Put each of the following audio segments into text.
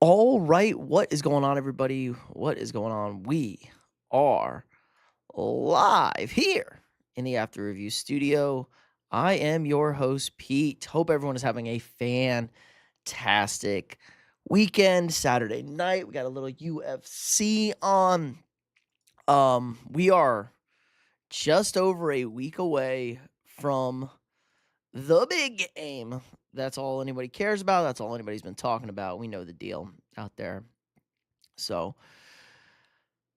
All right, what is going on, everybody? What is going on? We are live here in the After Review studio. I am your host, Pete. Hope everyone is having a fantastic weekend. Saturday night, we got a little UFC on. We are just over a week away from the big game. That's all anybody cares about. That's all anybody's been talking about. We know the deal out there. So,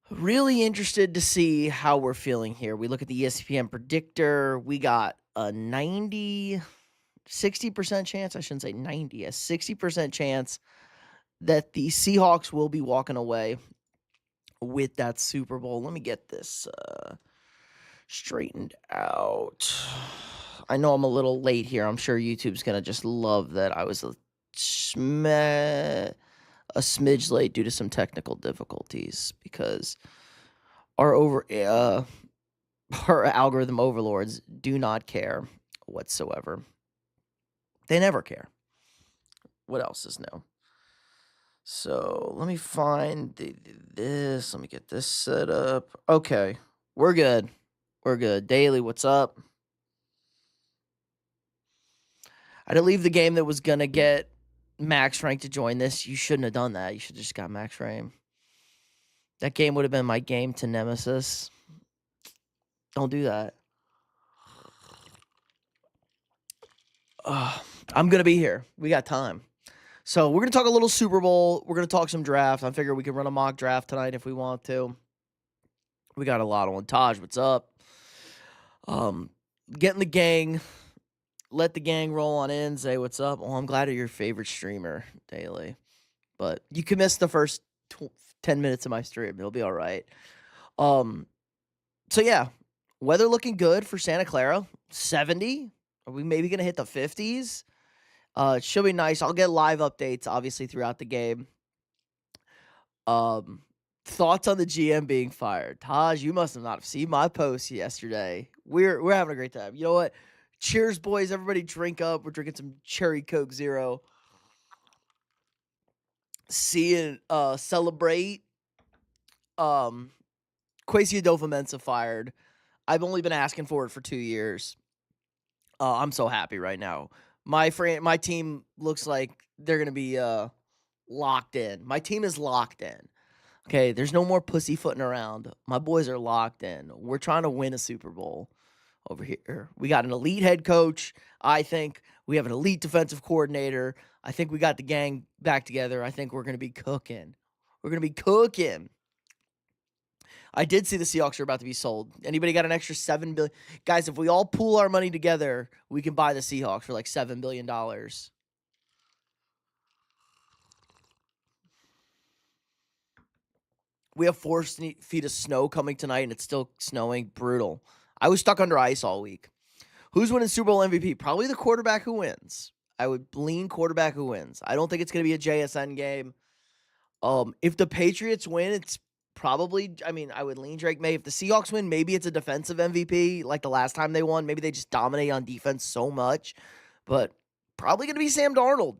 really interested to see how we're feeling here. We look at the ESPN predictor. We got a 60% chance. I shouldn't say 90, a 60% chance that the Seahawks will be walking away with that Super Bowl. Let me get this straightened out. I know I'm a little late here. I'm sure YouTube's going to just love that I was a smidge late due to some technical difficulties because our our algorithm overlords do not care whatsoever. They never care. What else is new? So let me find this. Let me get this set up. Okay, we're good. We're good. Daily, what's up? I didn't leave the game that was gonna get Max Rank to join this. You shouldn't have done that. You should have just got Max Rank. That game would have been my game to Nemesis. Don't do that. I'm going to be here. We got time. So we're going to talk a little Super Bowl. We're going to talk some draft. I figure we can run a mock draft tonight if we want to. We got a lot on. Taj, what's up? Getting the gang. Let the gang roll on in. Say what's up. Oh, I'm glad you're your favorite streamer, Daily. But you can miss the first 10 minutes of my stream. It'll be all right. So, yeah. Weather looking good for Santa Clara. 70. Are we maybe going to hit the 50s? It should be nice. I'll get live updates, obviously, throughout the game. Thoughts on the GM being fired? Taj, you must have not seen my post yesterday. We're having a great time. You know what? Cheers, boys. Everybody drink up. We're drinking some Cherry Coke Zero. Celebrate. Kwesi Adolfo-Mensah fired. I've only been asking for it for 2 years. I'm so happy right now. My team looks like they're going to be locked in. My team is locked in. Okay, there's no more pussyfooting around. My boys are locked in. We're trying to win a Super Bowl over here. We got an elite head coach. I think we have an elite defensive coordinator. I think we got the gang back together. I think we're going to be cooking. We're going to be cooking. I did see the Seahawks are about to be sold. Anybody got an extra $7 billion? Guys, if we all pool our money together, we can buy the Seahawks for like $7 billion. We have 4 feet of snow coming tonight, and it's still snowing. Brutal. I was stuck under ice all week. Who's winning Super Bowl MVP? Probably the quarterback who wins. I would lean quarterback who wins. I don't think it's going to be a JSN game. If the Patriots win, it's probably, I would lean Drake May. If the Seahawks win, maybe it's a defensive MVP like the last time they won. Maybe they just dominate on defense so much. But probably going to be Sam Darnold.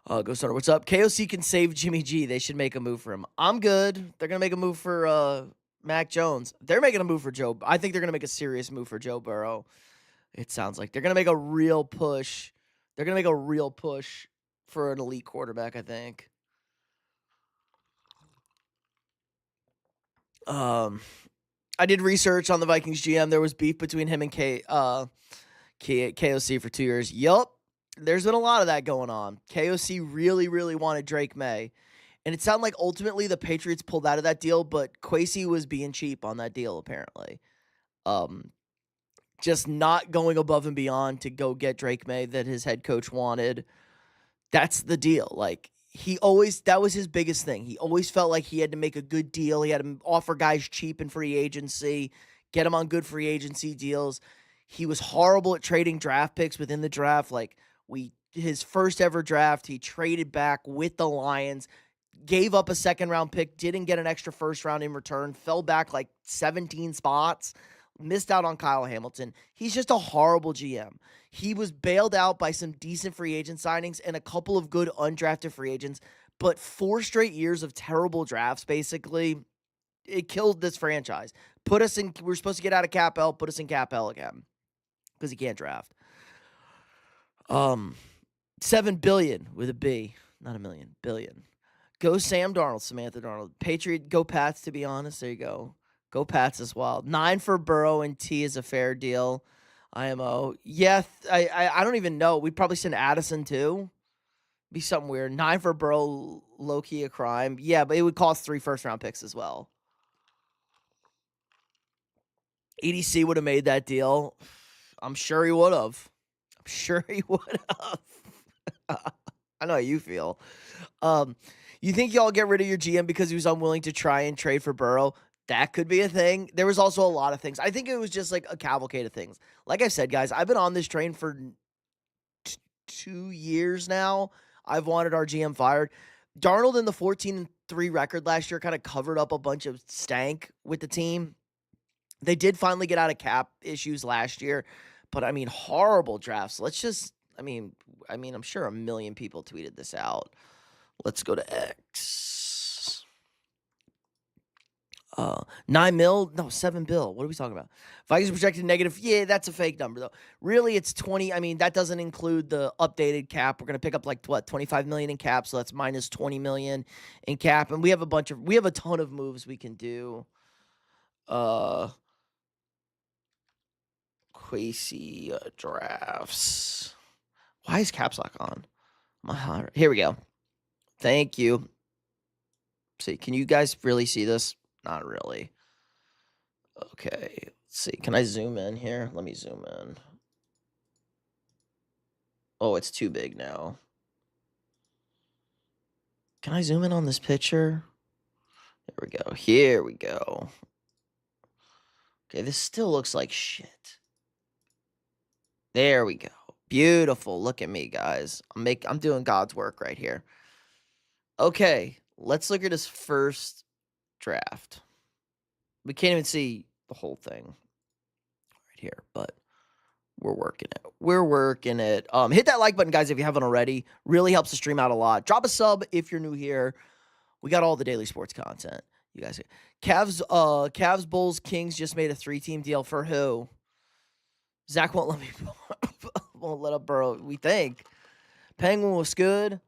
Ghost Hunter, what's up? KOC can save Jimmy G. They should make a move for him. I'm good. They're going to make a move for Mac Jones. They're making a move for Joe. I think they're going to make a serious move for Joe Burrow. It sounds like they're going to make a real push. For an elite quarterback, I think. I did research on the Vikings GM. There was beef between him and KOC for 2 years. Yup. There's been a lot of that going on. KOC really, really wanted Drake May. And it sounded like ultimately the Patriots pulled out of that deal, but Kwesi was being cheap on that deal, apparently. Just not going above and beyond to go get Drake May that his head coach wanted. That's the deal. Like, that was his biggest thing. He always felt like he had to make a good deal. He had to offer guys cheap in free agency, get them on good free agency deals. He was horrible at trading draft picks within the draft. Like, his first ever draft, he traded back with the Lions, gave up a second round pick, didn't get an extra first round in return, fell back like 17 spots. missed out on Kyle Hamilton. He's just a horrible GM. He was bailed out by some decent free agent signings and a couple of good undrafted free agents, but 4 straight years of terrible drafts, basically, it killed this franchise. We're supposed to get out of cap hell, put us in cap hell again because he can't draft. $7 billion with a B, not a million, billion. Go Sam Darnold, Samantha Darnold. Patriot, go Pats, to be honest. There you go. Go Pats as well. 9 for Burrow and T is a fair deal. IMO. Yeah, I don't even know. We'd probably send Addison too. Be something weird. 9 for Burrow, low-key a crime. Yeah, but it would cost 3 first-round picks as well. EDC would have made that deal. I'm sure he would have. I'm sure he would have. I know how you feel. You think y'all get rid of your GM because he was unwilling to try and trade for Burrow? That could be a thing. There was also a lot of things. I think it was just like a cavalcade of things. Like I said, guys, I've been on this train for 2 years now. I've wanted our GM fired. Darnold in the 14-3 record last year kind of covered up a bunch of stank with the team. They did finally get out of cap issues last year, but I mean, horrible drafts. Let's just, I mean, I'm sure a million people tweeted this out. Let's go to X. 9 mil? No, 7 bill. What are we talking about? Vikings projected negative. Yeah, that's a fake number, though. Really, it's 20. I mean, that doesn't include the updated cap. We're going to pick up like, what, 25 million in cap, so that's minus 20 million in cap. And we have a ton of moves we can do. Quasi drafts. Why is caps lock on? Here we go. Thank you. See, can you guys really see this? Not really. Okay, let's see. Can I zoom in here? Let me zoom in. Oh, it's too big now. Can I zoom in on this picture? There we go. Here we go. Okay, this still looks like shit. There we go. Beautiful. Look at me, guys. I'm doing God's work right here. Okay, let's look at his first draft. We can't even see the whole thing right here, but we're working it. We're working it. Hit that like button, guys, if you haven't already. Really helps the stream out a lot. Drop a sub if you're new here. We got all the daily sports content. You guys, Cavs, Bulls, Kings just made a 3-team deal for who? Zach won't let me. Won't let up Burrow. We think Penguin was good.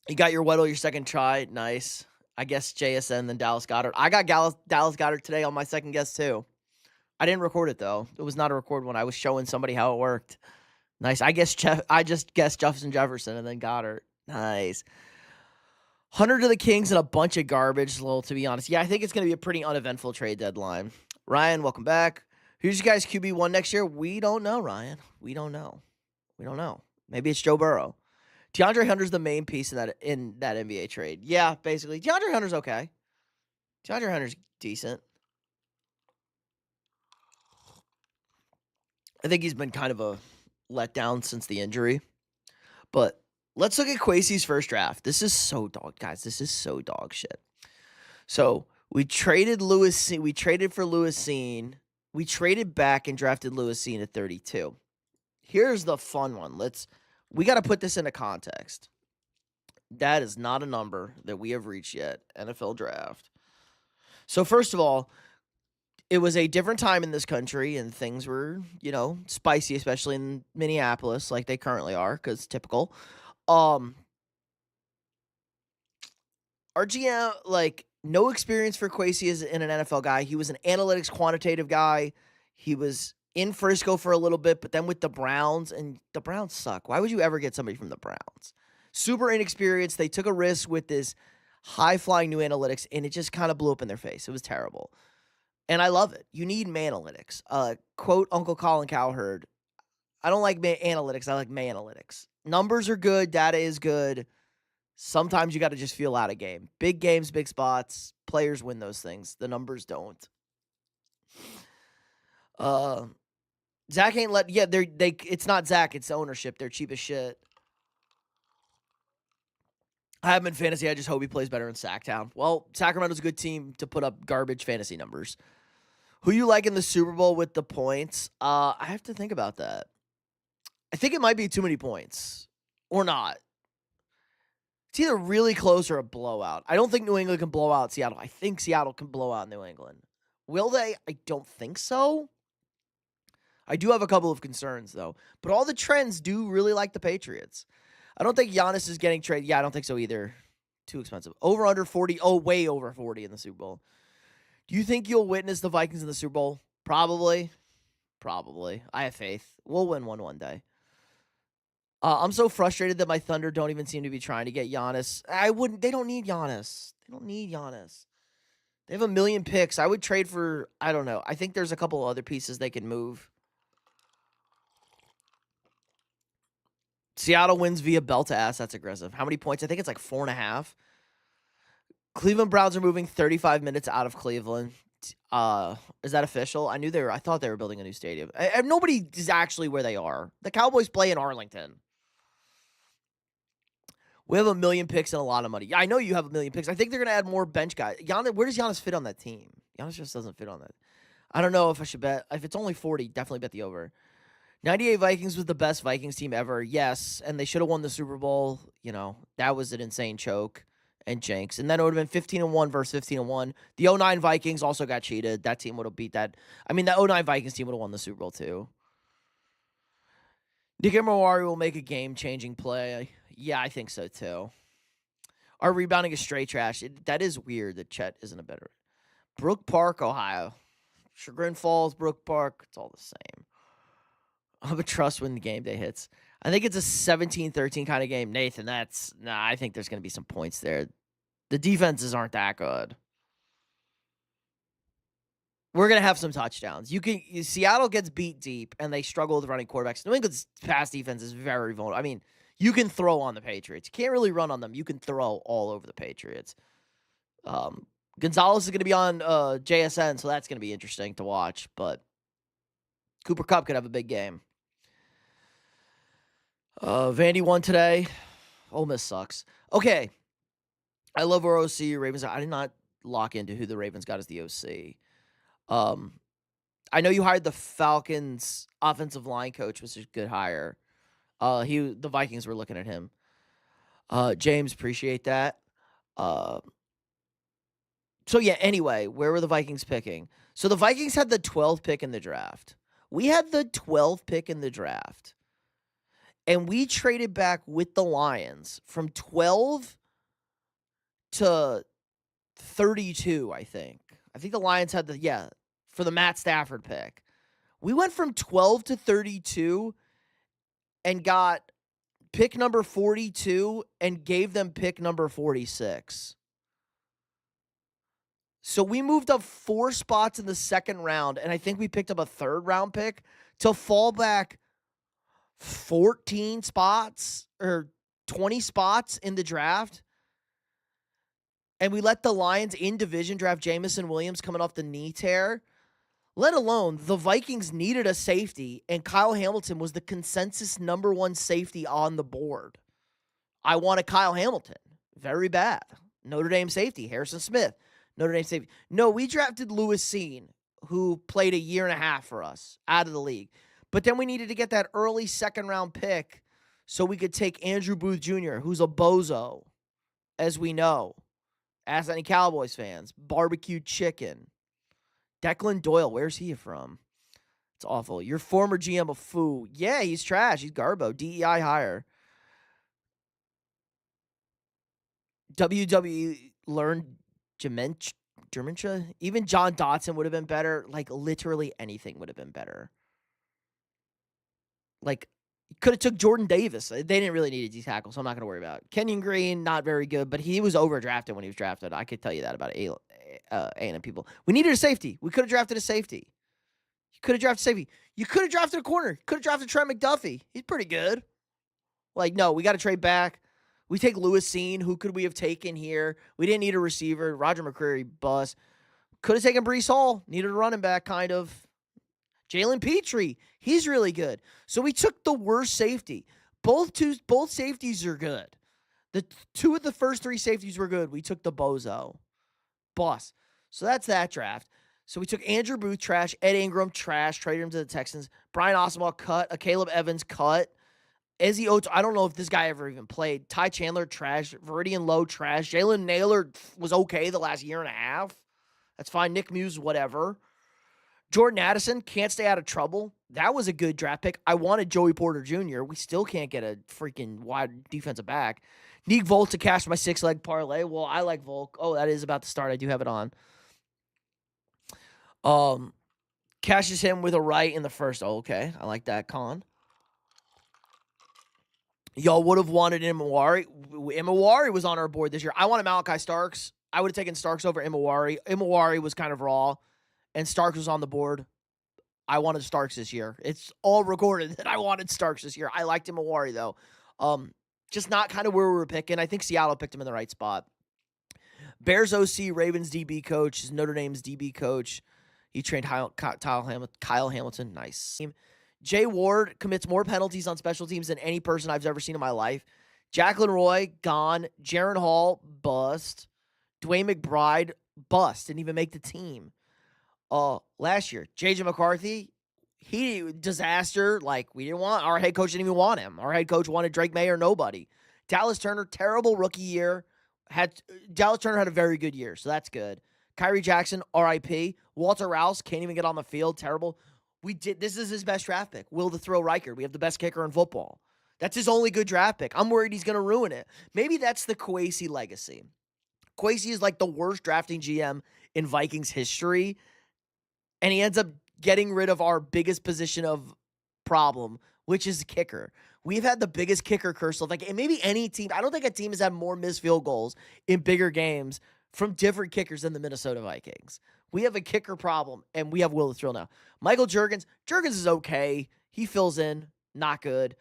You got your Weddle, your second try. Nice. I guess JSN, then Dallas Goedert. I got Dallas Goedert today on my second guess, too. I didn't record it, though. It was not a record one. I was showing somebody how it worked. Nice. I just guessed Jefferson and then Goddard. Nice. 100 to the Kings and a bunch of garbage, Lil, to be honest. Yeah, I think it's going to be a pretty uneventful trade deadline. Ryan, welcome back. Who's your guys' QB1 next year? We don't know, Ryan. We don't know. Maybe it's Joe Burrow. DeAndre Hunter's the main piece in that NBA trade. Yeah, basically. DeAndre Hunter's okay. DeAndre Hunter's decent. I think he's been kind of a letdown since the injury. But let's look at Kwesi's first draft. This is so dog, guys. This is so dog shit. So we traded Lewis. We traded for Lewis Seen. We traded back and drafted Lewis Seen at 32. Here's the fun one. We got to put this into context. That is not a number that we have reached yet. NFL draft. So first of all, it was a different time in this country and things were, spicy, especially in Minneapolis like they currently are, because typical. Our GM, no experience for Kwesi as an NFL guy. He was an analytics quantitative guy. He was in Frisco for a little bit, but then with the Browns, and the Browns suck. Why would you ever get somebody from the Browns? Super inexperienced. They took a risk with this high-flying new analytics, and it just kind of blew up in their face. It was terrible. And I love it. You need man-analytics. Quote Uncle Colin Cowherd, I don't like analytics. I like man-analytics. Numbers are good. Data is good. Sometimes you got to just feel out a game. Big games, big spots. Players win those things. The numbers don't. Zach ain't let. Yeah, It's not Zach. It's ownership. They're cheap as shit. I have him in fantasy. I just hope he plays better in Sacktown. Well, Sacramento's a good team to put up garbage fantasy numbers. Who you like in the Super Bowl with the points? I have to think about that. I think it might be too many points or not. It's either really close or a blowout. I don't think New England can blow out Seattle. I think Seattle can blow out New England. Will they? I don't think so. I do have a couple of concerns, though. But all the trends do really like the Patriots. I don't think Giannis is getting traded. Yeah, I don't think so either. Too expensive. Over under 40. Oh, way over 40 in the Super Bowl. Do you think you'll witness the Vikings in the Super Bowl? Probably. Probably. I have faith. We'll win one day. I'm so frustrated that my Thunder don't even seem to be trying to get Giannis. They don't need Giannis. They don't need Giannis. They have 1 million picks. I would trade for, I don't know. I think there's a couple other pieces they can move. Seattle wins via belt to ass. That's aggressive. How many points? I think it's like 4.5. Cleveland Browns are moving 35 minutes out of Cleveland. Is that official? I thought they were building a new stadium. Nobody is actually where they are. The Cowboys play in Arlington. We have 1 million picks and a lot of money. Yeah, I know you have 1 million picks. I think they're going to add more bench guys. Where does Giannis fit on that team? Giannis just doesn't fit on that. I don't know if I should bet. If it's only 40, definitely bet the over. 98 Vikings was the best Vikings team ever. Yes, and they should have won the Super Bowl. You know, that was an insane choke and jinx. And then it would have been 15-1 versus 15-1. The 09 Vikings also got cheated. That team would have beat that. I mean, the 09 Vikings team would have won the Super Bowl too. Nick Emery will make a game-changing play. Yeah, I think so too. Our rebounding is straight trash. That is weird that Chet isn't a better. Brook Park, Ohio. Chagrin Falls, Brook Park. It's all the same. I have a trust when the game day hits. I think it's a 17-13 kind of game. Nathan, I think there's going to be some points there. The defenses aren't that good. We're going to have some touchdowns. Seattle gets beat deep, and they struggle with running quarterbacks. New England's pass defense is very vulnerable. I mean, you can throw on the Patriots. You can't really run on them. You can throw all over the Patriots. Gonzalez is going to be on JSN, so that's going to be interesting to watch. But Cooper Kupp could have a big game. Vandy won today. Ole Miss sucks. Okay. I love our OC. Ravens. I did not lock into who the Ravens got as the OC. I know you hired the Falcons offensive line coach, which is a good hire. The Vikings were looking at him. James, appreciate that. So yeah, anyway, where were the Vikings picking? So the Vikings had the 12th pick in the draft. We had the 12th pick in the draft. And we traded back with the Lions from 12 to 32, I think. I think the Lions had for the Matt Stafford pick. We went from 12 to 32 and got pick number 42 and gave them pick number 46. So we moved up 4 spots in the second round, and I think we picked up a third-round pick to fall back 14 spots or 20 spots in the draft. And we let the Lions in division draft Jamison Williams coming off the knee tear. Let alone the Vikings needed a safety, and Kyle Hamilton was the consensus number 1 safety on the board. I wanted Kyle Hamilton. Very bad. Notre Dame safety, Harrison Smith. Notre Dame safety. No, we drafted Lewis Seen, who played 1.5 years for us out of the league. But then we needed to get that early second-round pick so we could take Andrew Booth Jr., who's a bozo, as we know. Ask any Cowboys fans. Barbecue chicken. Declan Doyle, where's he from? It's awful. Your former GM of Foo. Yeah, he's trash. He's Garbo. DEI hire. WWE learned dementia. Even John Dotson would have been better. Like, literally anything would have been better. Like, could have took Jordan Davis. They didn't really need a D tackle, so I'm not going to worry about it. Kenyon Green, not very good, but he was overdrafted when he was drafted. I could tell you that about A&M people. We needed a safety. We could have drafted a safety. You could have drafted a safety. You could have drafted a corner. You could have drafted Trent McDuffie. He's pretty good. Like, no, we got to trade back. We take Lewis Seen. Who could we have taken here? We didn't need a receiver. Roger McCreary, bust. Could have taken Breece Hall. Needed a running back, kind of. Jalen Petrie, he's really good. So we took the worst safety. Both safeties are good. The two of the first three safeties were good. We took the bozo. Boss. So that's that draft. So we took Andrew Booth, trash. Ed Ingram, trash. Traded him to the Texans. Brian Oswald, cut. Caleb Evans, cut. Ezzy Oates, I don't know if this guy ever even played. Ty Chandler, trash. Veridian Lowe, trash. Jalen Naylor was okay the last year and a half. That's fine. Nick Muse, whatever. Jordan Addison, can't stay out of trouble. That was a good draft pick. I wanted Joey Porter Jr. We still can't get a freaking wide defensive back. Neek Volt to cash my 6-leg parlay. Well, I like Volk. Oh, that is about to start. I do have it on. Cashes him with a right in the first. Oh, okay. I like that, Con. Y'all would have wanted Imawari. Imawari was on our board this year. I wanted Malachi Starks. I would have taken Starks over Imawari. Imawari was kind of raw, and Starks was on the board. I wanted Starks this year. It's all recorded that I wanted Starks this year. I liked Imawari, though. Just not kind of where we were picking. I think Seattle picked him in the right spot. Bears OC, Ravens DB coach, Notre Dame's DB coach. He trained Kyle Hamilton. Nice. Jay Ward commits more penalties on special teams than any person I've ever seen in my life. Jacqueline Roy, gone. Jaron Hall, bust. Dwayne McBride, bust. Didn't even make the team. Last year, J.J. McCarthy, he disaster. Like, we didn't want, our head coach didn't even want him. Our head coach wanted Drake May or nobody. Dallas Turner, terrible rookie year. Dallas Turner had a very good year, so that's good. Kyrie Jackson, RIP. Walter Rouse, can't even get on the field, terrible. This is his best draft pick. Will the Thrill Riker. We have the best kicker in football. That's his only good draft pick. I'm worried he's going to ruin it. Maybe that's the Kwesi legacy. Kwesi is like the worst drafting GM in Vikings history, and he ends up getting rid of our biggest position of problem, which is kicker. We've had the biggest kicker curse of and maybe any team. I don't think a team has had more missed field goals in bigger games from different kickers than the Minnesota Vikings. We have a kicker problem, and we have Will the Thrill now. Michael Juergens. Juergens is okay. He fills in. Not good.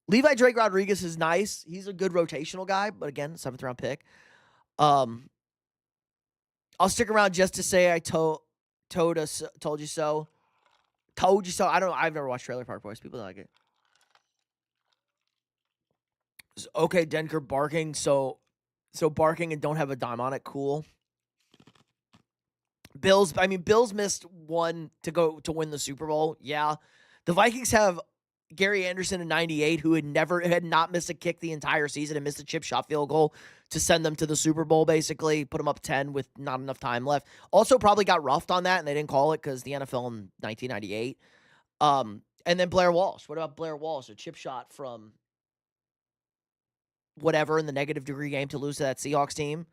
Levi Drake Rodriguez is nice. He's a good rotational guy, but again, 7th-round pick. I'll stick around just to say I told you so. Told you so. I've never watched Trailer Park Boys. People don't like it. Okay, Denker barking. So barking and don't have a dime on it. Cool. Bills missed one to win the Super Bowl. Yeah. The Vikings have Gary Anderson in 98, who had not missed a kick the entire season and missed a chip shot field goal to send them to the Super Bowl, basically. Put them up 10 with not enough time left. Also probably got roughed on that, and they didn't call it because the NFL in 1998. And then Blair Walsh. What about Blair Walsh? A chip shot from whatever in the negative degree game to lose to that Seahawks team.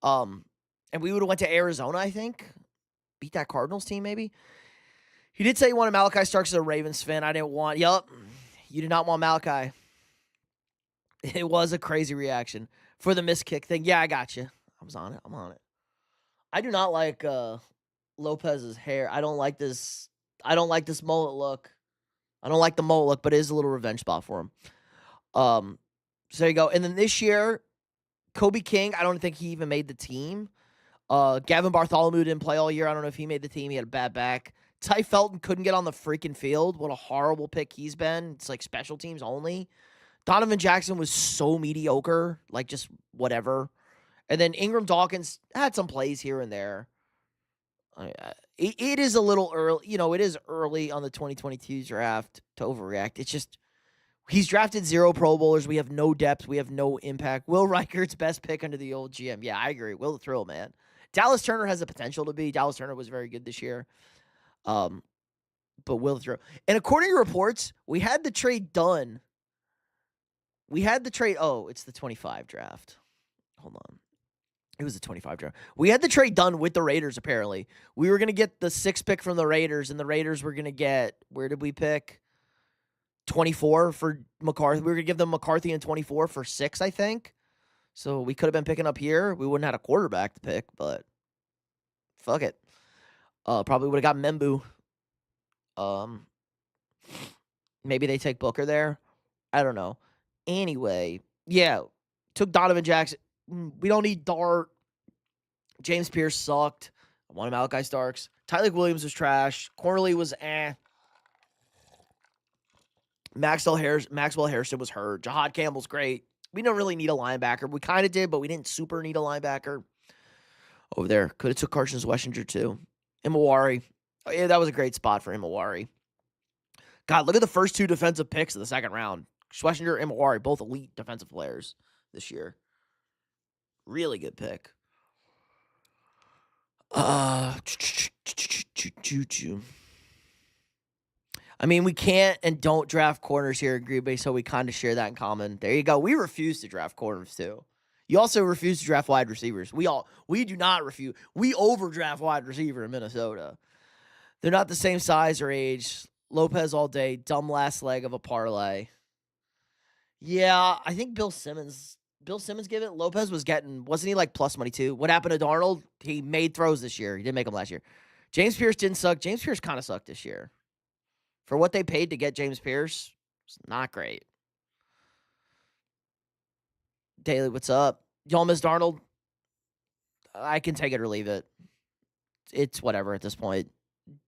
And we would have went to Arizona, I think. Beat that Cardinals team, maybe. He did say he wanted Malachi Starks as a Ravens fan. I didn't want. Yup. You did not want Malachi. It was a crazy reaction for the missed kick thing. Yeah, I got you. I'm on it. I do not like Lopez's hair. I don't like this mullet look. I don't like the mullet look, but it is a little revenge spot for him. So there you go. And then this year, Kobe King, I don't think he even made the team. Gavin Bartholomew didn't play all year. I don't know if he made the team. He had a bad back. Ty Felton couldn't get on the freaking field. What a horrible pick he's been. It's like special teams only. Donovan Jackson was so mediocre, like just whatever. And then Ingram Dawkins had some plays here and there. It is a little early. It is early on the 2022 draft to overreact. It's just he's drafted 0 Pro Bowlers. We have no depth. We have no impact. Will Reichert's best pick under the old GM. Yeah, I agree. Will the Thrill, man. Dallas Turner has the potential to be. Dallas Turner was very good this year. But Will the Thrill. And according to reports, we had the trade done. Oh, it's the 25 draft. Hold on. It was the 25 draft. We had the trade done with the Raiders, apparently. We were going to get the 6th pick from the Raiders, and the Raiders were going to get, where did we pick? 24 for McCarthy. We were going to give them McCarthy and 24 for 6, I think. So we could have been picking up here. We wouldn't have had a quarterback to pick, but fuck it. Probably would have got Membu. Maybe they take Booker there. I don't know. Anyway, yeah, took Donovan Jackson. We don't need Dart. James Pierce sucked. I wanted Malachi Starks. Tyler Williams was trash. Corley was Maxwell Harrison was hurt. Jahad Campbell's great. We don't really need a linebacker. We kind of did, but we didn't super need a linebacker over there. Could have took Carson Weshinger too. Imawari. Oh, yeah, that was a great spot for Imawari. God, look at the first 2 defensive picks of the second round. Schlesinger and Imawari, both elite defensive players this year. Really good pick. I mean, we can't and don't draft corners here in Green Bay, so we kind of share that in common. There you go. We refuse to draft corners too. You also refuse to draft wide receivers. We do not refuse. We overdraft wide receiver in Minnesota. They're not the same size or age. Lopez all day. Dumb last leg of a parlay. Yeah, I think Bill Simmons gave it. Lopez wasn't he like plus money too? What happened to Darnold? He made throws this year. He didn't make them last year. James Pierce didn't suck. James Pierce kind of sucked this year. For what they paid to get James Pierce, it's not great. Daily, what's up? Y'all miss Darnold? I can take it or leave it. It's whatever at this point.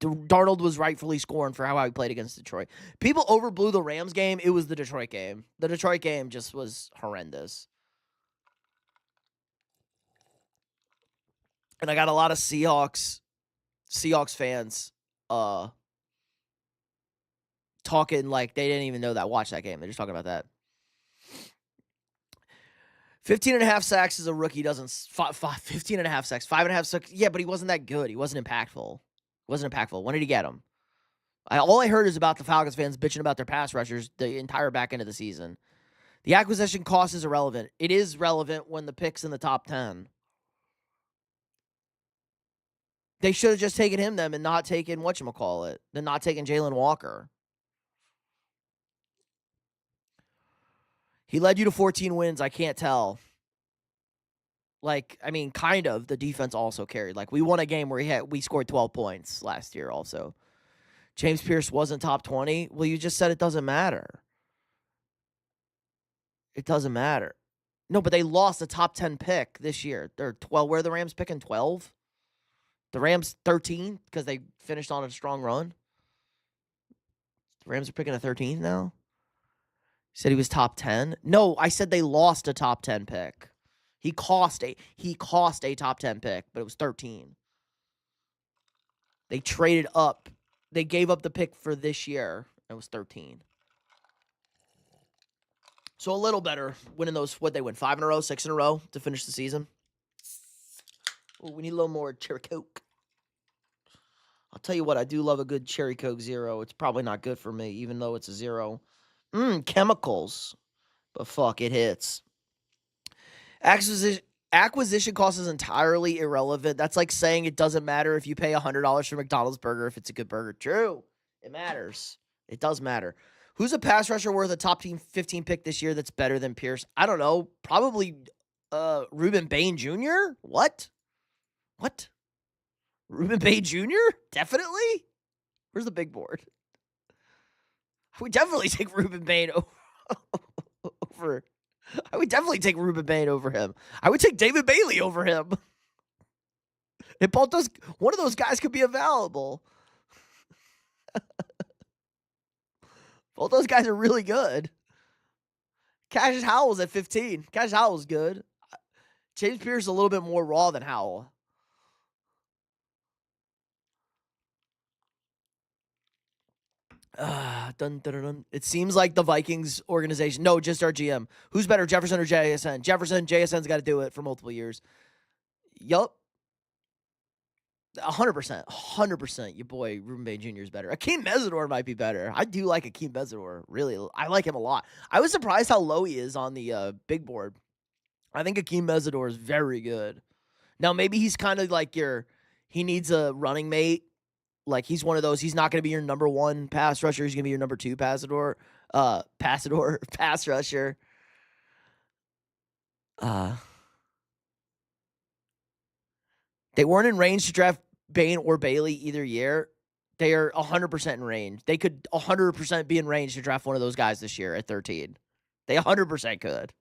Darnold was rightfully scoring for how he played against Detroit. People overblew the Rams game. It was the Detroit game. The Detroit game just was horrendous. And I got a lot of Seahawks fans talking like they didn't even know that. Watch that game. They're just talking about that. 15.5 sacks as a rookie doesn't... 15.5 sacks. 5.5 sacks. Yeah, but he wasn't that good. He wasn't impactful. When did he get him? All I heard is about the Falcons fans bitching about their pass rushers the entire back end of the season. The acquisition cost is irrelevant. It is relevant when the pick's in the top 10. They should have just taken him then and not taken whatchamacallit. Then not taking Jalen Walker. He led you to 14 wins. I can't tell. Like, I mean, kind of. The defense also carried. Like, we won a game where we scored 12 points last year also. James Pierce wasn't top 20. Well, you just said it doesn't matter. It doesn't matter. No, but they lost a top 10 pick this year. They're 12. Where are the Rams picking 12? The Rams 13 because they finished on a strong run. The Rams are picking a 13th now. You said he was top 10? No, I said they lost a top 10 pick. He cost a top 10 pick, but it was 13. They traded up. They gave up the pick for this year. It was 13. So a little better winning those. What they win? 5 in a row, 6 in a row to finish the season. Ooh, we need a little more cherry Coke. I'll tell you what, I do love a good cherry Coke Zero. It's probably not good for me, even though it's a zero. Chemicals. But fuck, it hits. Acquisition cost is entirely irrelevant. That's like saying it doesn't matter if you pay $100 for McDonald's burger if it's a good burger. True. It matters. It does matter. Who's a pass rusher worth a top 15 pick this year that's better than Pierce? I don't know. Probably Ruben Bain Jr.? What? Ruben Bain Jr.? Definitely? Where's the big board? I would definitely take Ruben Bain over. I would definitely take Ruben Bain over him. I would take David Bailey over him. If one of those guys could be available. Both those guys are really good. Cassius Howell's at 15. Cassius Howell's good. James Pierce is a little bit more raw than Howell. Dun, dun, dun, dun. It seems like the Vikings organization. No, just our GM. Who's better, Jefferson or JSN? Jefferson. JSN's got to do it for multiple years. Yup. 100%. 100%. Your boy, Ruben Bain Jr. is better. Akeem Mesidor might be better. I do like Akeem Mesidor. Really. I like him a lot. I was surprised how low he is on the big board. I think Akeem Mesidor is very good. Now, maybe he's kind of like he needs a running mate. Like, he's one of those. He's not going to be your number one pass rusher. He's going to be your number two pass rusher. They weren't in range to draft Bain or Bailey either year. They are 100% in range. They could 100% be in range to draft one of those guys this year at 13. They 100% could.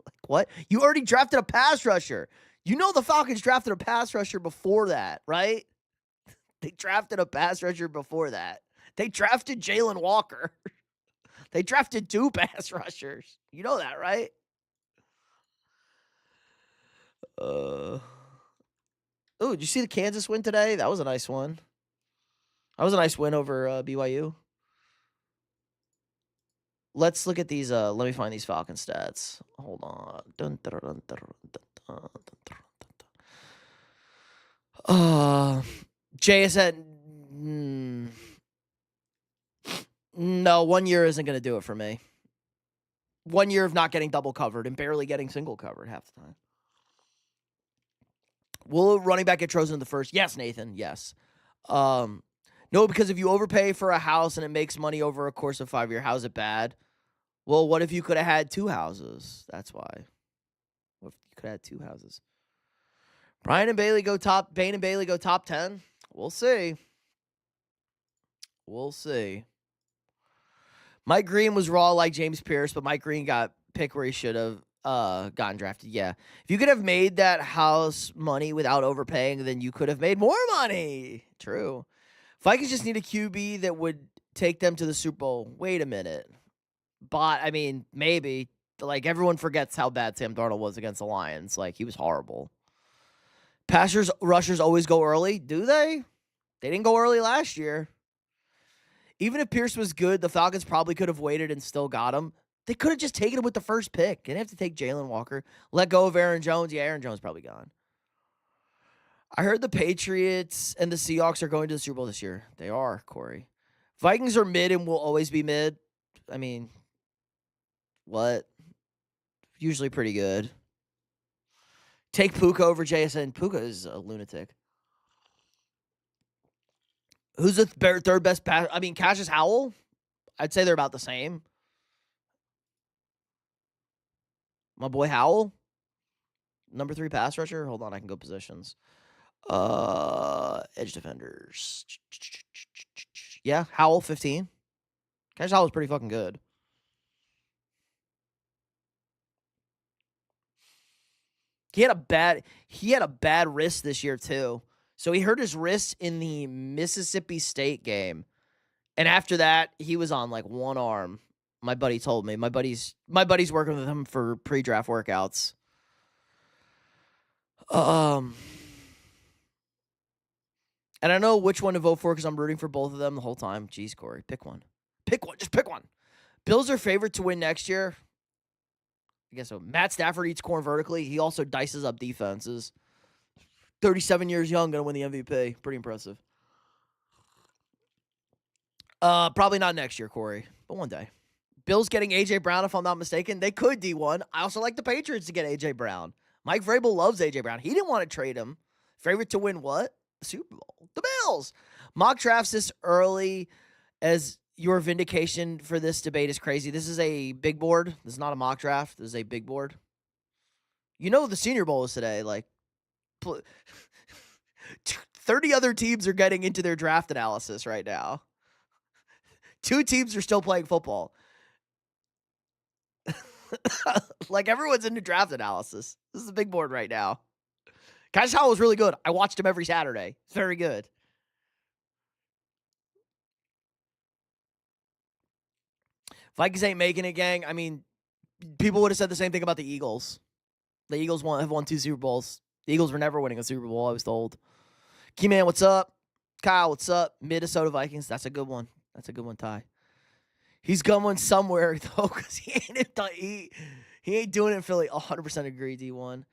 Like, what? You already drafted a pass rusher. You know the Falcons drafted a pass rusher before that, right? They drafted a pass rusher before that. They drafted Jalen Walker. They drafted 2 pass rushers. You know that, right? Oh, did you see the Kansas win today? That was a nice one. That was a nice win over BYU. Let's look at these. Let me find these Falcon stats. Hold on. JSN. No, 1 year isn't going to do it for me. 1 year of not getting double covered and barely getting single covered half the time. Will running back get chosen in the first? Yes, Nathan. Yes. No, because if you overpay for a house and it makes money over a course of 5 years, how's it bad? Well, what if you could have had 2 houses? That's why. What if you could have had 2 houses? Bain and Bailey go top 10. We'll see. We'll see. Mike Green was raw like James Pierce, but Mike Green got picked where he should have gotten drafted. Yeah. If you could have made that house money without overpaying, then you could have made more money. True. Vikings just need a QB that would take them to the Super Bowl. Wait a minute. But, I mean, maybe. Like, everyone forgets how bad Sam Darnold was against the Lions. Like, he was horrible. Rushers always go early. Do they? They didn't go early last year. Even if Pierce was good, the Falcons probably could have waited and still got him. They could have just taken him with the first pick. They didn't have to take Jalen Walker. Let go of Aaron Jones. Yeah, Aaron Jones probably gone. I heard the Patriots and the Seahawks are going to the Super Bowl this year. They are, Corey. Vikings are mid and will always be mid. I mean, what? Usually pretty good. Take Puka over JSN. Puka is a lunatic. Who's the third best pass? I mean, Cassius Howell. I'd say they're about the same. My boy Howell. Number 3 pass rusher. Hold on, I can go positions. Edge defenders. Yeah, Howell 15. Cassius Howell's pretty fucking good. He had a bad wrist this year too. So he hurt his wrist in the Mississippi State game. And after that, he was on like one arm. My buddy told me. My buddy's working with him for pre-draft workouts. And I know which one to vote for because I'm rooting for both of them the whole time. Jeez, Corey, pick one. Pick one. Just pick one. Bills are favored to win next year. I guess so. Matt Stafford eats corn vertically. He also dices up defenses. 37 years young, going to win the MVP. Pretty impressive. Probably not next year, Corey, but one day. Bills getting A.J. Brown, if I'm not mistaken. They could, D1. I also like the Patriots to get A.J. Brown. Mike Vrabel loves A.J. Brown. He didn't want to trade him. Favorite to win what? The Super Bowl. The Bills. Mock drafts this early as your vindication for this debate is crazy. This is a big board. This is not a mock draft. This is a big board. You know the Senior Bowl is today. Like, 30 other teams are getting into their draft analysis right now. 2 teams are still playing football. Like, everyone's into draft analysis. This is a big board right now. Cassius Howell was really good. I watched him every Saturday. It's very good. Vikings ain't making it, gang. I mean, people would have said the same thing about the Eagles. The Eagles have won 2 Super Bowls. The Eagles were never winning a Super Bowl, I was told. Keyman, what's up? Kyle, what's up? Minnesota Vikings. That's a good one. That's a good one, Ty. He's going somewhere, though, because he ain't doing it in Philly. 100% agree, D1.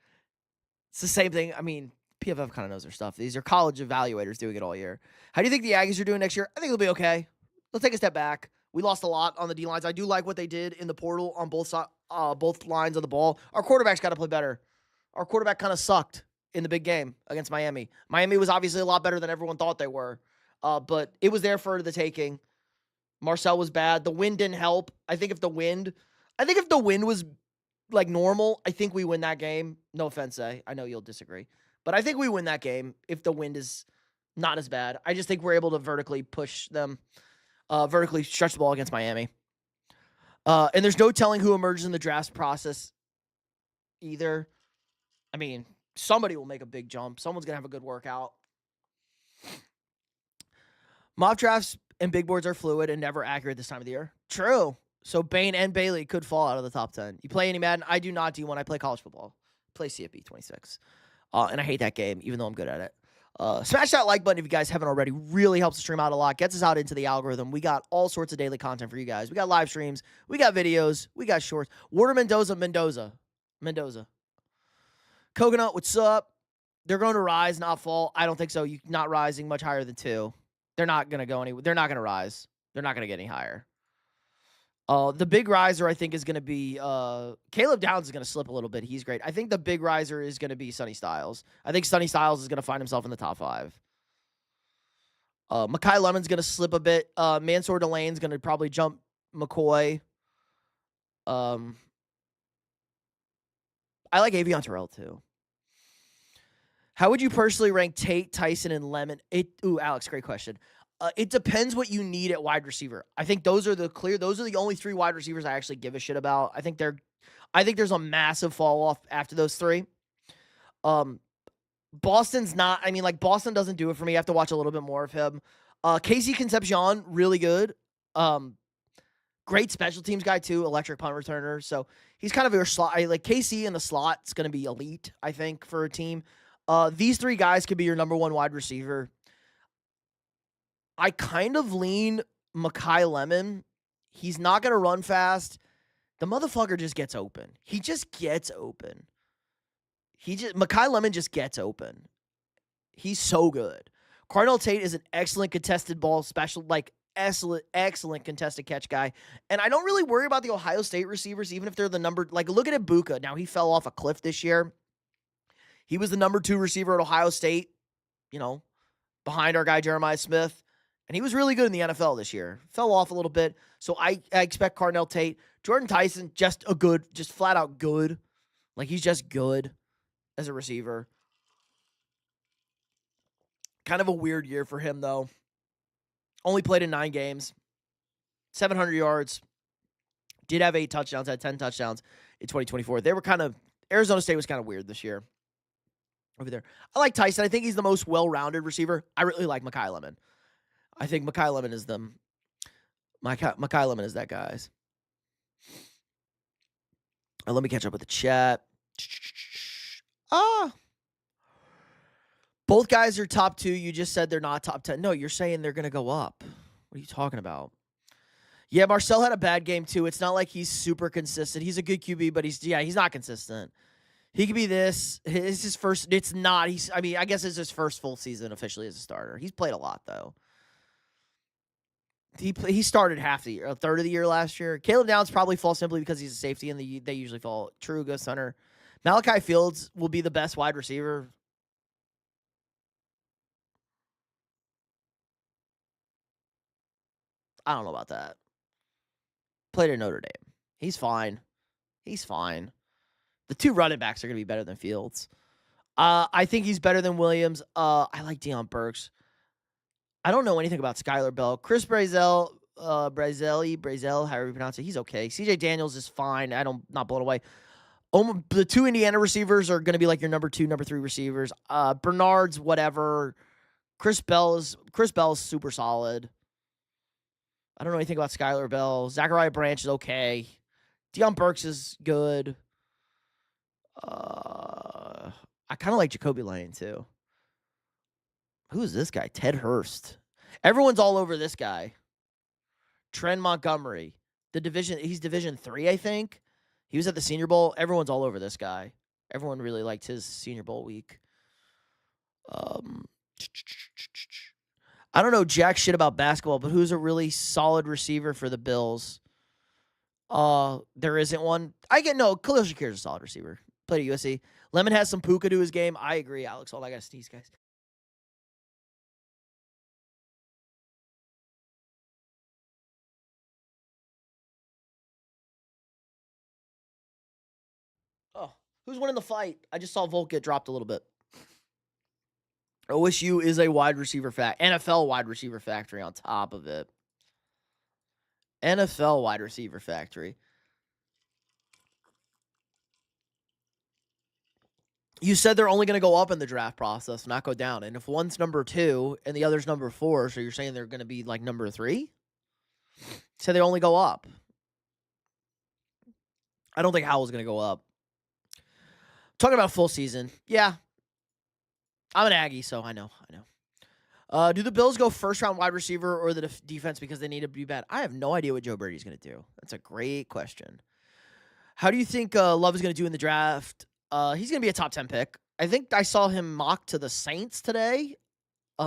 It's the same thing. I mean, PFF kind of knows their stuff. These are college evaluators doing it all year. How do you think the Aggies are doing next year? I think they'll be okay. Let's take a step back. We lost a lot on the D lines. I do like what they did in the portal on both lines of the ball. Our quarterback's got to play better. Our quarterback kind of sucked in the big game against Miami. Miami was obviously a lot better than everyone thought they were, but it was there for the taking. Marcel was bad. The wind didn't help. I think if the wind was like normal, I think we win that game. No offense, I know you'll disagree, but I think we win that game if the wind is not as bad. I just think we're able to vertically push them, vertically stretch the ball against Miami. And there's no telling who emerges in the draft process either. I mean, somebody will make a big jump. Someone's going to have a good workout. Mock drafts and big boards are fluid and never accurate this time of the year. True. So Bane and Bailey could fall out of the top 10. You play any Madden? I do not do when I play college football. Play CFB 26. And I hate that game, even though I'm good at it. Smash that like button if you guys haven't already. Really helps the stream out a lot. Gets us out into the algorithm. We got all sorts of daily content for you guys. We got live streams. We got videos. We got shorts. Warder Mendoza. Coconut, what's up? They're going to rise, not fall. I don't think so. You're not rising much higher than 2. They're not going to go anywhere. They're not going to rise. They're not going to get any higher. The big riser, I think, is going to be Caleb Downs is going to slip a little bit. He's great. I think the big riser is going to be Sonny Styles. I think Sonny Styles is going to find himself in the top 5. Mekhi Lemon's going to slip a bit. Mansour Delane's going to probably jump McCoy. I like Avion Terrell, too. How would you personally rank Tate, Tyson, and Lemon? Alex, great question. It depends what you need at wide receiver. I think those are the only 3 wide receivers I actually give a shit about. I think there's a massive fall off after those 3. Boston's not, Boston doesn't do it for me. I have to watch a little bit more of him. Casey Concepcion, really good. Great special teams guy too, electric punt returner. So he's kind of your slot. Like KC in the slot is going to be elite, I think, for a team. These 3 guys could be your number 1 wide receiver. I kind of lean Mekhi Lemon. He's not going to run fast. The motherfucker just gets open. He just gets open. Mekhi Lemon just gets open. He's so good. Cardinal Tate is an excellent contested ball special, excellent contested catch guy. And I don't really worry about the Ohio State receivers, even if they're the number, look at Ibuka. Now, he fell off a cliff this year. He was the number 2 receiver at Ohio State, behind our guy Jeremiah Smith. And he was really good in the NFL this year. Fell off a little bit. So I expect Cardinal Tate. Jordan Tyson, just flat out good. He's just good as a receiver. Kind of a weird year for him, though. Only played in 9 games. 700 yards. Did have 8 touchdowns. Had 10 touchdowns in 2024. Arizona State was kind of weird this year. Over there. I like Tyson. I think he's the most well-rounded receiver. I really like Mekhi Lemon. I think Mekhi Lemon is Mekhi Lemon is that guys. Let me catch up with the chat. Both guys are top 2. You just said they're not top 10. No, you're saying they're going to go up. What are you talking about? Yeah, Marcel had a bad game too. It's not like he's super consistent. He's a good QB, but he's not consistent. He could be this. It's his first. It's not. I guess it's his first full season officially as a starter. He's played a lot though. He started half the year, a third of the year last year. Caleb Downs probably falls simply because he's a safety, and they usually fall. True, go center. Malachi Fields will be the best wide receiver. I don't know about that. Played at Notre Dame. He's fine. The 2 running backs are going to be better than Fields. I think he's better than Williams. I like Deion Burks. I don't know anything about Skylar Bell. Chris Brazel, however you pronounce it, he's okay. CJ Daniels is fine. Not blown away. The 2 Indiana receivers are going to be like your number 2, number 3 receivers. Bernard's whatever. Chris Bell is super solid. I don't know anything about Skylar Bell. Zachariah Branch is okay. Deion Burks is good. I kind of like Jacoby Lane, too. Who is this guy? Ted Hurst. Everyone's all over this guy. Trent Montgomery. He's Division 3, I think. He was at the Senior Bowl. Everyone's all over this guy. Everyone really liked his Senior Bowl week. I don't know jack shit about basketball, but who's a really solid receiver for the Bills? There isn't one. Khalil Shakir is a solid receiver. Played at USC. Lemon has some puka to his game. I agree, Alex. Hold on, I gotta sneeze, guys. Oh, who's winning the fight? I just saw Volk get dropped a little bit. OSU is a wide receiver NFL wide receiver factory on top of it. NFL wide receiver factory. You said they're only going to go up in the draft process, not go down. And if one's number 2 and the other's number 4, so you're saying they're going to be like number 3? So they only go up. I don't think Howell's going to go up. Talking about full season. Yeah. I'm an Aggie, so I know. Do the Bills go first-round wide receiver or the defense because they need to be bad? I have no idea what Joe Brady's going to do. That's a great question. How do you think Love is going to do in the draft? He's going to be a top 10 pick. I think I saw him mock to the Saints today.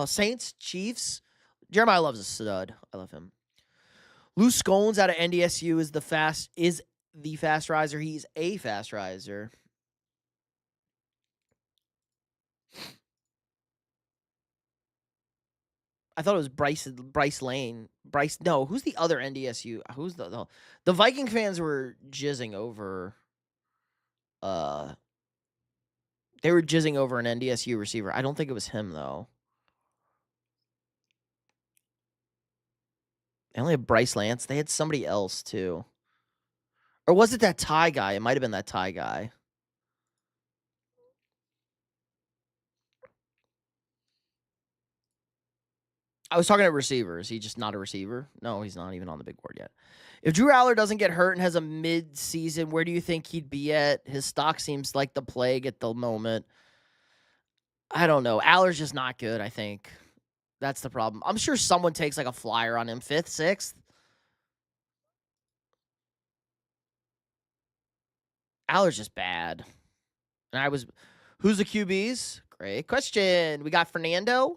Saints, Chiefs. Jeremiah Love's a stud. I love him. Lou Scollins out of NDSU is the fast riser. He's a fast riser. I thought it was Bryce Lane. No, who's the other NDSU? Who's the Viking fans were jizzing over they were jizzing over an NDSU receiver. I don't think it was him though. They only have Bryce Lance. They had somebody else too. Or was it that Ty guy? It might have been that Ty guy. I was talking about receivers. He's just not a receiver. No, he's not even on the big board yet. If Drew Aller doesn't get hurt and has a mid-season, where do you think he'd be at? His stock seems like the plague at the moment. I don't know. Aller's just not good, I think. That's the problem. I'm sure someone takes like a flyer on him. 5th, 6th. Aller's just bad. And who's the QBs? Great question. We got Fernando.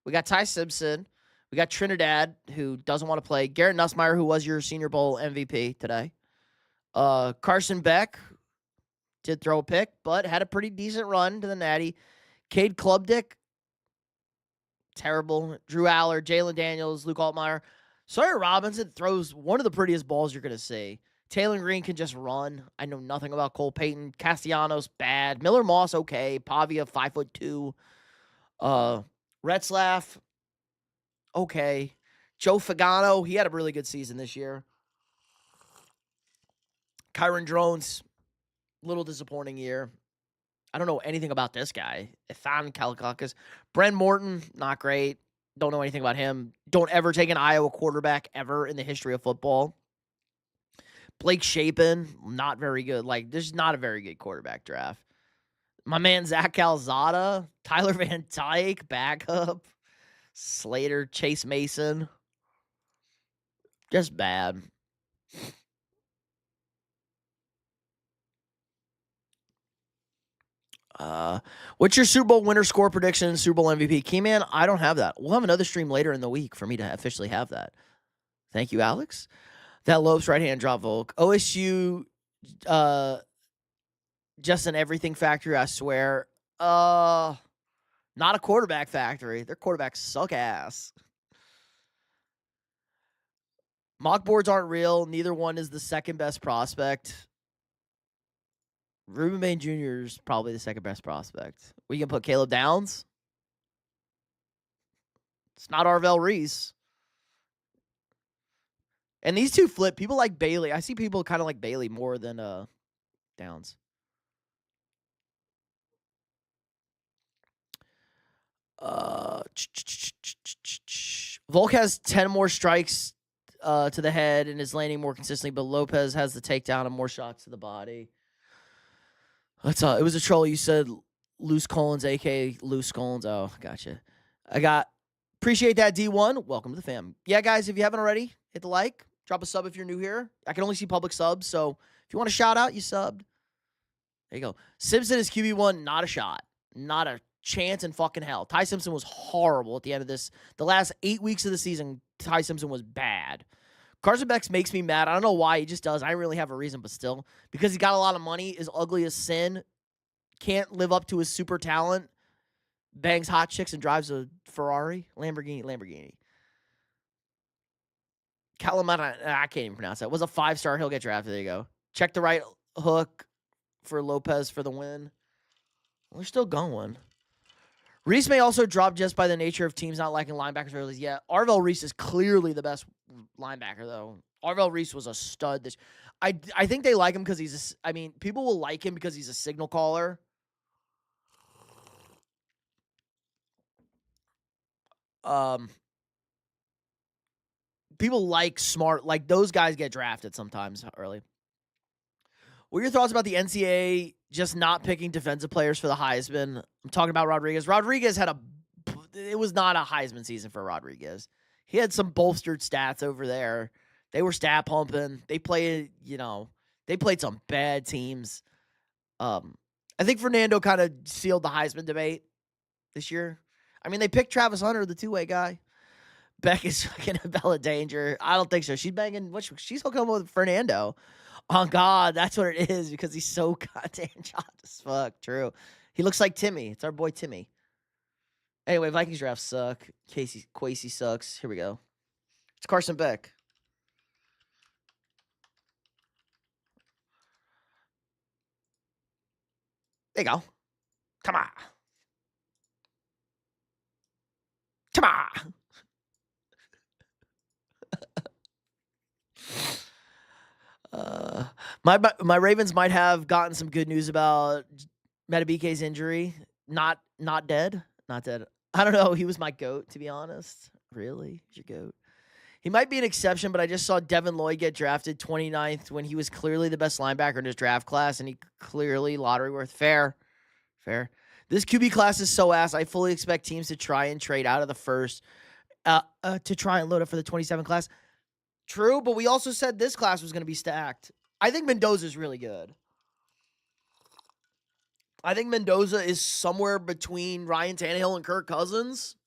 We got Ty Simpson. We got Trinidad, who doesn't want to play. Garrett Nussmeier, who was your Senior Bowl MVP today. Carson Beck did throw a pick, but had a pretty decent run to the Natty. Cade Klubnik, terrible. Drew Aller, Jalen Daniels, Luke Altmaier. Sawyer Robinson throws one of the prettiest balls you're going to see. Taylor Green can just run. I know nothing about Cole Payton. Castellanos, bad. Miller Moss, okay. Pavia, 5'2". Retzlaff, okay. Joe Fagano, he had a really good season this year. Kyron Drones, little disappointing year. I don't know anything about this guy. Ethan Kalakakis. Brent Morton, not great. Don't know anything about him. Don't ever take an Iowa quarterback ever in the history of football. Blake Shapen, not very good. Like, there's not a very good quarterback draft. My man Zach Calzada, Tyler Van Dyke, backup. Slater, Chase Mason. Just bad. What's your Super Bowl winner score prediction, Super Bowl MVP? Keyman, I don't have that. We'll have another stream later in the week for me to officially have that. Thank you, Alex. That Lopes right-hand drop Volk. OSU, just an everything factory, I swear. Not a quarterback factory. Their quarterbacks suck ass. Mock boards aren't real. Neither one is the second best prospect. Ruben Bain Jr. is probably the second best prospect. We can put Caleb Downs. It's not Arvell Reese. And these two flip. People like Bailey. I see people kind of like Bailey more than Downs. Volk has 10 more strikes to the head and is landing more consistently, but Lopez has the takedown and more shots to the body. It was a troll. You said Loose Collins, a.k.a. Loose Collins. Oh, gotcha. Appreciate that, D1. Welcome to the fam. Yeah, guys, if you haven't already, hit the like. Drop a sub if you're new here. I can only see public subs, so if you want to shout out, you subbed. There you go. Simpson is QB1, not a shot. Not a chance in fucking hell. Ty Simpson was horrible at the end of this. The last 8 weeks of the season, Ty Simpson was bad. Carson Beck makes me mad. I don't know why. He just does. I don't really have a reason, but still. Because he got a lot of money, is ugly as sin, can't live up to his super talent, bangs hot chicks and drives a Ferrari, Lamborghini. Calamata, I can't even pronounce that. Was a 5-star. He'll get drafted. There you go. Check the right hook for Lopez for the win. We're still going. Reese may also drop just by the nature of teams not liking linebackers early. Yeah, Arvell Reese is clearly the best linebacker, though. Arvell Reese was a stud. I think they like him because people will like him because he's a signal caller. People like smart, like those guys get drafted sometimes early. What are your thoughts about the NCAA just not picking defensive players for the Heisman? I'm talking about Rodriguez. Rodriguez had it was not a Heisman season for Rodriguez. He had some bolstered stats over there. They were stat pumping. They played, they played some bad teams. I think Fernando kind of sealed the Heisman debate this year. I mean, they picked Travis Hunter, the two-way guy. Beck is fucking a Bella Danger. I don't think so. She's banging. She's hooking up with Fernando. Oh, God, that's what it is because he's so goddamn hot as fuck. True. He looks like Timmy. It's our boy Timmy. Anyway, Vikings draft suck. Kwesi sucks. Here we go. It's Carson Beck. There you go. Come on. Come on. My Ravens might have gotten some good news about Metabike's injury. Not dead. Not dead. I don't know. He was my GOAT, to be honest. Really? He's your GOAT. He might be an exception, but I just saw Devin Lloyd get drafted 29th when he was clearly the best linebacker in his draft class, and he clearly lottery worth. Fair. This QB class is so ass. I fully expect teams to try and trade out of the first to try and load up for the 27 class. True, but we also said this class was going to be stacked. I think Mendoza's really good. I think Mendoza is somewhere between Ryan Tannehill and Kirk Cousins.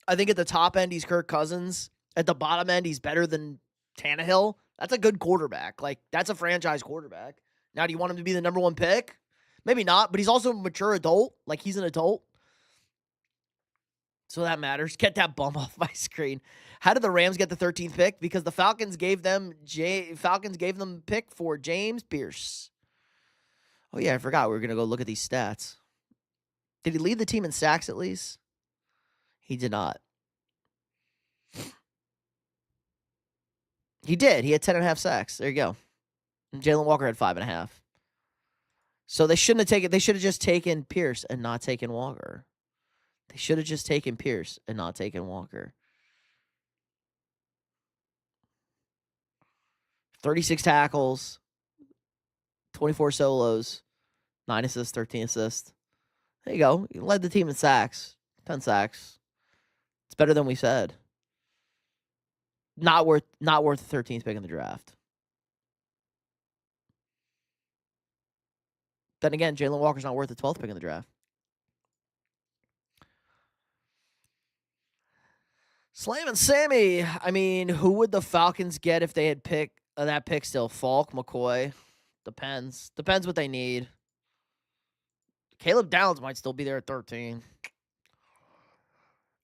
I think at the top end, he's Kirk Cousins. At the bottom end, he's better than Tannehill. That's a good quarterback. Like, that's a franchise quarterback. Now, do you want him to be the number one pick? Maybe not, but he's also a mature adult. Like, he's an adult. So that matters. Get that bum off my screen. How did the Rams get the 13th pick? Because the Falcons gave them pick for James Pierce. Oh, yeah, I forgot. We were going to go look at these stats. Did he lead the team in sacks at least? He did not. He did. He had 10.5 sacks. There you go. And Jalen Walker had 5.5. So they shouldn't have taken. They should have just taken Pierce and not taken Walker. They should have just taken Pierce and not taken Walker. 36 tackles, 24 solos, 9 assists, 13 assists. There you go. You led the team in sacks. 10 sacks. It's better than we said. Not worth the 13th pick in the draft. Then again, Jalen Walker's not worth the 12th pick in the draft. Slam and Sammy. I mean, who would the Falcons get if they had picked that pick still? Falk, McCoy. Depends. Depends what they need. Caleb Downs might still be there at 13.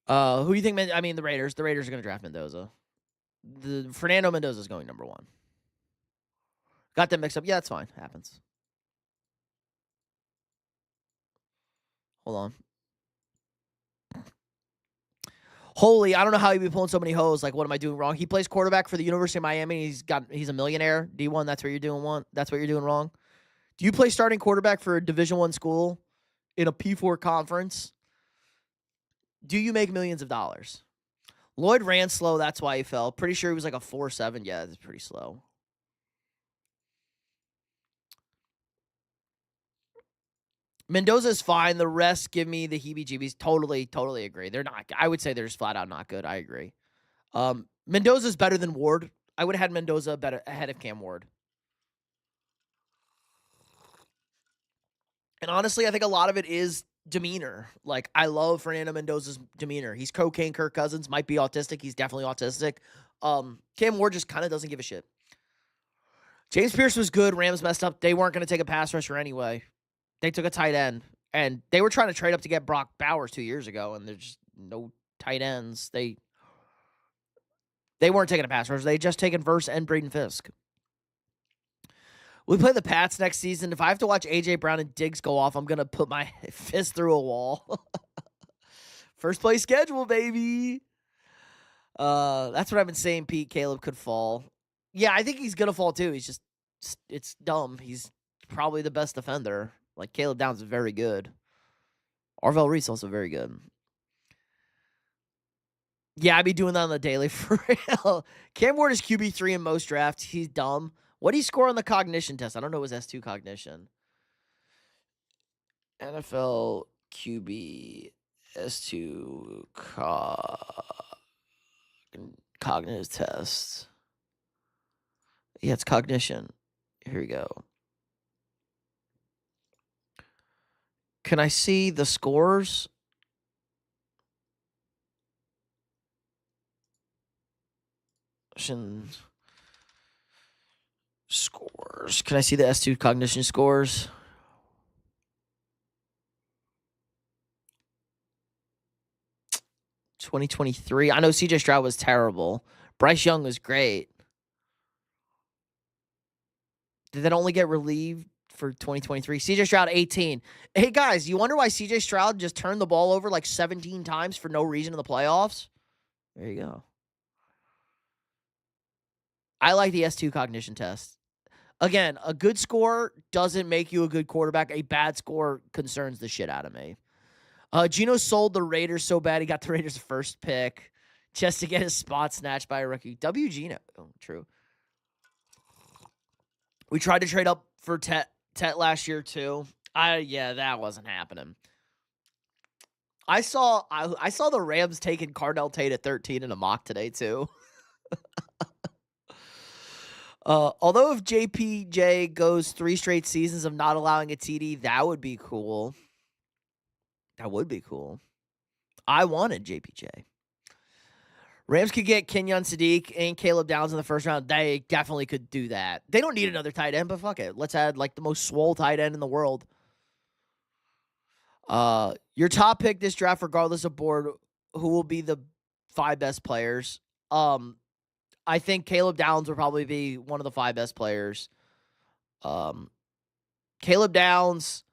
Who do you think? I mean, the Raiders. The Raiders are going to draft Mendoza. The Fernando Mendoza is going number 1. Got them mixed up. Yeah, that's fine. Happens. Hold on. Holy, I don't know how he'd be pulling so many hoes. Like, what am I doing wrong? He plays quarterback for the University of Miami. He's a millionaire. D1, that's what you're doing. That's what you're doing wrong. Do you play starting quarterback for a Division I school in a P4 conference? Do you make millions of dollars? Lloyd ran slow. That's why he fell. Pretty sure he was like a 4.7. Yeah, it's pretty slow. Mendoza is fine. The rest give me the heebie-jeebies. Totally agree. They're not. I would say they're just flat out not good. I agree. Mendoza's better than Ward. I would have had Mendoza ahead of Cam Ward. And honestly, I think a lot of it is demeanor. Like, I love Fernando Mendoza's demeanor. He's cocaine Kirk Cousins. Might be autistic. He's definitely autistic. Cam Ward just kind of doesn't give a shit. James Pierce was good. Rams messed up. They weren't going to take a pass rusher anyway. They took a tight end, and they were trying to trade up to get Brock Bowers 2 years ago, and there's just no tight ends. They weren't taking a pass rusher. They had just taken Verse and Braden Fisk. We play the Pats next season. If I have to watch A.J. Brown and Diggs go off, I'm going to put my fist through a wall. First place schedule, baby. That's what I've been saying, Pete. Caleb could fall. Yeah, I think he's going to fall, too. It's dumb. He's probably the best defender. Like, Caleb Downs is very good. Arvell Reese also very good. Yeah, I'd be doing that on the daily for real. Cam Ward is QB3 in most drafts. He's dumb. What do you score on the cognition test? I don't know his S2 cognition. NFL QB S2 cognitive test. Yeah, it's cognition. Here we go. Can I see the scores? Scores. Can I see the S2 cognition scores? (2023). I know CJ Stroud was terrible. Bryce Young was great. Did that only get relieved for 2023? CJ Stroud, 18. Hey, guys, you wonder why CJ Stroud just turned the ball over like 17 times for no reason in the playoffs? There you go. I like the S2 cognition test. Again, a good score doesn't make you a good quarterback. A bad score concerns the shit out of me. Geno sold the Raiders so bad he got the Raiders' first pick just to get his spot snatched by a rookie. W. Geno. Oh, true. We tried to trade up for Tet last year too. Yeah, that wasn't happening. I saw the Rams taking Cardell Tate at 13 in a mock today too. Although if JPJ goes 3 straight seasons of not allowing a TD, that would be cool. That would be cool. I wanted JPJ. Rams could get Kenyon Sadiq and Caleb Downs in the first round. They definitely could do that. They don't need another tight end, but fuck it. Let's add like the most swole tight end in the world. Your top pick this draft, regardless of board, who will be the 5 best players? I think Caleb Downs will probably be one of the 5 best players. Caleb Downs,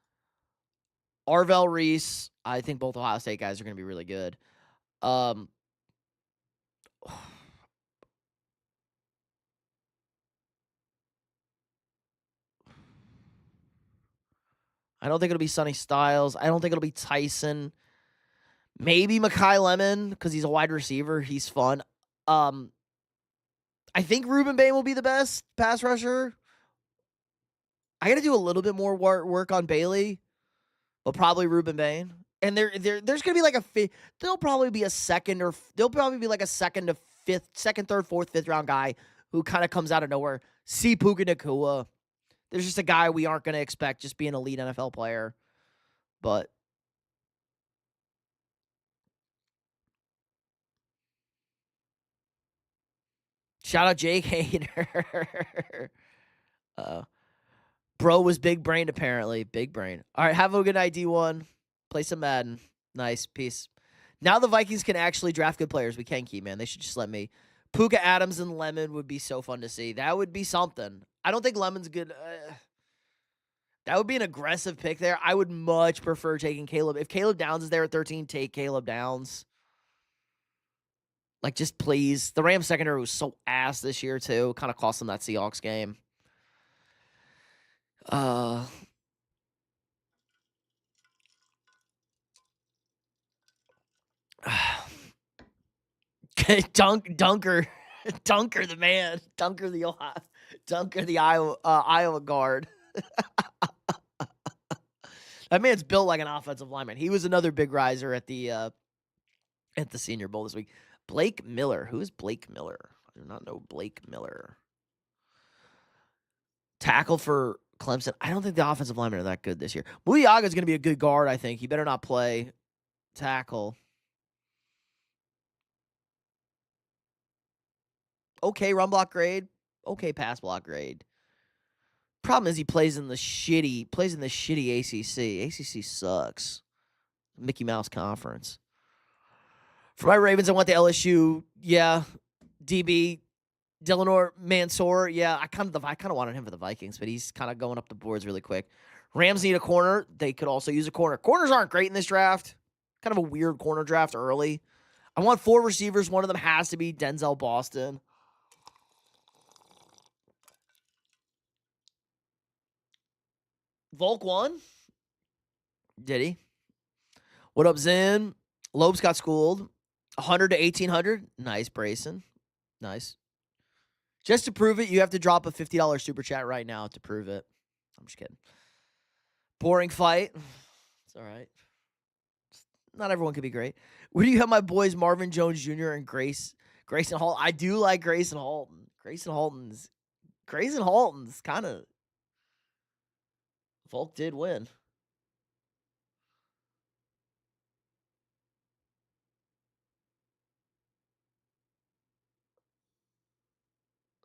Arvell Reese. I think both Ohio State guys are going to be really good. I don't think it'll be Sonny Styles. I don't think it'll be Tyson. Maybe Mekhi Lemon because he's a wide receiver. He's fun. I think Ruben Bain will be the best pass rusher. I got to do a little bit more work on Bailey, but probably Ruben Bain. And there's going to be like there'll probably be a second to fifth, second, third, fourth, fifth round guy who kind of comes out of nowhere. See Puka Nacua. There's just a guy we aren't going to expect just be an elite NFL player. But shout out Jake Hader. Bro was big brained apparently. Big brain. All right, have a good night, D1. Play some Madden. Nice. Peace. Now the Vikings can actually draft good players. We can keep, man. They should just let me. Puka Adams and Lemon would be so fun to see. That would be something. I don't think Lemon's good. That would be an aggressive pick there. I would much prefer taking Caleb. If Caleb Downs is there at 13, take Caleb Downs. Like, just please. The Rams secondary was so ass this year, too. Kind of cost them that Seahawks game. Dunker the man. Dunker the Iowa guard. That man's built like an offensive lineman. He was another big riser at the Senior Bowl this week. Blake Miller. Who is Blake Miller? I do not know Blake Miller. Tackle for Clemson. I don't think the offensive linemen are that good this year. Mudiaga is going to be a good guard, I think. He better not play tackle. Okay run block grade. Okay pass block grade. Problem is he plays in the shitty ACC. ACC sucks. Mickey Mouse Conference. For my Ravens, I want the LSU. Yeah, DB Delano Mansour. Yeah, I kind of wanted him for the Vikings, but he's kind of going up the boards really quick. Rams need a corner. They could also use a corner. Corners aren't great in this draft. Kind of a weird corner draft early. I want 4 receivers. One of them has to be Denzel Boston. Volk won? Did he? What up, Zen? Lobes got schooled. 100 to 1,800. Nice, Brayson. Nice. Just to prove it, you have to drop a $50 super chat right now to prove it. I'm just kidding. Boring fight. It's all right. Not everyone can be great. Where do you have my boys Marvin Jones Jr. and Grayson Halton? I do like Grayson Halton. Grayson Halton's kind of. Volk did win.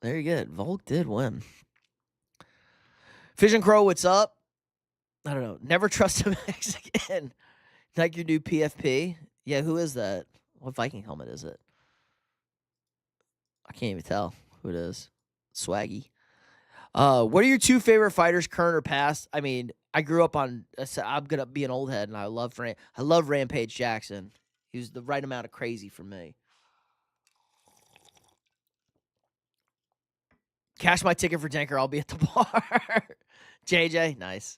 Very good. Volk did win. Vision Crow, what's up? I don't know. Never trust a Mexican. Like your new PFP. Yeah, who is that? What Viking helmet is it? I can't even tell who it is. Swaggy. What are your two favorite fighters, current or past? I mean, I grew up on. I'm gonna be an old head, and I love Rampage Jackson. He was the right amount of crazy for me. Cash my ticket for Denker. I'll be at the bar. JJ, nice.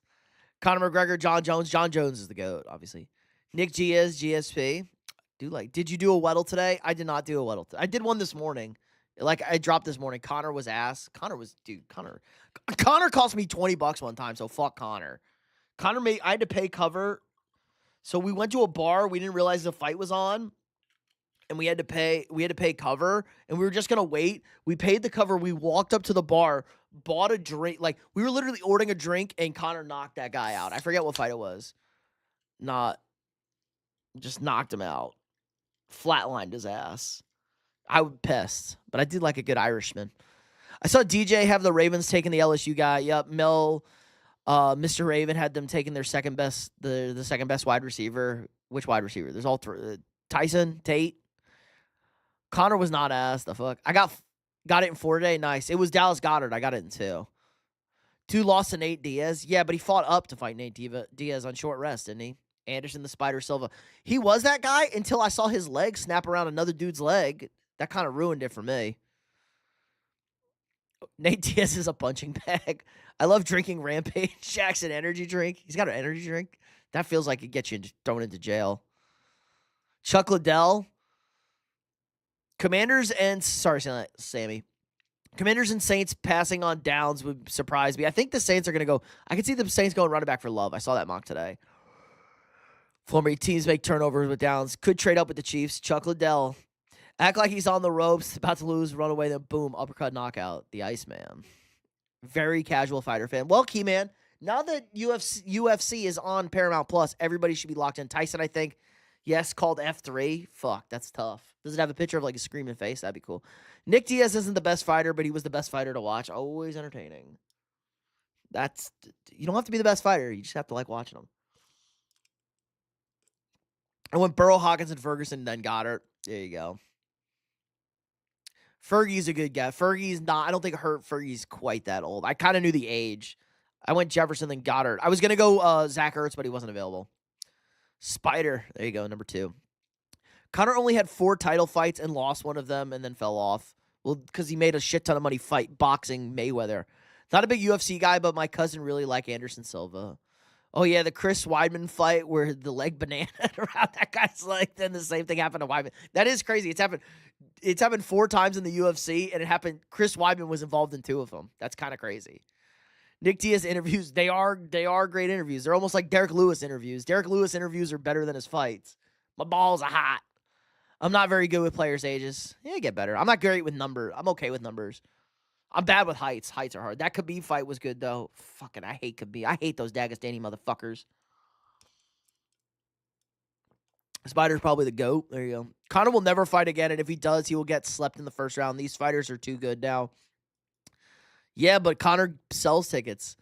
Conor McGregor, John Jones. John Jones is the GOAT, obviously. Nick Diaz, GSP. Did you do a Weddle today? I did not do a Weddle. I did one this morning. Like, I dropped this morning. Connor was ass. Connor cost me $20 one time, so fuck Connor. I had to pay cover. So we went to a bar. We didn't realize the fight was on. And we had to pay cover, and we were just gonna wait. We paid the cover. We walked up to the bar, bought a drink. Like, we were literally ordering a drink, and Connor knocked that guy out. I forget what fight it was. Just knocked him out. Flatlined his ass. I was pissed, but I did like a good Irishman. I saw DJ have the Ravens taking the LSU guy. Yep, Mr. Raven had them taking their second best, the second best wide receiver. Which wide receiver? There's all three. Tyson, Tate. Connor was not ass. The fuck? I got it in 4 today. Nice. It was Dallas Goddard. I got it in 2. 2 lost to Nate Diaz. Yeah, but he fought up to fight Nate Diaz on short rest, didn't he? Anderson the Spider Silva. He was that guy until I saw his leg snap around another dude's leg. That kind of ruined it for me. Nate Diaz is a punching bag. I love drinking Rampage Jackson energy drink. He's got an energy drink. That feels like it gets you thrown into jail. Chuck Liddell. Commanders and Sammy. Commanders and Saints passing on downs would surprise me. I think the Saints are going to go. I can see the Saints going running back for Love. I saw that mock today. Former teams make turnovers with downs. Could trade up with the Chiefs. Chuck Liddell. Act like he's on the ropes, about to lose, run away, then boom, uppercut, knockout. The Iceman. Very casual fighter fan. Well, Keyman, now that UFC is on Paramount Plus, everybody should be locked in. Tyson, I think. Yes, called F3. Fuck, that's tough. Does it have a picture of like a screaming face? That'd be cool. Nick Diaz isn't the best fighter, but he was the best fighter to watch. Always entertaining. You don't have to be the best fighter. You just have to like watching them. I went Burrow, Hawkins, and Ferguson, then Goddard. There you go. Fergie's a good guy. Fergie's not. I don't think Fergie's quite that old. I kind of knew the age. I went Jefferson, then Goddard. I was going to go Zach Ertz, but he wasn't available. Spider. There you go, number 2. Connor only had 4 title fights and lost one of them and then fell off. Well, because he made a shit ton of money boxing Mayweather. Not a big UFC guy, but my cousin really liked Anderson Silva. Oh, yeah, the Chris Weidman fight where the leg banana around that guy's leg, then the same thing happened to Weidman. That is crazy. It's happened 4 times in the UFC, and it happened. Chris Weidman was involved in 2 of them. That's kind of crazy. Nick Diaz interviews, they are great interviews. They're almost like Derek Lewis interviews. Derek Lewis interviews are better than his fights. My balls are hot. I'm not very good with players' ages. Yeah, get better. I'm not great with numbers. I'm okay with numbers. I'm bad with heights. Heights are hard. That Khabib fight was good, though. Fucking, I hate Khabib. I hate those Dagestani motherfuckers. Spider's probably the GOAT. There you go. Conor will never fight again, and if he does, he will get slept in the first round. These fighters are too good now. Yeah, but Conor sells tickets.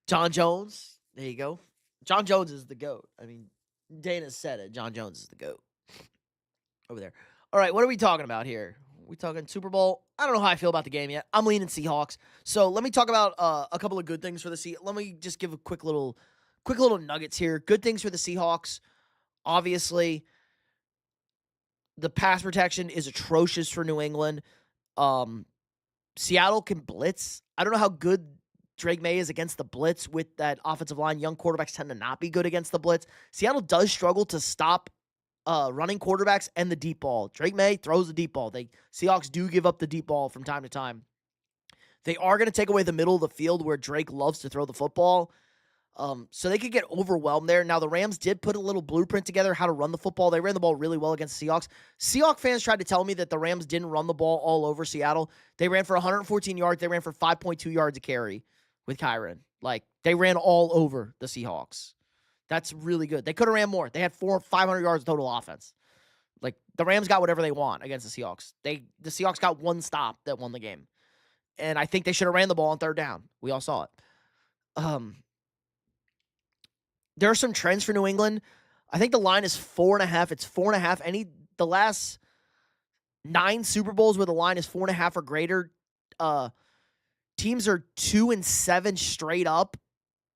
John Jones, there you go. John Jones is the GOAT. I mean, Dana said it. John Jones is the GOAT. Over there. All right, what are we talking about here? We talking Super Bowl? I don't know how I feel about the game yet. I'm leaning Seahawks. So let me talk about a couple of good things for the Seahawks. Let me just give a quick little nuggets here. Good things for the Seahawks. Obviously, the pass protection is atrocious for New England. Seattle can blitz. I don't know how good Drake May is against the blitz with that offensive line. Young quarterbacks tend to not be good against the blitz. Seattle does struggle to stop running quarterbacks and the deep ball. Drake May throws the deep ball. Seahawks do give up the deep ball from time to time. They are going to take away the middle of the field where Drake loves to throw the football. So they could get overwhelmed there. Now, the Rams did put a little blueprint together how to run the football. They ran the ball really well against the Seahawks. Seahawks fans tried to tell me that the Rams didn't run the ball all over Seattle. They ran for 114 yards. They ran for 5.2 yards a carry with Kyron. Like, they ran all over the Seahawks. That's really good. They could have ran more. They had 500 yards total offense. Like, the Rams got whatever they want against the Seahawks. The Seahawks got one stop that won the game. And I think they should have ran the ball on third down. We all saw it. There are some trends for New England. I think the line is 4.5. It's 4.5. The last 9 Super Bowls where the line is 4.5 or greater, teams are 2-7 straight up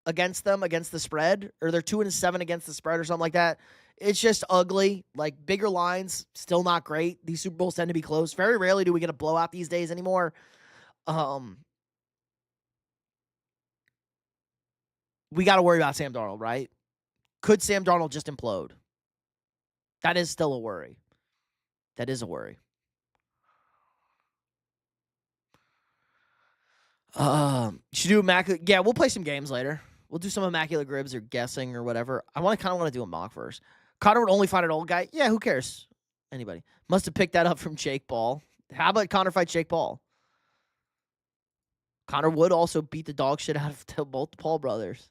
against the spread, or they're 2-7 against the spread or something like that. It's just ugly. Like, bigger lines, still not great. These Super Bowls tend to be close. Very rarely do we get a blowout these days anymore. We got to worry about Sam Darnold, right? Could Sam Darnold just implode? That is still a worry. That is a worry. You should do Immaculate. Yeah, we'll play some games later. We'll do some Immaculate Gribs or guessing or whatever. I kind of want to do a mock first. Connor would only fight an old guy. Yeah, who cares? Anybody. Must have picked that up from Jake Paul. How about Connor fight Jake Paul? Connor would also beat the dog shit out of both the Paul brothers.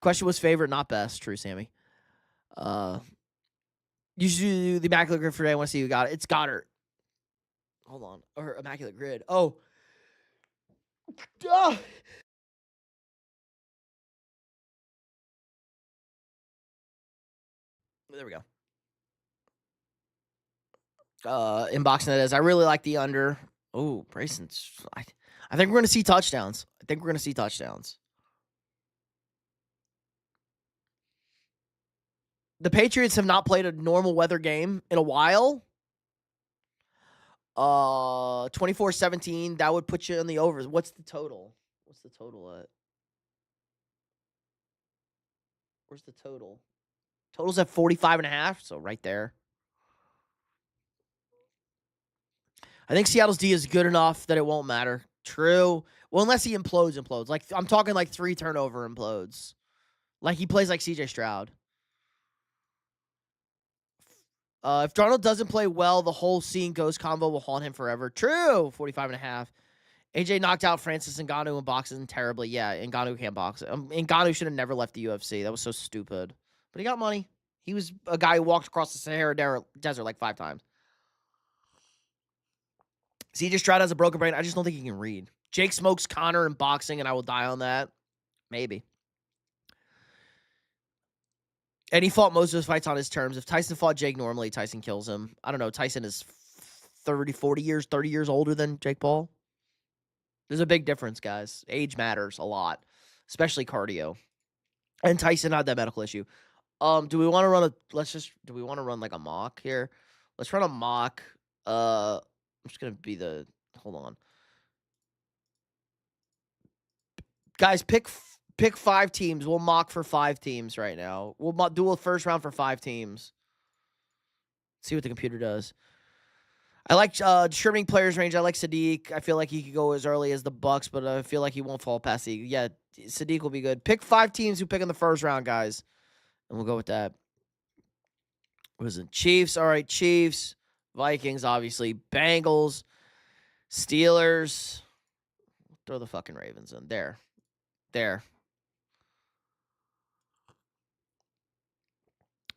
Question was favorite, not best. True, Sammy. You should do the Immaculate Grid for today. I want to see who got it. It's Goddard. Hold on. Or Immaculate Grid. Oh. There we go. Inboxing that is. I really like the under. Oh, Brayson's. I think we're going to see touchdowns. The Patriots have not played a normal weather game in a while. 24-17. That would put you in the overs. What's the total? What's the total at? Where's the total? Total's at 45.5, so right there. I think Seattle's D is good enough that it won't matter. True. Well, unless he implodes. Like, I'm talking like 3 turnover implodes. Like, he plays like CJ Stroud. If Darnold doesn't play well, the whole seeing ghost combo will haunt him forever. True. 45.5. AJ knocked out Francis Ngannou in boxing terribly. Yeah, Ngannou can't box. Ngannou should have never left the UFC. That was so stupid. But he got money. He was a guy who walked across the Sahara Desert like 5 times. CJ Stroud has a broken brain. I just don't think he can read. Jake smokes Connor in boxing, and I will die on that. Maybe. And he fought most of his fights on his terms. If Tyson fought Jake normally, Tyson kills him. I don't know. Tyson is 30 years older than Jake Paul. There's a big difference, guys. Age matters a lot, especially cardio. And Tyson had that medical issue. Do we want to run do we want to run like a mock here? Let's run a mock. I'm just going to be hold on. Guys, pick 5 teams. We'll mock for 5 teams right now. We'll do a first round for 5 teams. See what the computer does. I like distributing players range. I like Sadiq. I feel like he could go as early as the Bucks, but I feel like he won't fall past the. Yeah, Sadiq will be good. Pick 5 teams who pick in the first round, guys, and we'll go with that. What is it? Chiefs. All right, Chiefs. Vikings, obviously. Bengals. Steelers. Throw the fucking Ravens in. There.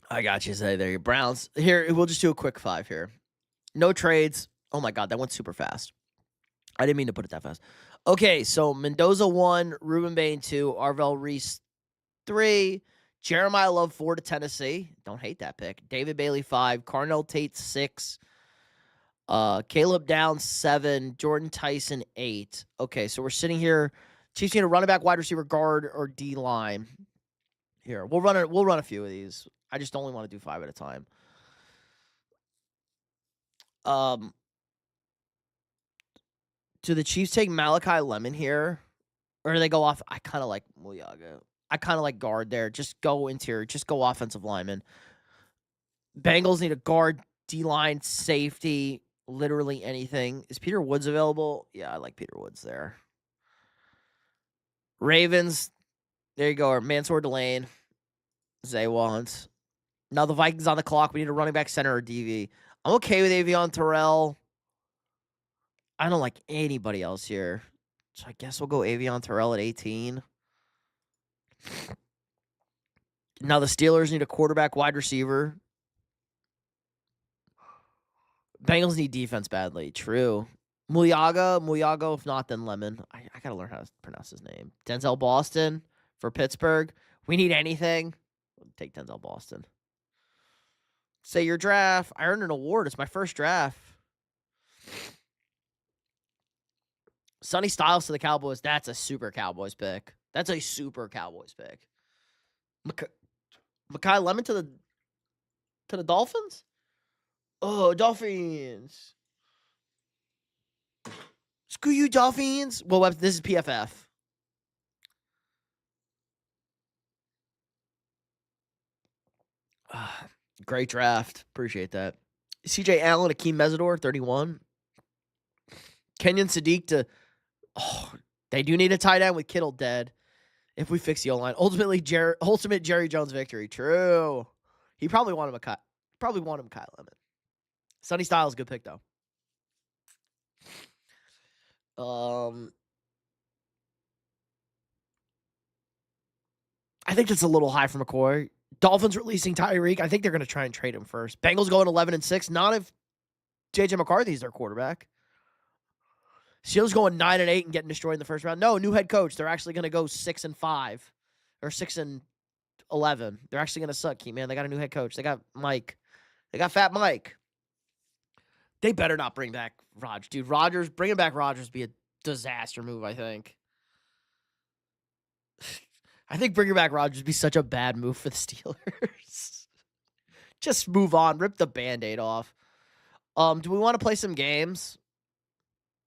I got you. Say there. Browns. Here, we'll just do a quick 5 here. No trades. Oh my God, that went super fast. I didn't mean to put it that fast. Okay, so Mendoza 1, Ruben Bain 2, Arvell Reese 3, Jeremiah Love 4 to Tennessee. Don't hate that pick. David Bailey 5, Carnell Tate 6, Caleb Downs 7, Jordan Tyson 8. Okay, so we're sitting here. Chiefs need a running back, wide receiver, guard, or D line. Here, we'll run a few of these. I just only want to do 5 at a time. Do the Chiefs take Malachi Lemon here? Or do they go off? I kind of like Muyaga. I kind of like guard there. Just go interior. Just go offensive lineman. Bengals need a guard, D-line, safety. literally anything. Is Peter Woods available? Yeah, I like Peter Woods there. Ravens, there you go. Or Mansour Delane, Zay wants. Now the Vikings on the clock. We need a running back, center, or DV. I'm okay with Avion Terrell. I don't like anybody else here. So I guess we'll go Avion Terrell at 18. Now the Steelers need a quarterback, wide receiver. Bengals need defense badly. True. Muyago, if not, then Lemon. I got to learn how to pronounce his name. Denzel Boston for Pittsburgh. We need anything. We'll take Denzel Boston. Say your draft. I earned an award. It's my first draft. Sonny Styles to the Cowboys. That's a super Cowboys pick. Mekhi Lemon to the Dolphins? Oh, Dolphins. Screw you, Dolphins. Well, this is PFF. Great draft. Appreciate that. CJ Allen, Akeem Mesidor, 31. Kenyon Sadiq to... Oh, they do need a tight end with Kittle dead. If we fix the O-line. Ultimate Jerry Jones victory. True. He probably wanted Mekhi Lemon. Sonny Styles, good pick, though. I think that's a little high for McCoy. Dolphins releasing Tyreek. I think they're going to try and trade him first. Bengals going 11-6. Not if J.J. McCarthy's their quarterback. Steelers going 9-8 and getting destroyed in the first round. No, new head coach. They're actually going to go 6-5 or 6-11. They're actually going to suck, man. They got a new head coach. They got Mike. They got Fat Mike. They better not bring back Rodgers. Dude, bringing back Rodgers would be a disaster move, I think. I think bringing back Rodgers would be such a bad move for the Steelers. Just move on. Rip the Band-Aid off. Do we want to play some games?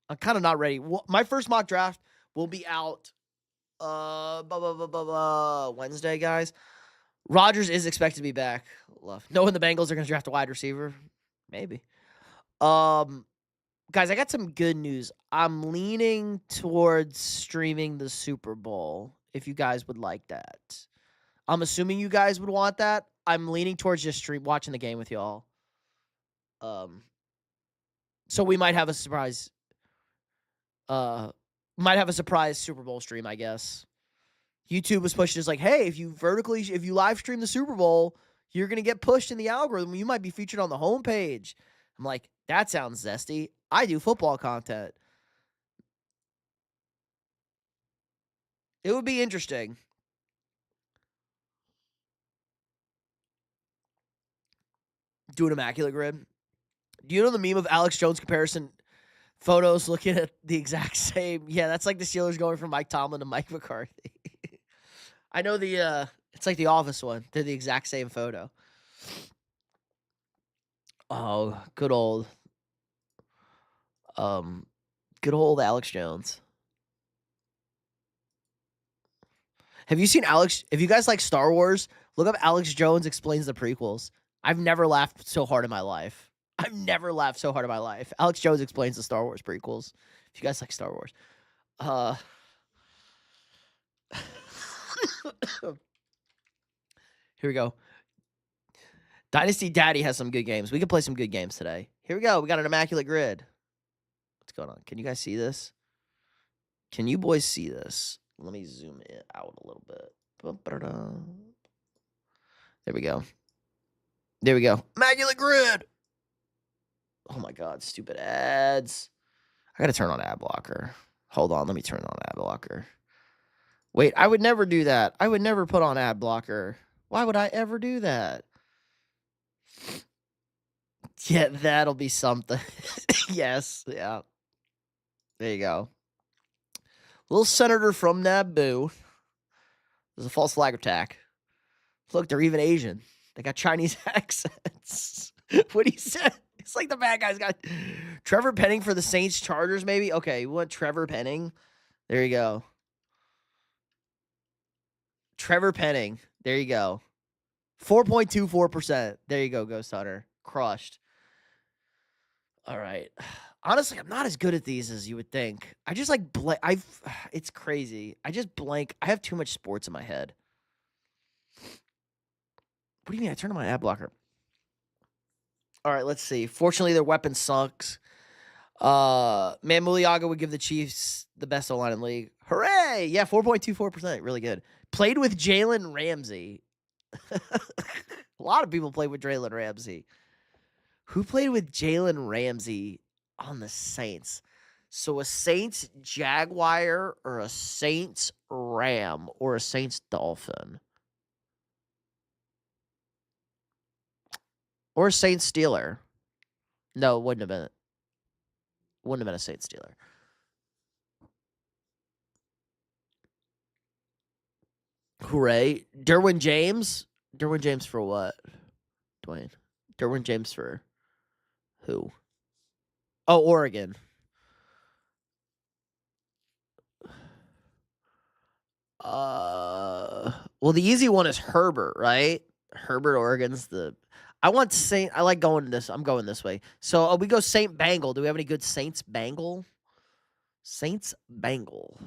I'm kind of not ready. My first mock draft will be out Wednesday, guys. Rodgers is expected to be back. Knowing the Bengals are going to draft a wide receiver. Maybe. Guys, I got some good news. I'm leaning towards streaming the Super Bowl, if you guys would like that. I'm assuming you guys would want that. I'm leaning towards just watching the game with y'all. So we might have a surprise. Might have a surprise Super Bowl stream, I guess. YouTube was pushing us like, hey, if you live stream the Super Bowl, you're gonna get pushed in the algorithm. You might be featured on the homepage. I'm like, that sounds zesty. I do football content. It would be interesting. Do an immaculate grid. Do you know the meme of Alex Jones comparison photos looking at the exact same? Yeah, that's like the Steelers going from Mike Tomlin to Mike McCarthy. I know it's like the Office one. They're the exact same photo. Oh, good old Alex Jones. Have you seen Alex? If you guys like Star Wars, look up Alex Jones Explains the Prequels. I've never laughed so hard in my life. Alex Jones explains the Star Wars prequels. If you guys like Star Wars. Here we go. Dynasty Daddy has some good games. We can play some good games today. Here we go. We got an immaculate grid. What's going on? Can you guys see this? Can you boys see this? Let me zoom it out a little bit. There we go. Immaculate grid. Oh my God, stupid ads. I gotta turn on ad blocker. Hold on, let me turn on ad blocker. Wait, I would never do that. I would never put on ad blocker. Why would I ever do that? Yeah, that'll be something. Yes, yeah. There you go. Little senator from Naboo. There's a false flag attack. Look, they're even Asian. They got Chinese accents. What he said. It's like the bad guy's got Trevor Penning for the Saints Chargers, maybe? Okay, we want Trevor Penning. There you go. Trevor Penning. There you go. 4.24%. There you go, Ghost Hunter. Crushed. All right. Honestly, I'm not as good at these as you would think. I just like it's crazy. I just blank. I have too much sports in my head. What do you mean? I turned on my ad blocker. All right, let's see. Fortunately, their weapon sucks. Man, Muliaga would give the Chiefs the best O-line in the league. Hooray! Yeah, 4.24%. Really good. Played with Jalen Ramsey. A lot of people played with Jalen Ramsey. Who played with Jalen Ramsey on the Saints? So a Saints Jaguar or a Saints Ram or a Saints Dolphin? Or a Saints Steeler? No, it wouldn't have been. Wouldn't have been a Saints Steeler. Hooray. Derwin James? Derwin James for what? Dwayne. Derwin James for who? Oh, Oregon. Well, the easy one is Herbert, right? Herbert, Oregon's the. I want Saint. I like going this. I'm going this way. So we go Saint Bengal. Do we have any good Saints Bengal? Saints Bengal.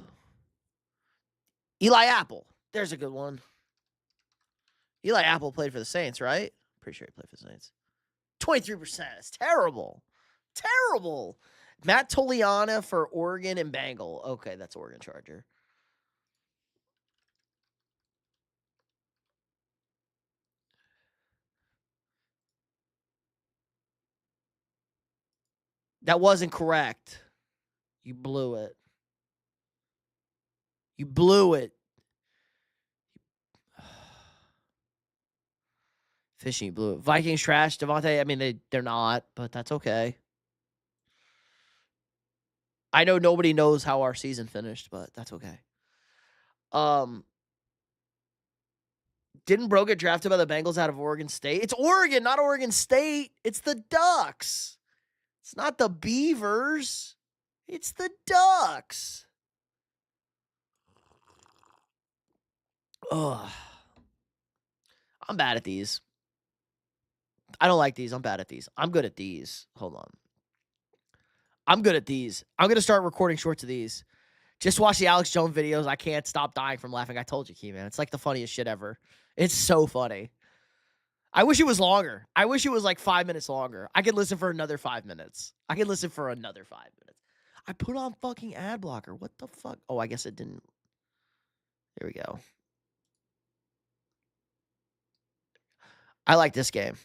Eli Apple. There's a good one. Eli Apple played for the Saints, right? Pretty sure he played for the Saints. 23%. It's terrible. Terrible. Matt Toliana for Oregon and Bengal. Okay, that's Oregon Charger. That wasn't correct. You blew it. You blew it. Fishing, you blew it. Vikings trash. Devontae, I mean, they're not, but that's okay. I know nobody knows how our season finished, but that's okay. Didn't Bro get drafted by the Bengals out of Oregon State? It's Oregon, not Oregon State. It's the Ducks. It's not the Beavers. It's the Ducks. Ugh. I'm bad at these. I don't like these. I'm bad at these. I'm good at these. Hold on. I'm good at these. I'm going to start recording shorts of these. Just watch the Alex Jones videos. I can't stop dying from laughing. I told you, Key, man. It's like the funniest shit ever. It's so funny. I wish it was longer. I wish it was like 5 minutes longer. I could listen for another 5 minutes. I put on fucking ad blocker. What the fuck? Oh, I guess it didn't. There we go. I like this game.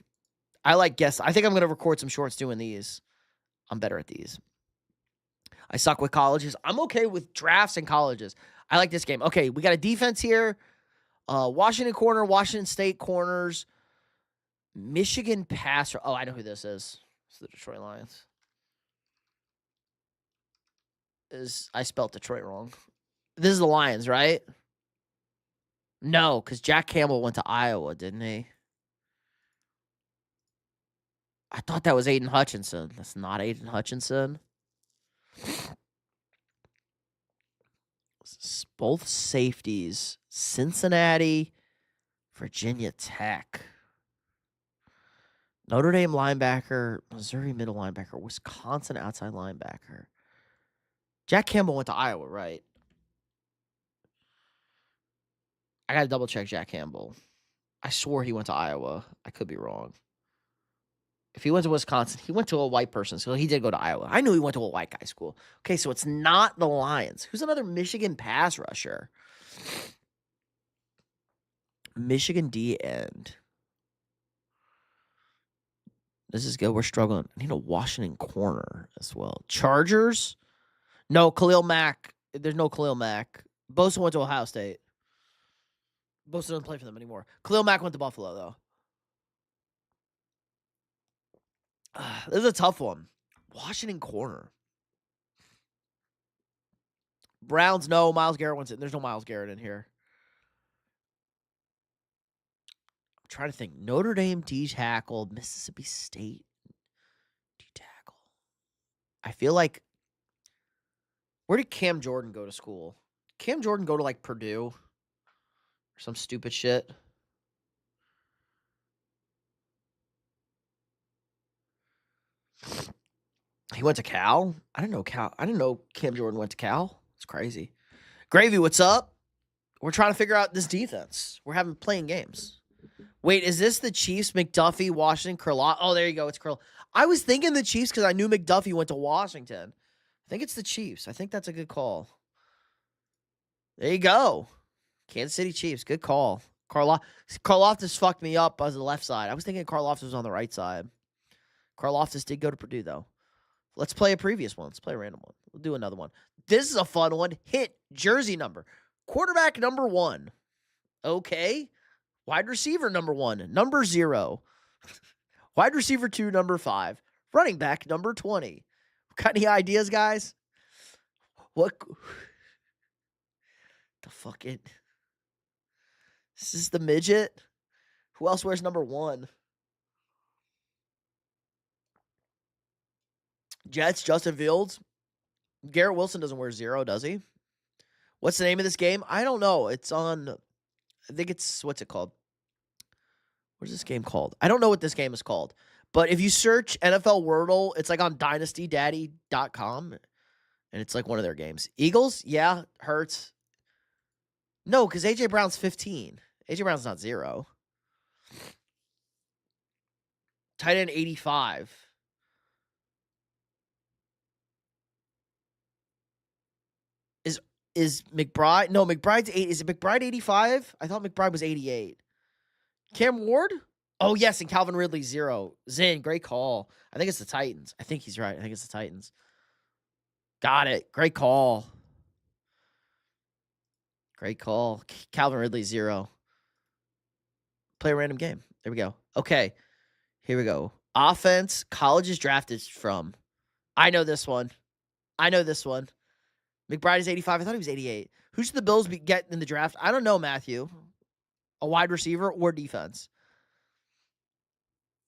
I think I'm going to record some shorts doing these. I'm better at these. I suck with colleges. I'm okay with drafts and colleges. I like this game. Okay, we got a defense here. Washington corner, Washington State corners, Michigan passer. Oh, I know who this is. It's the Detroit Lions. I spelled Detroit wrong. This is the Lions, right? No, because Jack Campbell went to Iowa, didn't he? I thought that was Aiden Hutchinson. That's not Aiden Hutchinson. Both safeties. Cincinnati, Virginia Tech. Notre Dame linebacker, Missouri middle linebacker, Wisconsin outside linebacker. Jack Campbell went to Iowa, right? I got to double check Jack Campbell. I swore he went to Iowa. I could be wrong. If he went to Wisconsin, he went to a white person, so he did go to Iowa. I knew he went to a white guy school. Okay, so it's not the Lions. Who's another Michigan pass rusher? Michigan D end. This is good. We're struggling. I need a Washington corner as well. Chargers? No, Khalil Mack. There's no Khalil Mack. Bosa went to Ohio State. Bosa doesn't play for them anymore. Khalil Mack went to Buffalo, though. This is a tough one. Washington corner. Browns, no. Myles Garrett went in. There's no Myles Garrett in here. I'm trying to think. Notre Dame D tackle. Mississippi State D tackle. I feel like. Where did Cam Jordan go to school? Cam Jordan go to like Purdue or some stupid shit? He went to Cal? I didn't know Cam Jordan went to Cal. It's crazy. Gravy, what's up? We're trying to figure out this defense. We're having playing games. Wait, is this the Chiefs, McDuffie, Washington, Kurlat? Oh, there you go. It's Kurlat. I was thinking the Chiefs because I knew McDuffie went to Washington. I think it's the Chiefs. I think that's a good call. There you go. Kansas City Chiefs. Good call. Karloftis fucked me up on the left side. I was thinking Karloftis was on the right side. Karloftis did go to Purdue, though. Let's play a previous one. Let's play a random one. We'll do another one. This is a fun one. Hit jersey number. Quarterback number 1. Okay. Wide receiver number 1. Number 0. Wide receiver 2, number 5. Running back number 20. Got any ideas, guys? What the fuck it? Is this the midget? Who else wears number 1? Jets, Justin Fields. Garrett Wilson doesn't wear 0, does he? What's the name of this game? I don't know. It's on, I think it's, what's it called? What is this game called? I don't know what this game is called. But if you search NFL Wordle, it's like on dynastydaddy.com. And it's like one of their games. Eagles? Yeah. Hurts. No, because A.J. Brown's 15. A.J. Brown's not 0. Tight end 85. Is McBride? No, McBride's 8. Is it McBride 85? I thought McBride was 88. Cam Ward? Oh, yes, and Calvin Ridley 0. Zin, great call. I think it's the Titans. I think he's right. I think it's the Titans. Got it. Great call. Great call. Calvin Ridley 0. Play a random game. There we go. Okay. Here we go. Offense, colleges drafted from. I know this one. McBride is 85. I thought he was 88. Who should the Bills get in the draft? I don't know, Matthew. A wide receiver or defense?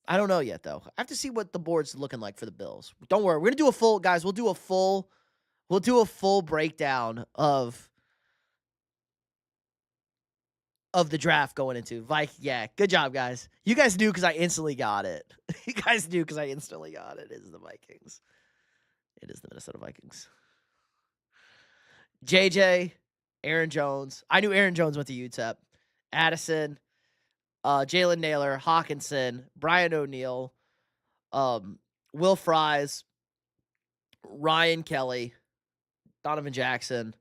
I don't know yet, though. I have to see what the board's looking like for the Bills. Don't worry. We're going to do a full, guys, we'll do a full breakdown of the draft going into Yeah, good job, guys. You guys knew because I instantly got it. You guys knew because I instantly got it. It is the Vikings. It is the Minnesota Vikings. JJ, Aaron Jones. I knew Aaron Jones went to UTEP. Addison, Jalen Naylor, Hawkinson, Brian O'Neill, Will Fries, Ryan Kelly, Donovan Jackson,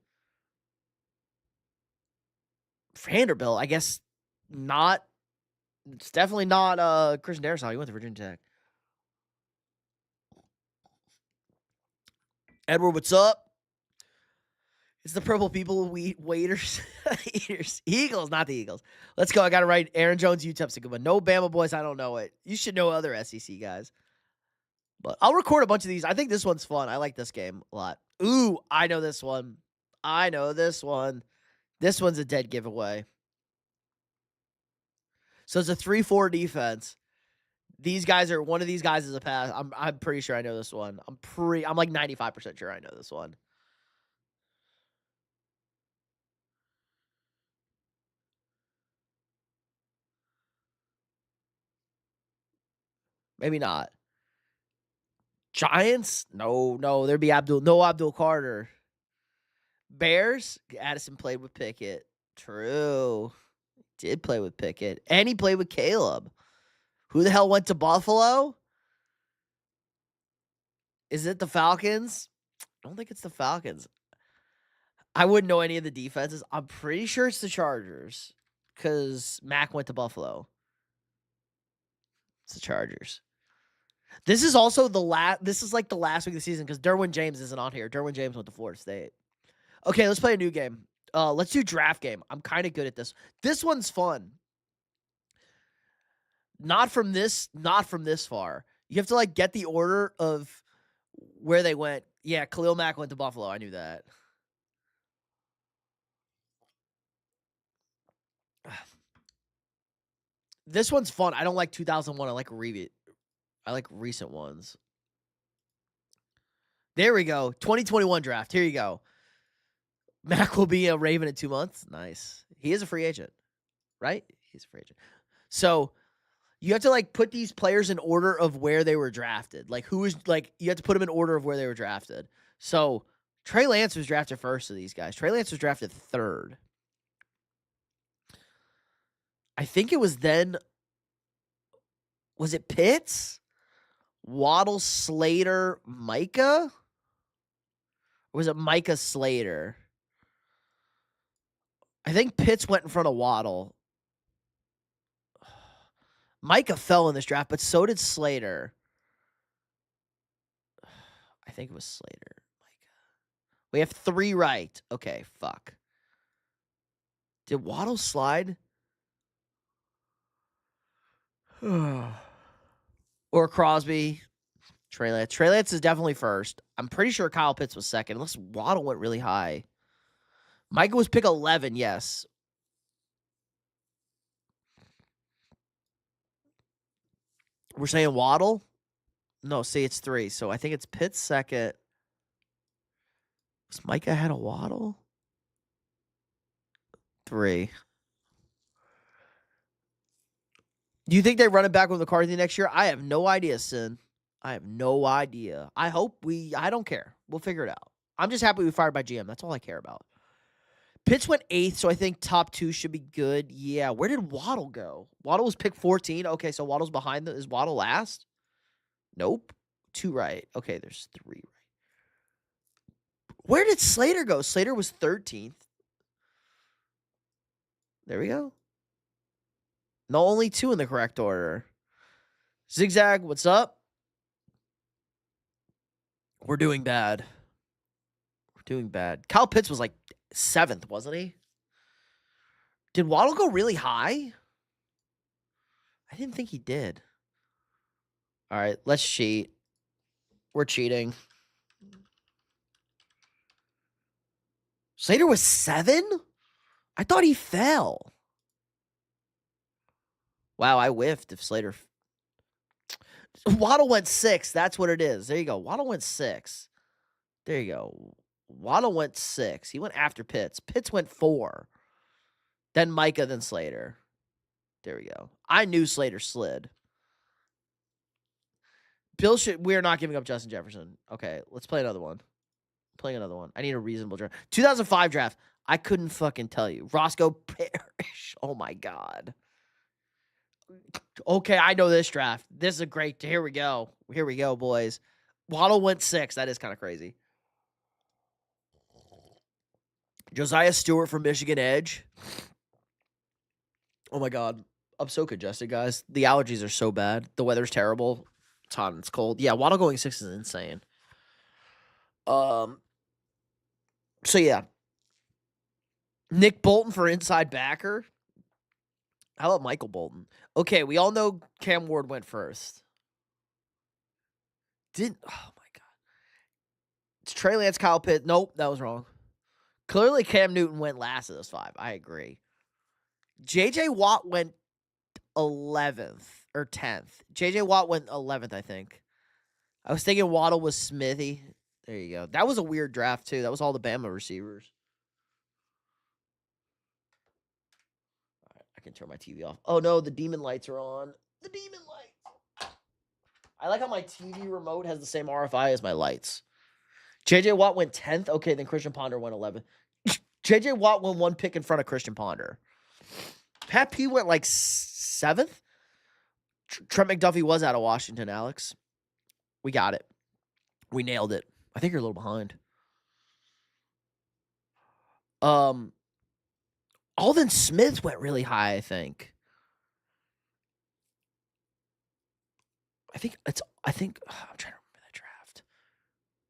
Vanderbilt. I guess not. It's definitely not Christian Darrisaw. He went to Virginia Tech. Edward, what's up? It's the purple people waiters. Eaters. Eagles, not the Eagles. Let's go. I got to write Aaron Jones, UTEP's a good one. No Bama boys. I don't know it. You should know other SEC guys. But I'll record a bunch of these. I think this one's fun. I like this game a lot. Ooh, I know this one. This one's a dead giveaway. So it's a 3-4 defense. One of these guys is a pass. I'm pretty sure I know this one. I'm like 95% sure I know this one. Maybe not. Giants? No. There'd be Abdul Carter. Bears? Addison played with Pickett. True. Did play with Pickett. And he played with Caleb. Who the hell went to Buffalo? Is it the Falcons? I don't think it's the Falcons. I wouldn't know any of the defenses. I'm pretty sure it's the Chargers because Mac went to Buffalo. It's the Chargers. This is also This is like the last week of the season because Derwin James isn't on here. Derwin James went to Florida State. Okay, let's play a new game. Let's do draft game. I'm kind of good at this. This one's fun. Not from this far. You have to like get the order of where they went. Yeah, Khalil Mack went to Buffalo. I knew that. This one's fun. I don't like 2001. I like recent ones. There we go. 2021 draft. Here you go. Mac will be a Raven in 2 months. Nice. He is a free agent, right? He's a free agent. So You have to, like, put these players in order of where they were drafted. Like, who is, like, you have to put them in order of where they were drafted. So, Trey Lance was drafted first of these guys. Trey Lance was drafted third. I think it was then, was it Pitts? Waddle, Slater, Micah? Or was it Micah, Slater? I think Pitts went in front of Waddle. Micah fell in this draft, but so did Slater. I think it was Slater. Micah. We have 3 right. Okay, fuck. Did Waddle slide? Or Crosby? Trey Lance. Trey Lance is definitely first. I'm pretty sure Kyle Pitts was second, unless Waddle went really high. Micah was pick 11, yes. We're saying Waddle? No, see, it's 3. So I think it's Pitts second. Was Micah ahead of Waddle? 3. Do you think they run it back with McCarthy next year? I have no idea, Sin. I have no idea. I don't care. We'll figure it out. I'm just happy we fired by GM. That's all I care about. Pitts went 8th, so I think top 2 should be good. Yeah, where did Waddle go? Waddle was pick 14. Okay, so Waddle's behind is Waddle last? Nope. 2 right. Okay, there's 3 right. Where did Slater go? Slater was 13th. There we go. No, only 2 in the correct order. Zigzag, what's up? We're doing bad. We're doing bad. Kyle Pitts was like 7th, wasn't he? Did Waddle go really high? I didn't think he did. All right, let's cheat. We're cheating. Slater was 7? I thought he fell. Wow, I whiffed if Slater. Waddle went 6. That's what it is. There you go. Waddle went 6. There you go. Waddle went 6. He went after Pitts. Pitts went 4. Then Micah, then Slater. There we go. I knew Slater slid. We're not giving up Justin Jefferson. Okay, let's play another one. Playing another one. I need a reasonable draft. 2005 draft. I couldn't fucking tell you. Roscoe Parrish. Oh my God. Okay, I know this draft. This is a great. Here we go. Here we go, boys. Waddle went 6. That is kind of crazy. Josiah Stewart from Michigan Edge. Oh my God. I'm so congested, guys. The allergies are so bad. The weather's terrible. It's hot and it's cold. Yeah, Waddle going 6 is insane. So yeah. Nick Bolton for inside backer. How about Michael Bolton? Okay, we all know Cam Ward went first. Oh my God. It's Trey Lance, Kyle Pitts. Nope, that was wrong. Clearly Cam Newton went last of those 5. I agree. J.J. Watt went 11th or 10th. J.J. Watt went 11th, I think. I was thinking Waddle was Smithy. There you go. That was a weird draft, too. That was all the Bama receivers. All right, I can turn my TV off. Oh, no, the demon lights are on. The demon lights. I like how my TV remote has the same RFI as my lights. J.J. Watt went 10th. Okay, then Christian Ponder went 11th. J.J. Watt won 1 pick in front of Christian Ponder. Pat P went like 7th. Trent McDuffie was out of Washington, Alex. We got it. We nailed it. I think you're a little behind. Alden Smith went really high, I think. I'm trying to remember that draft.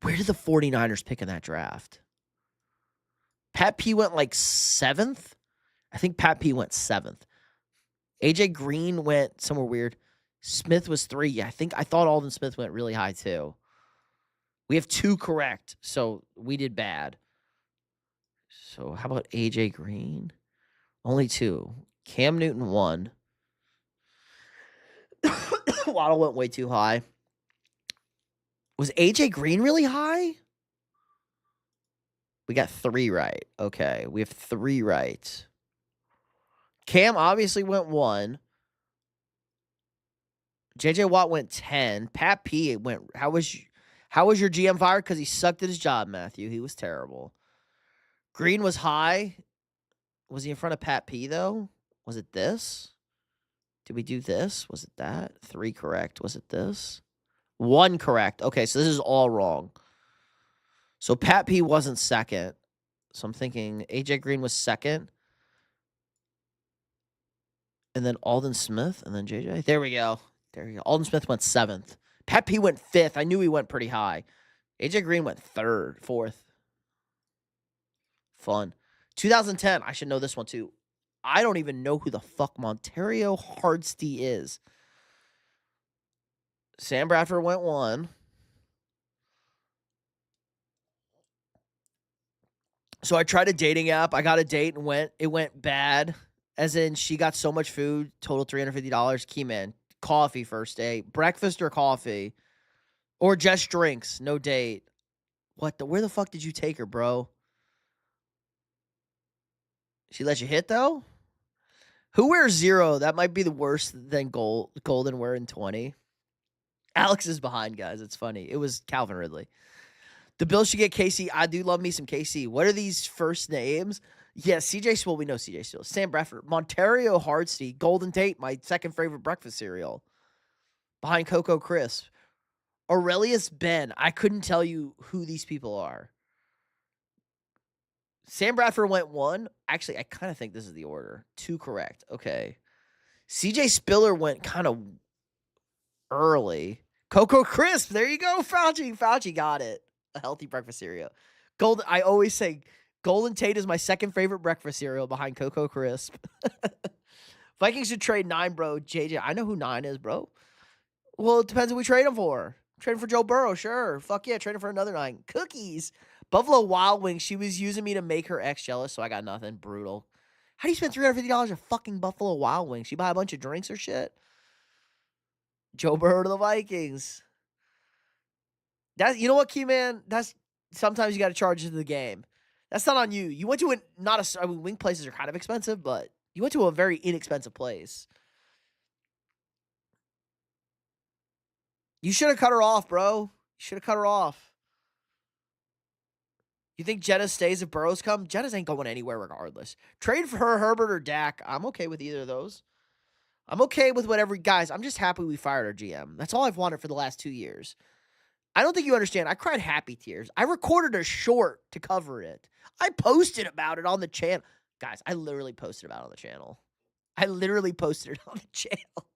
Where did the 49ers pick in that draft? Pat P went like 7th. I think Pat P went 7th. AJ Green went somewhere weird. Smith was 3. Yeah, I thought Alden Smith went really high too. We have 2 correct, so we did bad. So how about AJ Green? Only 2. Cam Newton 1. Waddle went way too high. Was AJ Green really high? We got 3 right. Okay, we have 3 right. Cam obviously went 1. JJ Watt went 10. Pat P went. How was your GM fired? Because he sucked at his job, Matthew. He was terrible. Green was high. Was he in front of Pat P though? Was it this? Did we do this? Was it that? 3 correct. Was it this? 1 correct. Okay, so this is all wrong. So Pat P wasn't second. So I'm thinking AJ Green was second. And then Alden Smith and then JJ. There we go. There you go. Alden Smith went 7th. Pat P went 5th. I knew he went pretty high. AJ Green went 3rd, 4th. Fun. 2010. I should know this one too. I don't even know who the fuck Montario Hardesty is. Sam Bradford went 1. So I tried a dating app. I got a date and it went bad. As in, she got so much food, total $350. Key man, coffee first date, breakfast or coffee, or just drinks, no date. Where the fuck did you take her, bro? She let you hit though? Who wears 0? That might be the worst than Golden wearing 20. Alex is behind, guys. It's funny. It was Calvin Ridley. The Bills should get KC. I do love me some KC. What are these first names? Yes, CJ Swill. We know CJ Swill. Sam Bradford. Montario Hardesty. Golden Tate, my second favorite breakfast cereal. Behind Cocoa Crisp. Aurelius Ben. I couldn't tell you who these people are. Sam Bradford went 1. Actually, I kind of think this is the order. 2 correct. Okay. CJ Spiller went kind of early. Cocoa Crisp. There you go, Fauci. Fauci got it. A healthy breakfast cereal. I always say Golden Tate is my second favorite breakfast cereal behind Cocoa Crisp. Vikings should trade 9, bro. JJ, I know who 9 is, bro. Well, it depends who we trade him for. Trade him for Joe Burrow, sure. Fuck yeah, trade him for another 9. Cookies. Buffalo Wild Wings. She was using me to make her ex jealous, so I got nothing. Brutal. How do you spend $350 at fucking Buffalo Wild Wings? She buy a bunch of drinks or shit? Joe Burrow to the Vikings. You know what, Key Man? That's sometimes you got to charge into the game. That's not on you. You went to wing places are kind of expensive, but you went to a very inexpensive place. You should have cut her off, bro. You should have cut her off. You think Jenna stays if Burrows come? Jenna's ain't going anywhere regardless. Trade for her, Herbert, or Dak. I'm okay with either of those. I'm okay with whatever. Guys, I'm just happy we fired our GM. That's all I've wanted for the last 2 years. I don't think you understand. I cried happy tears. I recorded a short to cover it. I posted about it on the channel. Guys, I literally posted about it on the channel. I literally posted it on the channel.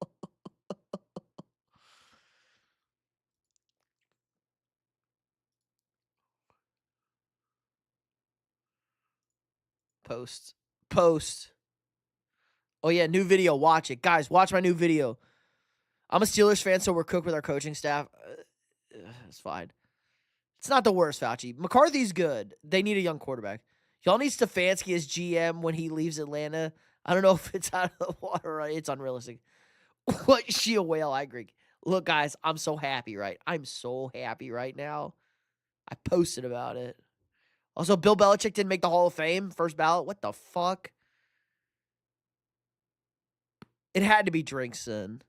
Post. Oh, yeah, new video. Watch it. Guys, watch my new video. I'm a Steelers fan, so we're cooked with our coaching staff. It's fine. It's not the worst, Fauci. McCarthy's good. They need a young quarterback. Y'all need Stefanski as GM when he leaves Atlanta. I don't know if it's out of the water. It's unrealistic. What? She a whale? I agree. Look, guys, I'm so happy, right? I'm so happy right now. I posted about it. Also, Bill Belichick didn't make the Hall of Fame. First ballot. What the fuck? It had to be Drinkson.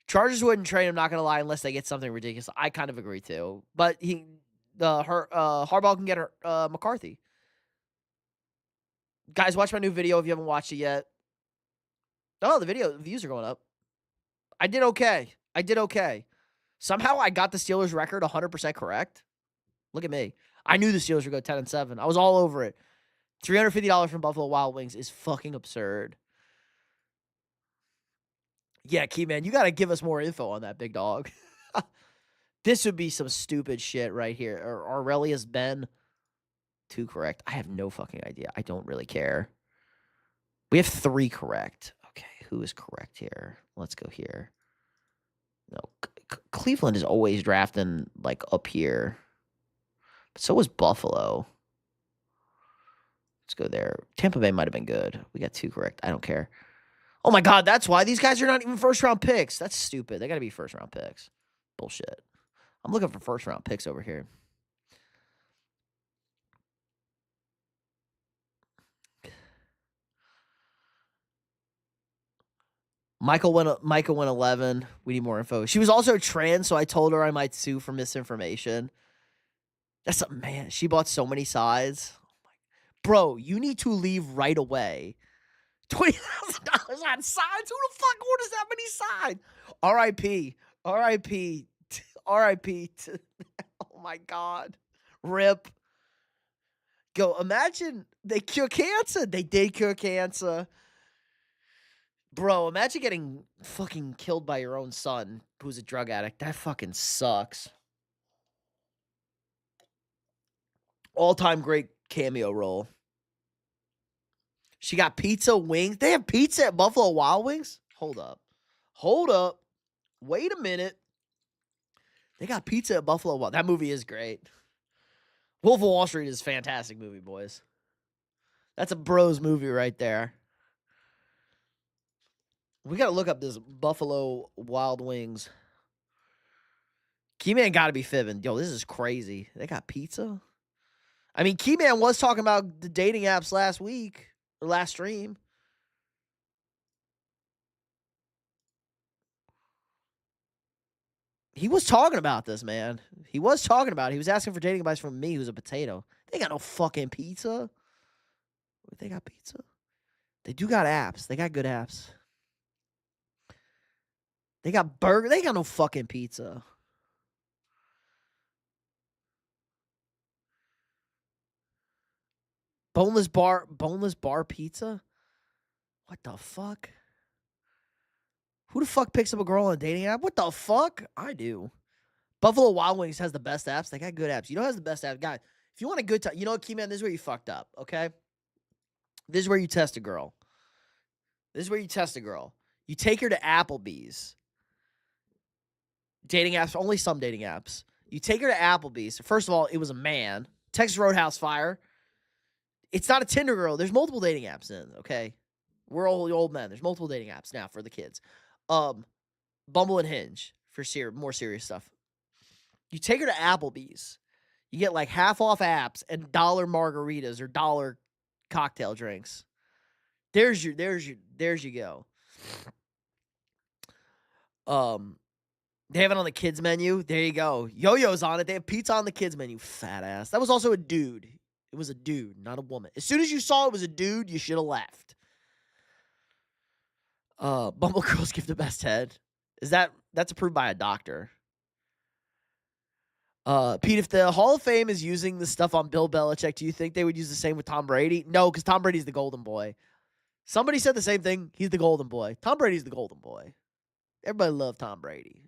Chargers wouldn't trade him, not going to lie, unless they get something ridiculous. I kind of agree, too. But Harbaugh can get McCarthy. Guys, watch my new video if you haven't watched it yet. Oh, the views are going up. I did okay. Somehow I got the Steelers record 100% correct. Look at me. I knew the Steelers would go 10-7. I was all over it. $350 from Buffalo Wild Wings is fucking absurd. Yeah, Keyman, you got to give us more info on that, big dog. This would be some stupid shit right here. Or Aurelius Ben. 2 correct. I have no fucking idea. I don't really care. We have 3 correct. Okay, who is correct here? Let's go here. No, Cleveland is always drafting, like, up here. But so was Buffalo. Let's go there. Tampa Bay might have been good. We got 2 correct. I don't care. Oh, my God, that's why. These guys are not even first-round picks. That's stupid. They got to be first-round picks. Bullshit. I'm looking for first-round picks over here. Michael went 11. We need more info. She was also trans, so I told her I might sue for misinformation. That's a man. She bought so many sides. Bro, you need to leave right away. $20,000 on sides? Who the fuck orders that many sides? R.I.P. R.I.P. R.I.P. Oh my God. RIP. Go. Imagine they cure cancer. They did cure cancer. Bro, imagine getting fucking killed by your own son who's a drug addict. That fucking sucks. All-time great cameo role. She got pizza, wings. They have pizza at Buffalo Wild Wings? Hold up. Hold up. Wait a minute. They got pizza at Buffalo Wild. That movie is great. Wolf of Wall Street is a fantastic movie, boys. That's a bros movie right there. We got to look up this Buffalo Wild Wings. Keyman got to be fibbing. Yo, this is crazy. They got pizza? I mean, Keyman was talking about the dating apps last week, or last stream. He was talking about this, man. He was talking about it. He was asking for dating advice from me, who's a potato. They got no fucking pizza. They got pizza? They do got apps. They got good apps. They got burger. They got no fucking pizza. Boneless bar pizza? What the fuck? Who the fuck picks up a girl on a dating app? What the fuck? I do. Buffalo Wild Wings has the best apps. They got good apps. You know who has the best apps? Guys, if you want a good time, you know what, Keyman, this is where you fucked up, okay? This is where you test a girl. This is where you test a girl. You take her to Applebee's. Dating apps, only some dating apps. You take her to Applebee's. First of all, it was a man. Texas Roadhouse fire. It's not a Tinder girl. There's multiple dating apps in, okay? We're all old men. There's multiple dating apps now for the kids. Bumble and Hinge for more serious stuff. You take her to Applebee's. You get like half off apps and dollar margaritas or dollar cocktail drinks. There's you go. They have it on the kids menu. There you go. Yo-Yo's on it. They have pizza on the kids menu. Fat ass. That was also a dude. It was a dude, not a woman. As soon as you saw it was a dude, you should have left. Bumble girls give the best head. That's approved by a doctor. Pete, if the Hall of Fame is using the stuff on Bill Belichick, do you think they would use the same with Tom Brady? No, because Tom Brady's the golden boy. Somebody said the same thing. He's the golden boy. Tom Brady's the golden boy. Everybody loved Tom Brady.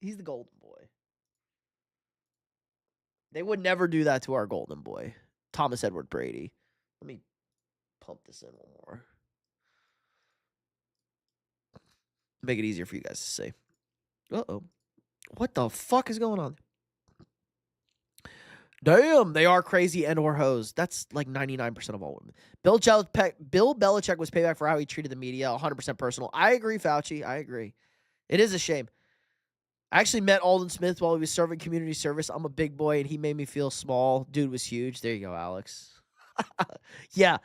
He's the golden boy. They would never do that to our golden boy, Thomas Edward Brady. Let me pump this in one more. Make it easier for you guys to see. Uh-oh. What the fuck is going on? Damn, they are crazy and or hoes. That's like 99% of all women. Bill Belichick was paid back for how he treated the media, 100% personal. I agree, Fauci. I agree. It is a shame. I actually met Alden Smith while he was serving community service. I'm a big boy, and he made me feel small. Dude was huge. There you go, Alex. Yeah.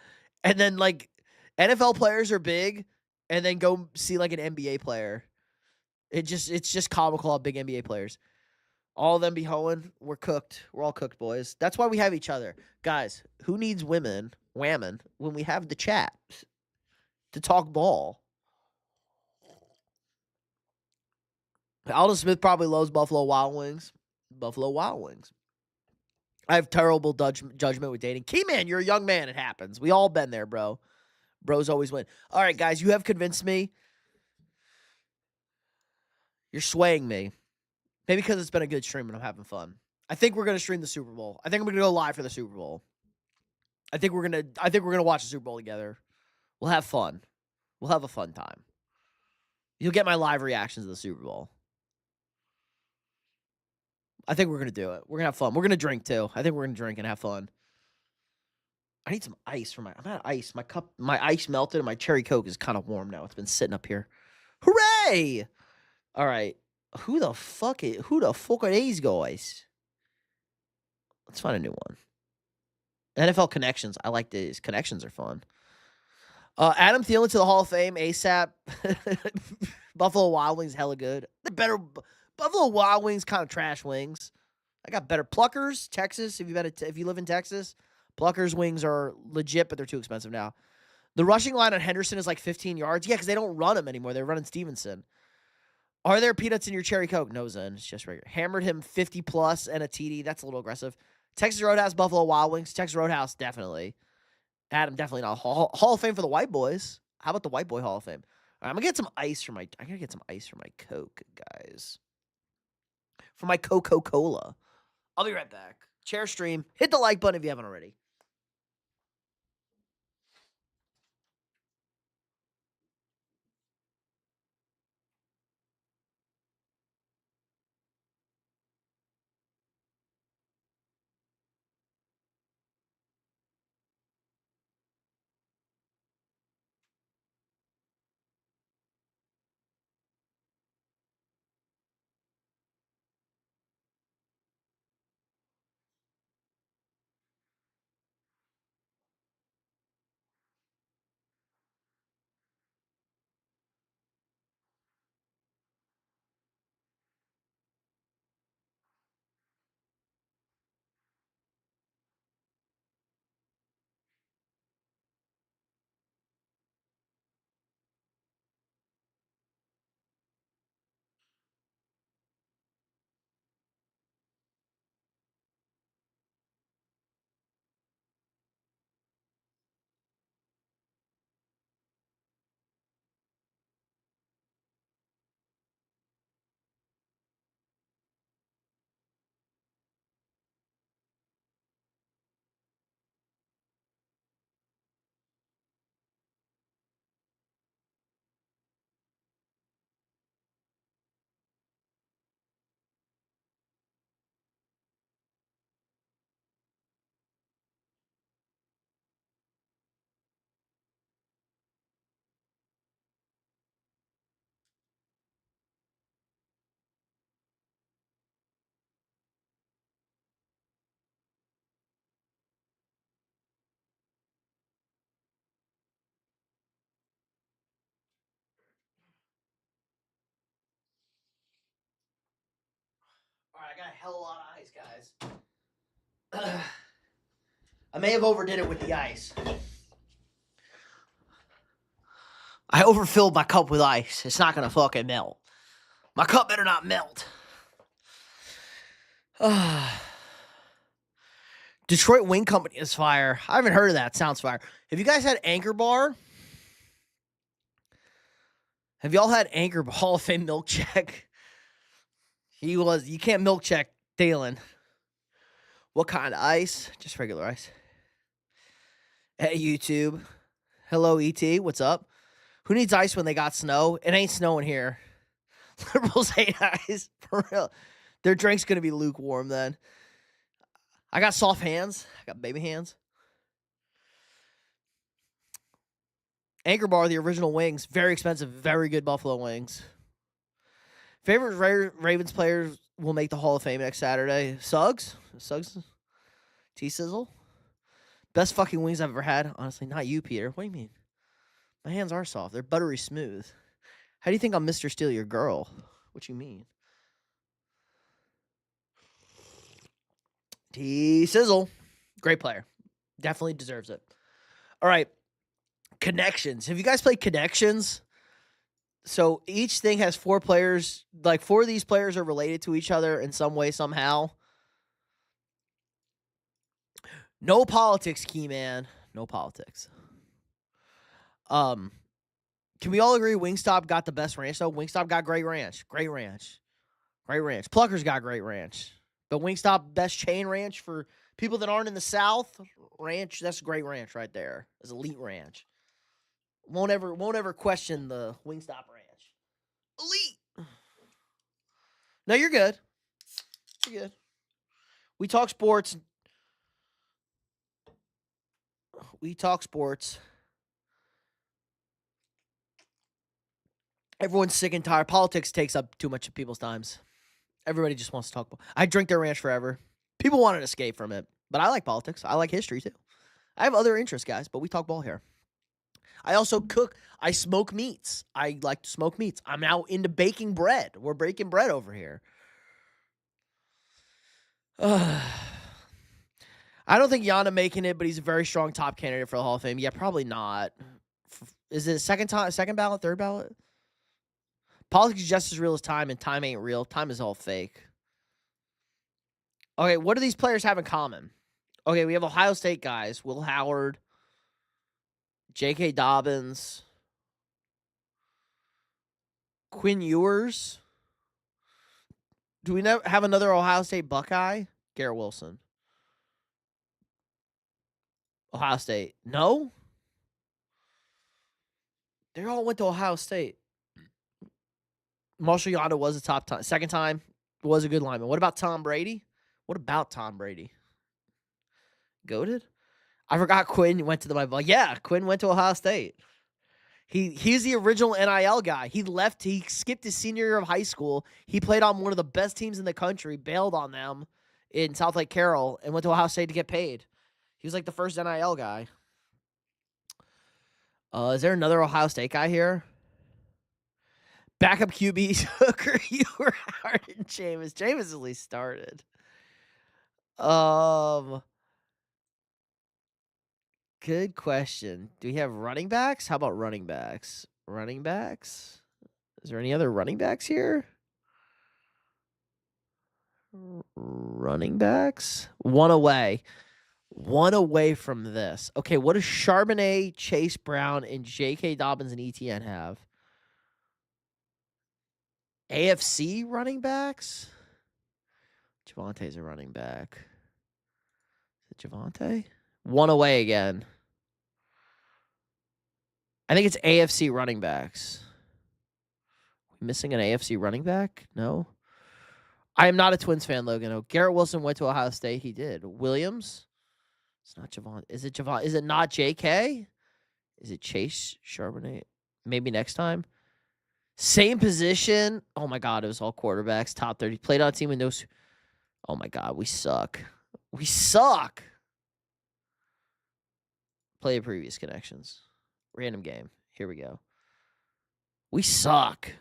And then, like, NFL players are big, and then go see, like, an NBA player. It's just comical how big NBA players. All of them be hoeing. We're cooked. We're all cooked, boys. That's why we have each other. Guys, who needs women, whammon, when we have the chat to talk ball? Alden Smith probably loves Buffalo Wild Wings. Buffalo Wild Wings. I have terrible judgment with dating. Keyman, you're a young man. It happens. We all been there, bro. Bros always win. All right, guys, you have convinced me. You're swaying me. Maybe because it's been a good stream and I'm having fun. I think we're gonna stream the Super Bowl. I think I'm gonna go live for the Super Bowl. I think we're gonna watch the Super Bowl together. We'll have fun. We'll have a fun time. You'll get my live reactions to the Super Bowl. I think we're gonna do it. We're gonna have fun. We're gonna drink too. I think we're gonna drink and have fun. I need some ice for I'm out of ice. My ice melted and my cherry Coke is kind of warm now. It's been sitting up here. Hooray! All right. Who the fuck are these guys? Let's find a new one. NFL connections. I like these. Connections are fun. Adam Thielen to the Hall of Fame ASAP. Buffalo Wild Wings hella good. They're better. Buffalo Wild Wings kind of trash wings. I got better Pluckers, Texas. If you live in Texas, Pluckers wings are legit, but they're too expensive now. The rushing line on Henderson is like 15 yards. Yeah, because they don't run him anymore. They're running Stevenson. Are there peanuts in your cherry Coke? No, Zen. It's just regular. Hammered him 50 plus and a TD. That's a little aggressive. Texas Roadhouse, Buffalo Wild Wings. Texas Roadhouse, definitely. Adam, definitely not. Hall of Fame for the white boys. How about the white boy Hall of Fame? All right, I'm gonna get some ice for my. I gotta get some ice for my Coke, guys. For my Coca-Cola. I'll be right back. Chair stream. Hit the like button if you haven't already. All right, I got a hell of a lot of ice, guys. I may have overdid it with the ice. I overfilled my cup with ice. It's not gonna fucking melt. My cup better not melt. Detroit Wing Company is fire. I haven't heard of that. Sounds fire. Have you guys had Anchor Bar? Have y'all had Anchor Hall of Fame milk check? You can't milk check Dalen. What kind of ice? Just regular ice. Hey, YouTube. Hello, ET. What's up? Who needs ice when they got snow? It ain't snowing here. Liberals hate ice. For real. Their drink's going to be lukewarm then. I got soft hands. I got baby hands. Anchor Bar, the original wings. Very expensive. Very good buffalo wings. Favorite Ravens players will make the Hall of Fame next Saturday. Suggs? T-Sizzle? Best fucking wings I've ever had. Honestly, not you, Peter. What do you mean? My hands are soft. They're buttery smooth. How do you think I'm Mr. Steele, your girl? What you mean? T-Sizzle. Great player. Definitely deserves it. All right. Connections. Have you guys played Connections? So each thing has 4 players. Like 4 of these players are related to each other in some way, somehow. No politics, Key Man. No politics. Can we all agree Wingstop got the best ranch though? Wingstop got great ranch. Great ranch. Great ranch. Pluckers got great ranch. But Wingstop best chain ranch for people that aren't in the South. Ranch, that's great ranch right there. It's elite ranch. Won't ever question the Wingstop ranch. Elite. No, you're good. You're good. We talk sports. We talk sports. Everyone's sick and tired. Politics takes up too much of people's times. Everybody just wants to talk. I drink their ranch forever. People want to escape from it. But I like politics. I like history too. I have other interests, guys, but we talk ball here. I also cook. I smoke meats. I like to smoke meats. I'm now into baking bread. We're baking bread over here. I don't think Yana making it, but he's a very strong top candidate for the Hall of Fame. Yeah, probably not. Is it second ballot, third ballot? Politics is just as real as time, and time ain't real. Time is all fake. Okay, what do these players have in common? Okay, we have Ohio State guys. Will Howard, J.K. Dobbins, Quinn Ewers. Do we have another Ohio State Buckeye? Garrett Wilson. Ohio State. No? They all went to Ohio State. Marshall Yanda was a top time. Second time, was a good lineman. What about Tom Brady? What about Tom Brady? Goated? I forgot Quinn went to the Bible. Yeah, Quinn went to Ohio State. He's the original NIL guy. He skipped his senior year of high school. He played on one of the best teams in the country, bailed on them in South Lake Carroll, and went to Ohio State to get paid. He was like the first NIL guy. Is there another Ohio State guy here? Backup QBs, Hooker, Ewer, Howard, and Jameis. Jameis at least started. Good question. Do we have running backs? How about running backs? Running backs? Is there any other running backs here? Running backs? One away. One away from this. Okay, what does Charbonnet, Chase Brown, and J.K. Dobbins and ETN have? AFC running backs? Javante's a running back. Is it Javante? One away again. I think it's AFC running backs. Missing an AFC running back? No. I am not a Twins fan, Logan. Oh, Garrett Wilson went to Ohio State. He did. Williams? It's not Javon. Is it Javon? Is it not JK? Is it Chase Charbonnet? Maybe next time. Same position. Oh my God, it was all quarterbacks. Top 30. Played on a team with no. Oh my God, we suck. We suck. Play the previous connections. Random game. Here we go. We suck.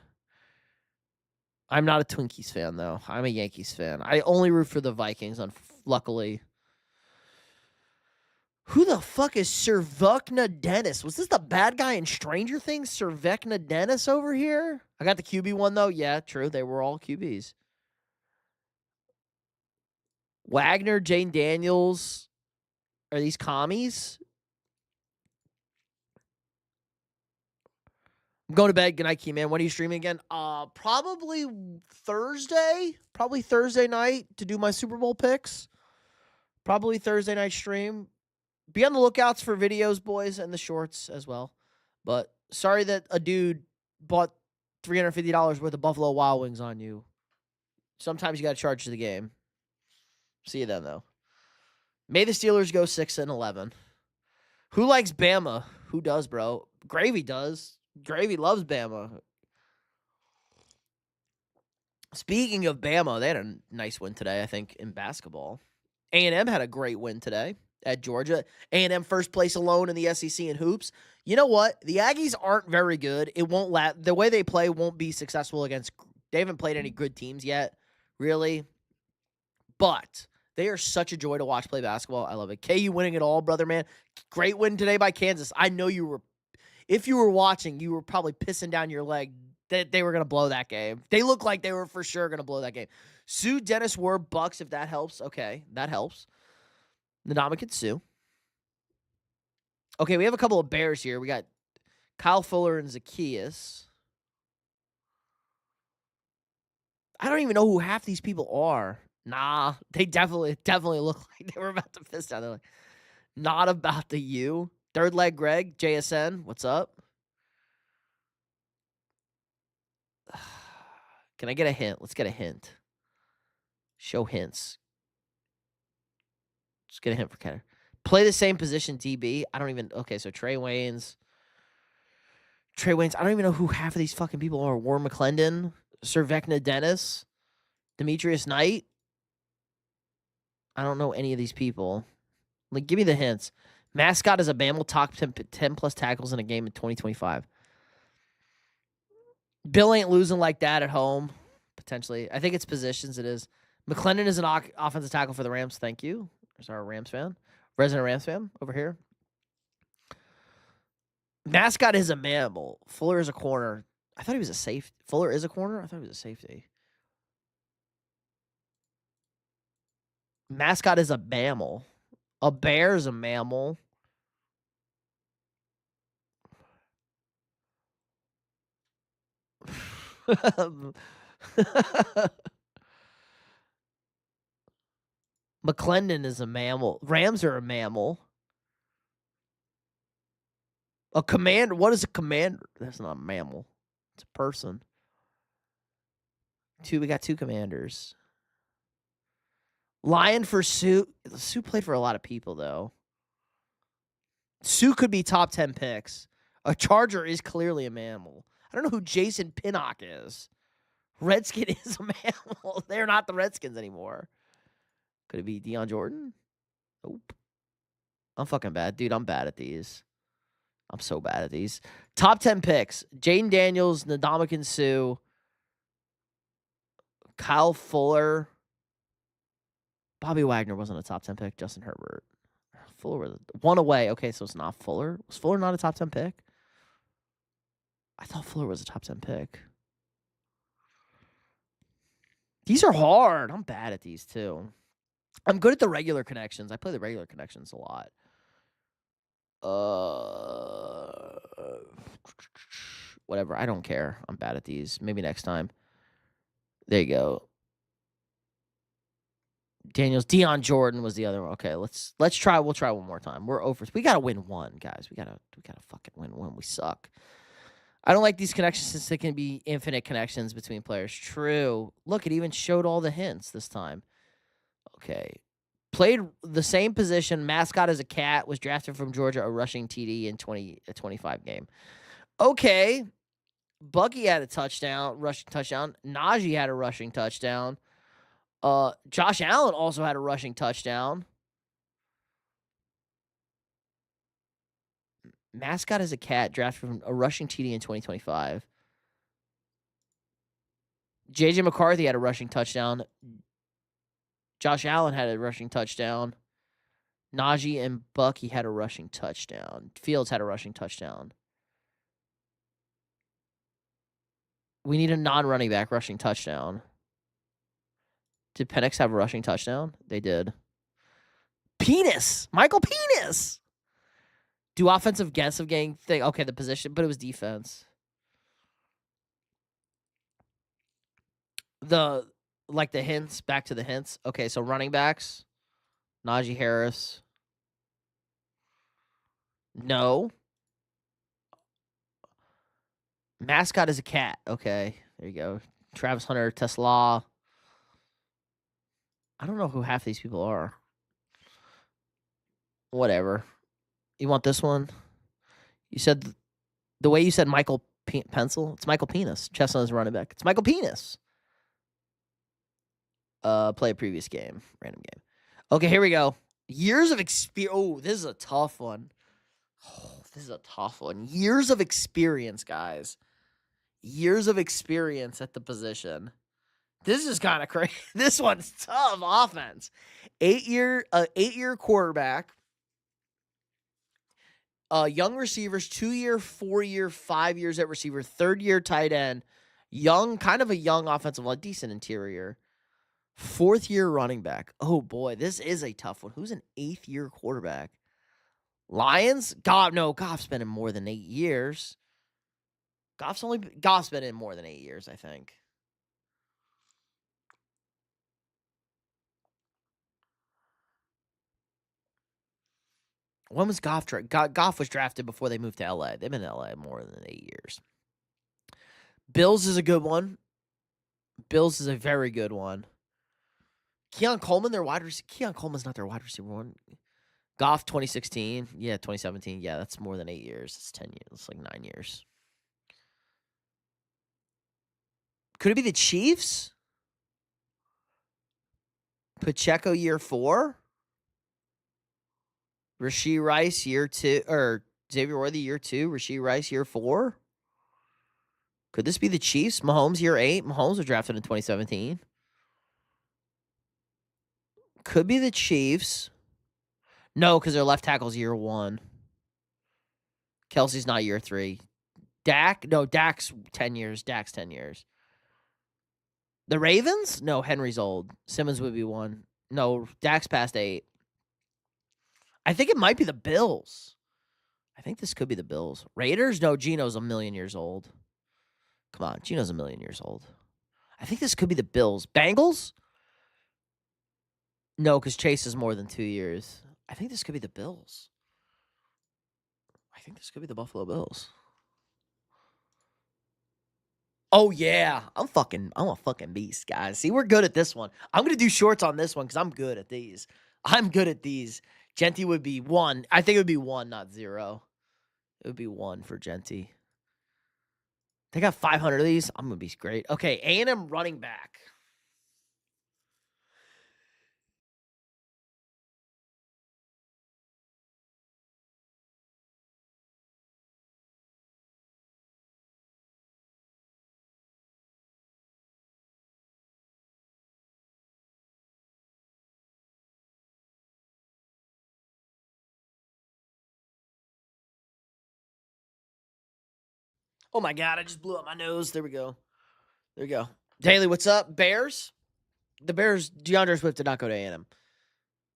I'm not a Twinkies fan, though. I'm a Yankees fan. I only root for the Vikings, luckily. Who the fuck is Servukna Dennis? Was this the bad guy in Stranger Things? Servukna Dennis over here? I got the QB one, though. Yeah, true. They were all QBs. Wagner, Jane Daniels. Are these commies? I'm going to bed. Good night, Key Man. When are you streaming again? Probably Thursday. Probably Thursday night to do my Super Bowl picks. Probably Thursday night stream. Be on the lookouts for videos, boys, and the shorts as well. But sorry that a dude bought $350 worth of Buffalo Wild Wings on you. Sometimes you got to charge the game. See you then, though. May the Steelers go 6-11. Who likes Bama? Who does, bro? Gravy does. Gravy loves Bama. Speaking of Bama, they had a nice win today, I think, in basketball. A&M had a great win today at Georgia. A&M first place alone in the SEC in hoops. You know what? The Aggies aren't very good. It won't the way they play won't be successful against. They haven't played any good teams yet, really. But they are such a joy to watch play basketball. I love it. KU winning it all, brother, man. Great win today by Kansas. I know you were. If you were watching, you were probably pissing down your leg that they were going to blow that game. They looked like they were for sure going to blow that game. Sue Dennis Ward Bucks, if that helps. Okay, that helps. Ndamukong Suh. Okay, we have a couple of Bears here. We got Kyle Fuller and Zacchaeus. I don't even know who half these people are. Nah, they definitely look like they were about to piss down. They're like, not about the U. Third leg Greg, JSN, what's up? Can I get a hint? Let's get a hint. Show hints. Just get a hint for Kenner. Play the same position, DB. I don't even. Okay, so Trey Waynes. I don't even know who half of these fucking people are. Warren McClendon, Servukna Dennis, Demetrius Knight. I don't know any of these people. Like, give me the hints. Mascot is a mammal, top 10 plus tackles in a game in 2025. Bill ain't losing like that at home, potentially. I think it's positions, it is. McClendon is an offensive tackle for the Rams. Thank you. There's our Rams fan. Resident Rams fan over here. Mascot is a mammal. Fuller is a corner. I thought he was a safety. Fuller is a corner? I thought he was a safety. Mascot is a mammal. A bear is a mammal. McClendon is a mammal. Rams are a mammal. A commander. What is a commander? That's not a mammal. It's a person. We got 2 commanders. Lion for Sue. Sue played for a lot of people, though. Sue could be top 10 picks. A Charger is clearly a mammal. I don't know who Jason Pinnock is. Redskin is a mammal. They're not the Redskins anymore. Could it be Deion Jordan? Nope. I'm fucking bad. Dude, I'm bad at these. I'm so bad at these. Top 10 picks. Jaden Daniels, Ndamukong Suh, Kyle Fuller. Bobby Wagner wasn't a top 10 pick. Justin Herbert. Fuller was one away. Okay, so it's not Fuller. Was Fuller not a top 10 pick? I thought Fuller was a top 10 pick. These are hard. I'm bad at these, too. I'm good at the regular connections. I play the regular connections a lot. Whatever. I don't care. I'm bad at these. Maybe next time. There you go. Deion Jordan was the other one. Okay, let's try. We'll try one more time. We're over. We gotta win one, guys. We gotta fucking win one. We suck. I don't like these connections since they can be infinite connections between players. True. Look, it even showed all the hints this time. Okay. Played the same position. Mascot as a cat. Was drafted from Georgia. A rushing TD in 25 game. Okay. Bucky had a touchdown. Rushing touchdown. Najee had a rushing touchdown. Josh Allen also had a rushing touchdown. Mascot as a cat, drafted from a rushing TD in 2025. J.J. McCarthy had a rushing touchdown. Josh Allen had a rushing touchdown. Najee and Bucky had a rushing touchdown. Fields had a rushing touchdown. We need a non-running back rushing touchdown. Did Penix have a rushing touchdown? They did. Penis! Michael Penis! Do offensive gang thing. Okay, the position, but it was defense. The hints, back to the hints. Okay, so running backs. Najee Harris. No. Mascot is a cat. Okay, there you go. Travis Hunter, Tesla. I don't know who half these people are. Whatever. You want this one? You said the way you said Michael Pencil. It's Michael Penis. Chestnut is running back. It's Michael Penis. Play a previous game. Random game. Okay, here we go. Years of experience. Oh, this is a tough one. Years of experience, guys. Years of experience at the position. This is kind of crazy. This one's tough offense. 8-year quarterback. Young receivers, 2-year, 4-year, 5 years at receiver, 3rd-year tight end. Kind of a young offensive line, decent interior. 4th-year running back. Oh, boy, this is a tough one. Who's an 8th-year quarterback? Lions? Goff's been in more than 8 years. Goff's been in more than 8 years, I think. When was Goff drafted? Goff was drafted before they moved to LA. They've been in LA more than 8 years. Bills is a good one. Bills is a very good one. Keon Coleman, their wide receiver. Keon Coleman's not their wide receiver one. Goff 2016. Yeah, 2017. Yeah, that's more than 8 years. It's 10 years. It's like 9 years. Could it be the Chiefs? Pacheco year 4? Rashee Rice, year 2, or Xavier Worthy, year 2. Rashee Rice, year 4. Could this be the Chiefs? Mahomes, year 8. Mahomes was drafted in 2017. Could be the Chiefs. No, because their left tackle's year 1. Kelsey's not year 3. Dak? No, Dak's 10 years. Dak's 10 years. The Ravens? No, Henry's old. Simmons would be 1. No, Dak's past 8. I think it might be the Bills. I think this could be the Bills. Raiders? No, Geno's a million years old. Come on, Geno's a million years old. I think this could be the Bills. Bengals? No, because Chase is more than 2 years. I think this could be the Bills. I think this could be the Buffalo Bills. Oh, yeah. I'm a fucking beast, guys. See, we're good at this one. I'm going to do shorts on this one because I'm good at these. I'm good at these. Genty would be 1. I think it would be 1, not 0. It would be 1 for Genty. They got 500 of these. I'm going to be great. Okay, A&M running back. Oh, my God. I just blew up my nose. There we go. There we go. Daly, what's up? Bears? The Bears, DeAndre Swift did not go to A&M.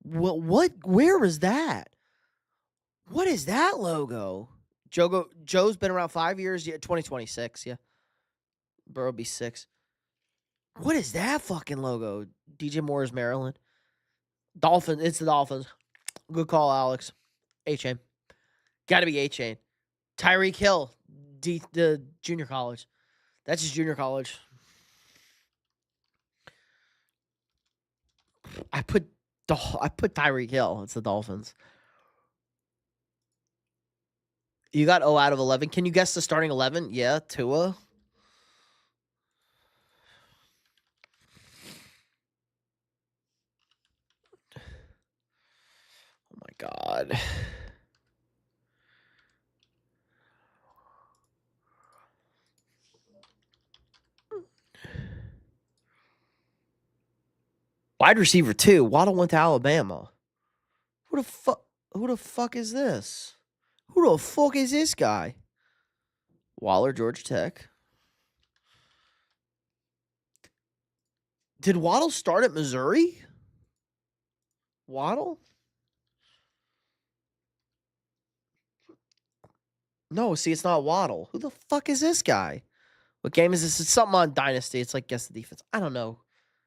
What? Where was that? What is that logo? Joe's been around 5 years. Yeah, 2026. Yeah, Burrow be 6. What is that fucking logo? DJ Moore's Maryland. Dolphins. It's the Dolphins. Good call, Alex. A-Chain. Got to be A-Chain. Tyreek Hill. The junior college. That's his junior college. I put Tyreek Hill. It's the Dolphins. You got O out of 11. Can you guess the starting 11? Yeah, Tua. Oh my God. Wide receiver 2. Waddle went to Alabama. Who the fuck is this? Who the fuck is this guy? Waller, Georgia Tech. Did Waddle start at Missouri? Waddle? No, see, it's not Waddle. Who the fuck is this guy? What game is this? It's something on Dynasty. It's like guess the defense. I don't know.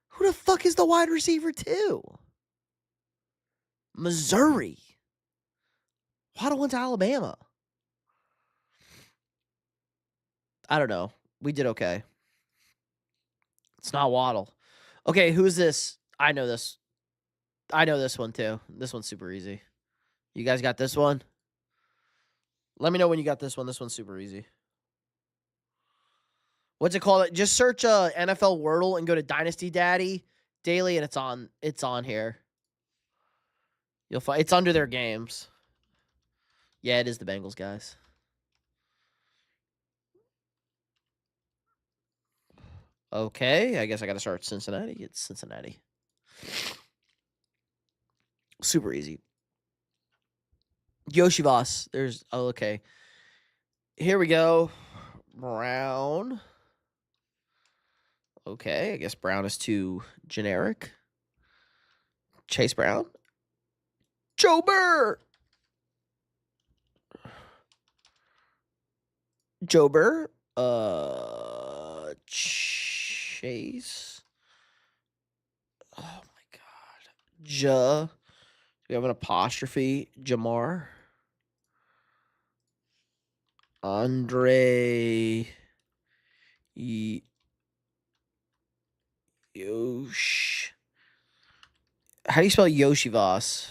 Who the fuck is the wide receiver 2? Missouri. Waddle went to Alabama. I don't know. We did okay. It's not Waddle. Okay, who's this? I know this. I know this one too. This one's super easy. You guys got this one? Let me know when you got this one. This one's super easy. What's it called? Just search NFL Wordle and go to Dynasty Daddy Daily, and it's on here. You'll find it's under their games. Yeah, it is the Bengals, guys. Okay, I guess I got to start Cincinnati. It's Cincinnati. Super easy. Yoshivas. Okay. Here we go. Brown. Okay, I guess Brown is too generic. Chase Brown. Joe Burr. Joe Burr. Chase. Oh my God. We have an apostrophe. Jamar. Andre. Yosh. How do you spell Yoshivas?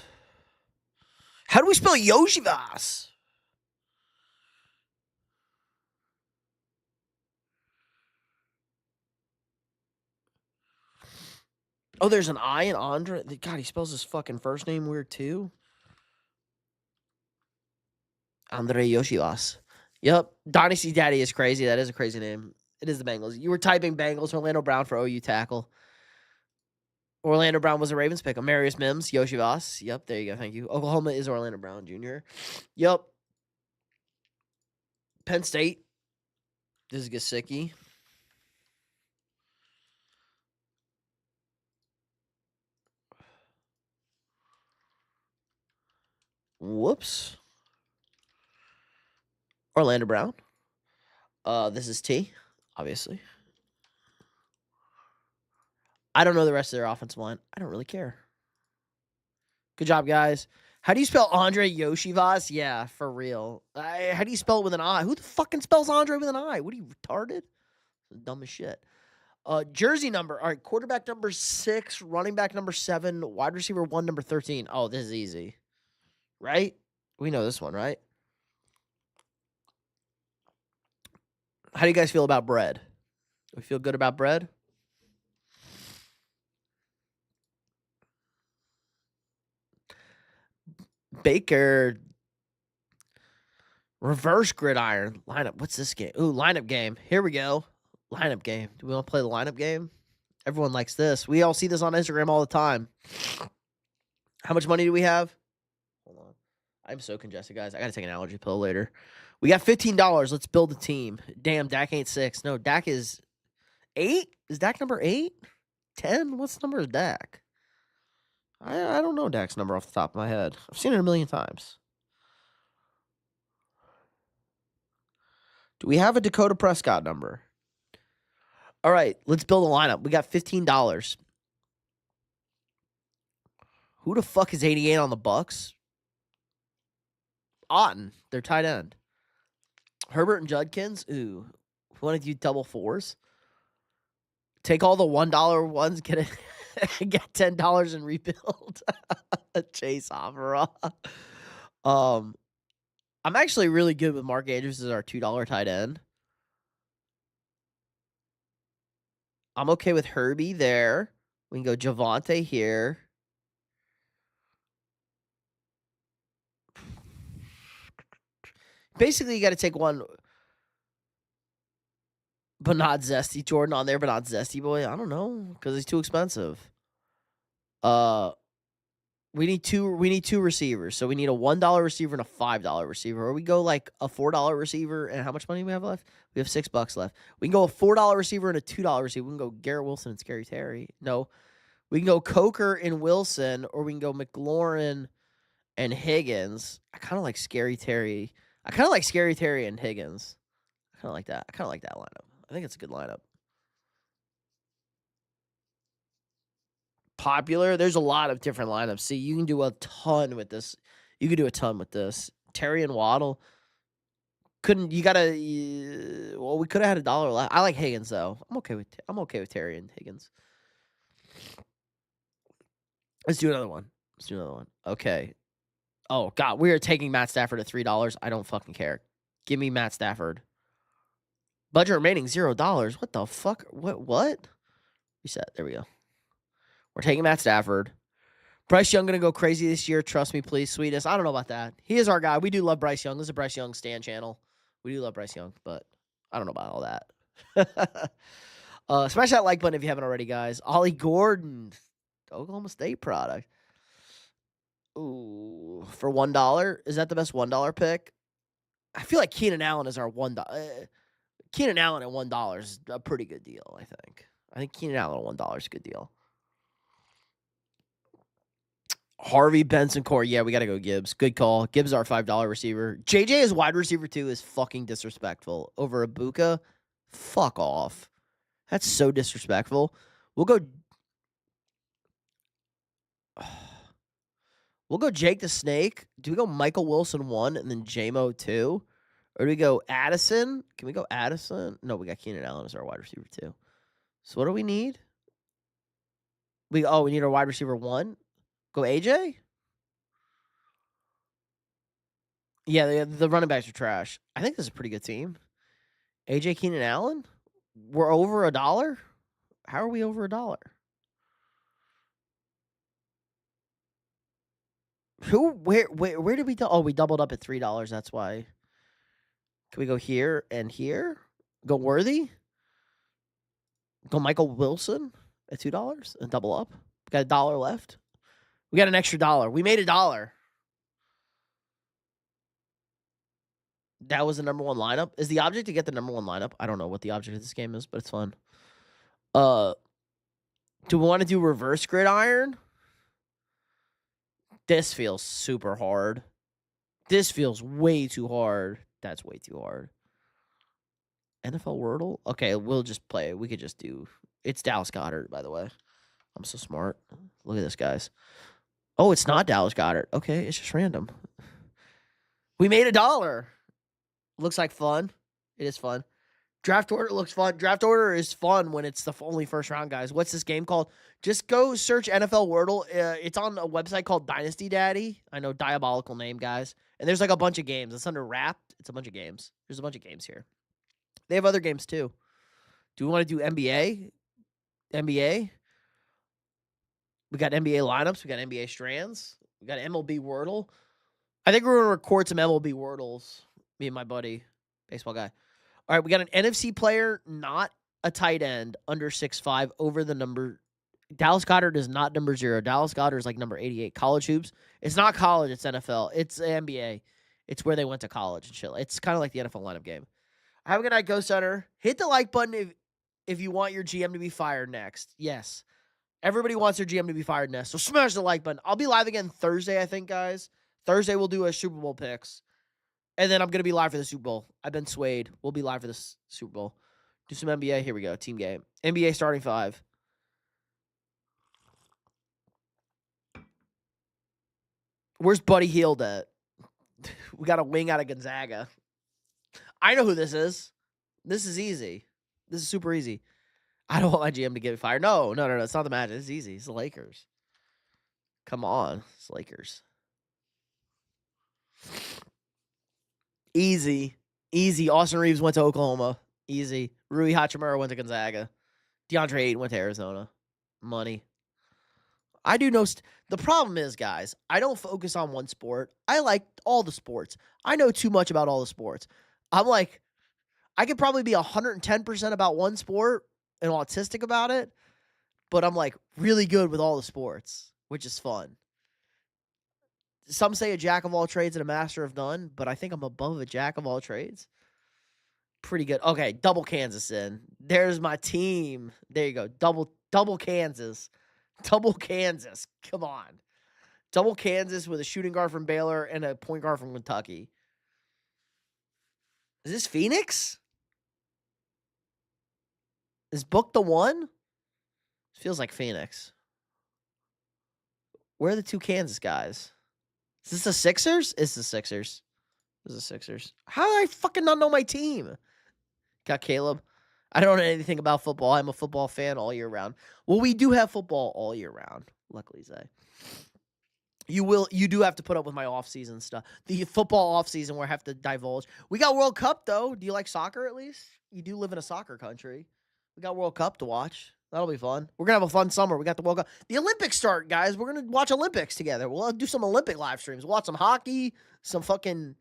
How do we spell Yoshivas? Oh, there's an I in Andre. God, he spells his fucking first name weird too. Andre Yoshivas. Yep. Dynasty Daddy is crazy. That is a crazy name. It is the Bengals. You were typing Bengals, Orlando Brown for OU tackle. Orlando Brown was a Ravens pick. Amarius Mims, Yoshivas. Yep, there you go. Thank you. Oklahoma is Orlando Brown Jr. Yep. Penn State. This is Gesicki. Whoops. Orlando Brown. This is T, obviously. I don't know the rest of their offensive line. I don't really care. Good job, guys. How do you spell Andre Yoshivas? Yeah, for real. How do you spell it with an I? Who the fucking spells Andre with an I? What are you, retarded? Dumb as shit. Jersey number. All right, quarterback number 6, running back number 7, wide receiver 1, number 13. Oh, this is easy. Right? We know this one, right? How do you guys feel about bread? We feel good about bread? Baker. Reverse gridiron. Lineup. What's this game? Ooh, lineup game. Here we go. Lineup game. Do we want to play the lineup game? Everyone likes this. We all see this on Instagram all the time. How much money do we have? Hold on. I'm so congested, guys. I got to take an allergy pill later. We got $15. Let's build a team. Damn, Dak ain't 6. No, Dak is 8? Is Dak number 8? 10? What's the number of Dak? I don't know Dak's number off the top of my head. I've seen it a million times. Do we have a Dakota Prescott number? All right, let's build a lineup. We got $15. Who the fuck is 88 on the Bucks? Otten, their tight end. Herbert and Judkins. Ooh, want to do double 4s? Take all the $1 ones, get $10 and rebuild. Chase Avera. I'm actually really good with Mark Andrews as our $2 tight end. I'm okay with Herbie there. We can go Javonte here. Basically, you got to take one, but not Zesty. Jordan on there, but not Zesty Boy. I don't know, because he's too expensive. We need two receivers. So we need a $1 receiver and a $5 receiver. Or we go like a $4 receiver. And how much money do we have left? We have $6 left. We can go a $4 receiver and a $2 receiver. We can go Garrett Wilson and Scary Terry. No. We can go Coker and Wilson, or we can go McLaurin and Higgins. I kind of like Scary Terry. I kind of like Scary Terry and Higgins. I kind of like that. I kind of like that lineup. I think it's a good lineup. Popular. There's a lot of different lineups. See, you can do a ton with this. You can do a ton with this. Terry and Waddle. Couldn't you gotta? Well, we could have had $1 left. I like Higgins though. I'm okay with Terry and Higgins. Let's do another one. Okay. Oh God, we are taking Matt Stafford at $3. I don't fucking care. Give me Matt Stafford. Budget remaining $0. What the fuck? What? Reset. There we go. We're taking Matt Stafford. Bryce Young going to go crazy this year. Trust me, please, sweetest. I don't know about that. He is our guy. We do love Bryce Young. This is a Bryce Young stan channel. We do love Bryce Young, but I don't know about all that. Smash that like button if you haven't already, guys. Ollie Gordon, Oklahoma State product. Ooh, for $1. Is that the best $1 pick? I feel like Keenan Allen is our $1. Keenan Allen at $1 is a pretty good deal, I think. I think Keenan Allen at $1 is a good deal. Harvey Benson Core. Yeah, we got to go Gibbs. Good call. Gibbs our $5 receiver. JJ as wide receiver 2 is fucking disrespectful. Over Ibuka? Fuck off. That's so disrespectful. We'll go Jake the Snake. Do we go Michael Wilson 1 and then JMO 2? Or do we go Addison? Can we go Addison? No, we got Keenan Allen as our wide receiver 2. So what do we need? We need our wide receiver 1. Go AJ? Yeah, the running backs are trash. I think this is a pretty good team. AJ Keenan Allen? We're over $1? How are we over $1? Where did we do? Oh, we doubled up at $3. That's why. Can we go here and here? Go Worthy? Go Michael Wilson at $2 and double up? We got $1 left. We got an extra $1. We made $1. That was the number one lineup. Is the object to get the number one lineup? I don't know what the object of this game is, but it's fun. Do we want to do reverse gridiron? This feels super hard. This feels way too hard. That's way too hard. NFL Wordle? Okay, we'll just play. We could just do... It's Dallas Goedert, by the way. I'm so smart. Look at this, guys. Oh, it's not Dallas Goedert. Okay, it's just random. We made $1. Looks like fun. It is fun. Draft order looks fun. Draft order is fun when it's the only first round, guys. What's this game called? Just go search NFL Wordle. It's on a website called Dynasty Daddy. I know, diabolical name, guys. And there's like a bunch of games. It's under Wrapped. It's a bunch of games. There's a bunch of games here. They have other games too. Do we want to do NBA? NBA? We got NBA lineups. We got NBA strands. We got MLB Wordle. I think we're going to record some MLB Wordles. Me and my buddy, baseball guy. All right, we got an NFC player, not a tight end, under 6'5", over the number. Dallas Goedert is not number 0. Dallas Goedert is like number 88. College hoops. It's not college. It's NFL. It's NBA. It's where they went to college and shit. It's kind of like the NFL lineup game. Have a good night, Go Center. Hit the like button if you want your GM to be fired next. Yes. Everybody wants their GM to be fired next. So smash the like button. I'll be live again Thursday, I think, guys. Thursday we'll do a Super Bowl picks. And then I'm going to be live for the Super Bowl. I've been swayed. We'll be live for the Super Bowl. Do some NBA. Here we go. Team game. NBA starting 5. Where's Buddy Hield at? We got a wing out of Gonzaga. I know who this is. This is easy. This is super easy. I don't want my GM to get fired. No. It's not the Magic. It's easy. It's the Lakers. Come on. It's Lakers. Easy. Austin Reeves went to Oklahoma. Easy. Rui Hachimura went to Gonzaga. DeAndre Ayton went to Arizona. Money. I do know. The problem is, guys, I don't focus on one sport. I like all the sports. I know too much about all the sports. I'm like, I could probably be 110% about one sport and autistic about it, but I'm like really good with all the sports, which is fun. Some say a jack of all trades and a master of none, but I think I'm above a jack of all trades. Pretty good. Okay, double Kansas in. There's my team. There you go. Double Kansas. Double Kansas. Come on. Double Kansas with a shooting guard from Baylor and a point guard from Kentucky. Is this Phoenix? Is Book the one? Feels like Phoenix. Where are the 2 Kansas guys? Is this the Sixers? It's the Sixers. This is the Sixers. How do I fucking not know my team? Got Caleb. I don't know anything about football. I'm a football fan all year round. Well, we do have football all year round. Luckily, Zay. You do have to put up with my off-season stuff. The football off-season where I have to divulge. We got World Cup, though. Do you like soccer at least? You do live in a soccer country. We got World Cup to watch. That'll be fun. We're going to have a fun summer. We got the World Cup. The Olympics start, guys. We're going to watch Olympics together. We'll do some Olympic live streams. We'll watch some hockey, some fucking,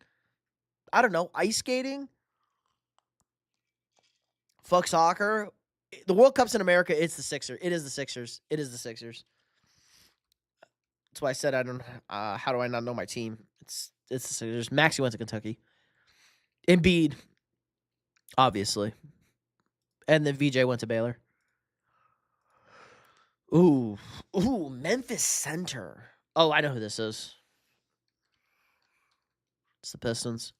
I don't know, ice skating. Fuck soccer. The World Cup's in America. It's the Sixers. It is the Sixers. It is the Sixers. That's why I said I don't. How do I not know my team? It's the Sixers. Maxey went to Kentucky. Embiid, obviously, and then VJ went to Baylor. Ooh, Memphis center. Oh, I know who this is. It's the Pistons.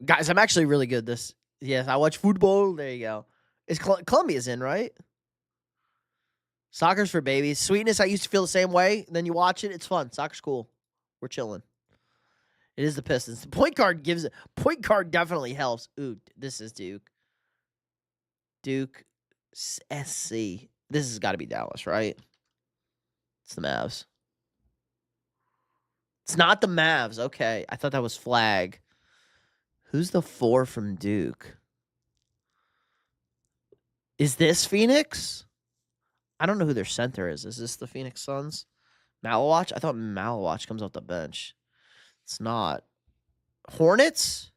Guys, I'm actually really good this. Yes, I watch football. There you go. Is Columbia's in, right? Soccer's for babies. Sweetness, I used to feel the same way. Then you watch it, it's fun. Soccer's cool. We're chilling. It is the Pistons. The point guard gives it. Point guard definitely helps. Ooh, this is Duke. Duke SC. This has got to be Dallas, right? It's the Mavs. It's not the Mavs. Okay. I thought that was Flag. Who's the 4 from Duke? Is this Phoenix? I don't know who their center is. Is this the Phoenix Suns? Malawatch? I thought Malawatch comes off the bench. It's not. Hornets?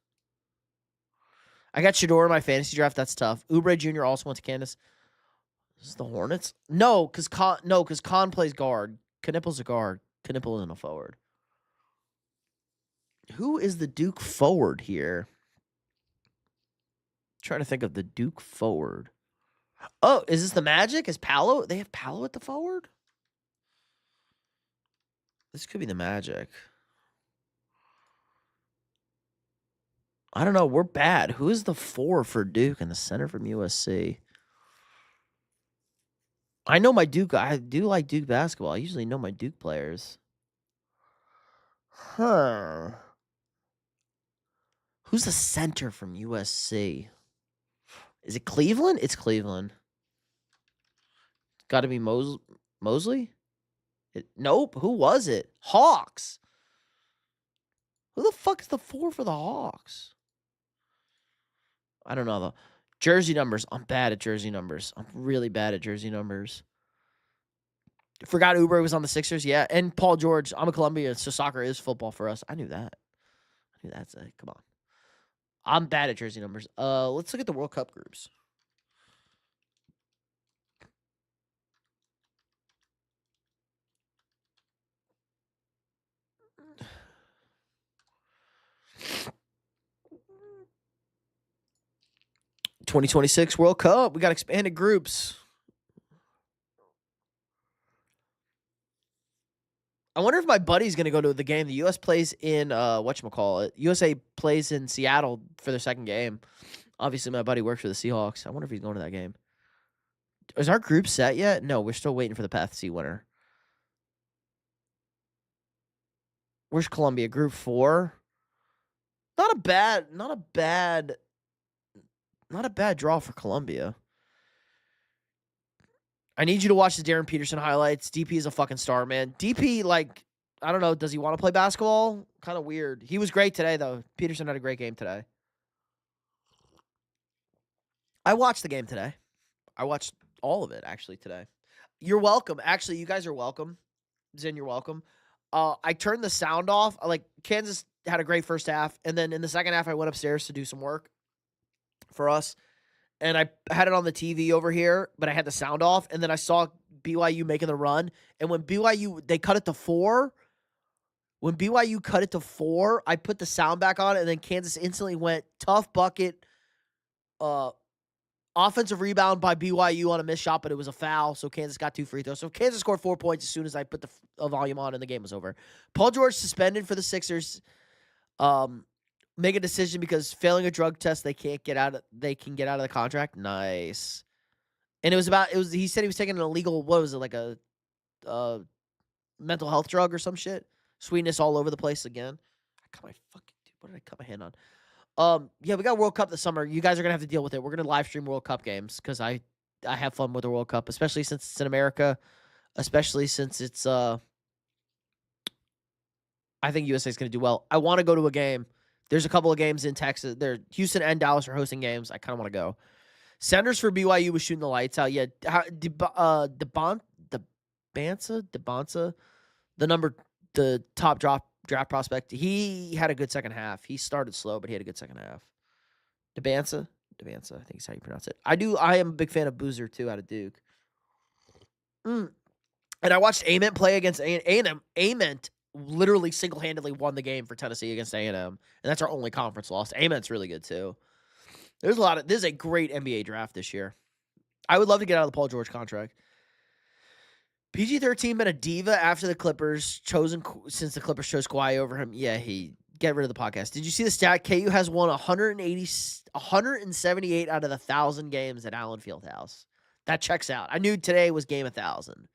I got Shador in my fantasy draft. That's tough. Oubre Jr. also went to Kansas. This is the Hornets? No, because Khan plays guard. Knipple's a guard. Knipple isn't a forward. Who is the Duke forward here? Trying to think of the Duke forward. Oh, is this the Magic? Is Paolo? They have Paolo at the forward? This could be the Magic. I don't know. We're bad. Who is the 4 for Duke and the center from USC? I know my Duke. I do like Duke basketball. I usually know my Duke players. Huh. Who's the center from USC? Is it Cleveland? It's Cleveland. Got to be Mosley? Nope. Who was it? Hawks. Who the fuck is the 4 for the Hawks? I don't know, though. Jersey numbers. I'm bad at jersey numbers. I'm really bad at jersey numbers. Forgot Oubre was on the Sixers. Yeah. And Paul George. I'm a Colombian, so soccer is football for us. I knew that. Come on. I'm bad at jersey numbers. Let's look at the World Cup groups. '26 World Cup. We got expanded groups. I wonder if my buddy's going to go to the game. The U.S. plays in, whatchamacallit. USA plays in Seattle for their second game. Obviously, my buddy works for the Seahawks. I wonder if he's going to that game. Is our group set yet? No, we're still waiting for the Path C winner. Where's Colombia? Group 4? Not a bad draw for Colombia. I need you to watch the Darren Peterson highlights. DP is a fucking star, man. DP, I don't know, does he want to play basketball? Kind of weird. He was great today, though. Peterson had a great game today. I watched the game today. I watched all of it, actually, today. You're welcome. Actually, you guys are welcome. Zin, you're welcome. I turned the sound off. Kansas had a great first half, and then in the second half, I went upstairs to do some work for us. And I had it on the TV over here, but I had the sound off. And then I saw BYU making the run. And when they cut it to 4. When BYU cut it to 4, I put the sound back on, and then Kansas instantly went tough bucket, offensive rebound by BYU on a missed shot, but it was a foul, so Kansas got 2 free throws. So Kansas scored 4 points as soon as I put the volume on, and the game was over. Paul George suspended for the Sixers. Make a decision because failing a drug test, they can get out of the contract. Nice. And he said he was taking an illegal, what was it, like a mental health drug or some shit? Sweetness all over the place again. What did I cut my hand on? Yeah, we got World Cup this summer. You guys are gonna have to deal with it. We're gonna live stream World Cup games because I have fun with the World Cup, especially since it's in America, especially since it's I think USA is gonna do well. I want to go to a game. There's a couple of games in Texas. Houston and Dallas are hosting games. I kind of want to go. Sanders for BYU was shooting the lights out. Yeah, DeBonsa, the top draft prospect. He had a good second half. He started slow, but he had a good second half. DeBansa, I think is how you pronounce it. I am a big fan of Boozer too, out of Duke. And I watched Ament play against A&M. Ament literally single-handedly won the game for Tennessee against A&M, and that's our only conference loss. Ament's really good too. This is a great NBA draft this year. I would love to get out of the Paul George contract. PG-13 been a diva after the Clippers since the Clippers chose Kawhi over him. Yeah, get rid of the podcast. Did you see the stat? KU has won 178 out of the 1,000 games at Allen Fieldhouse. That checks out. I knew today was game 1,000.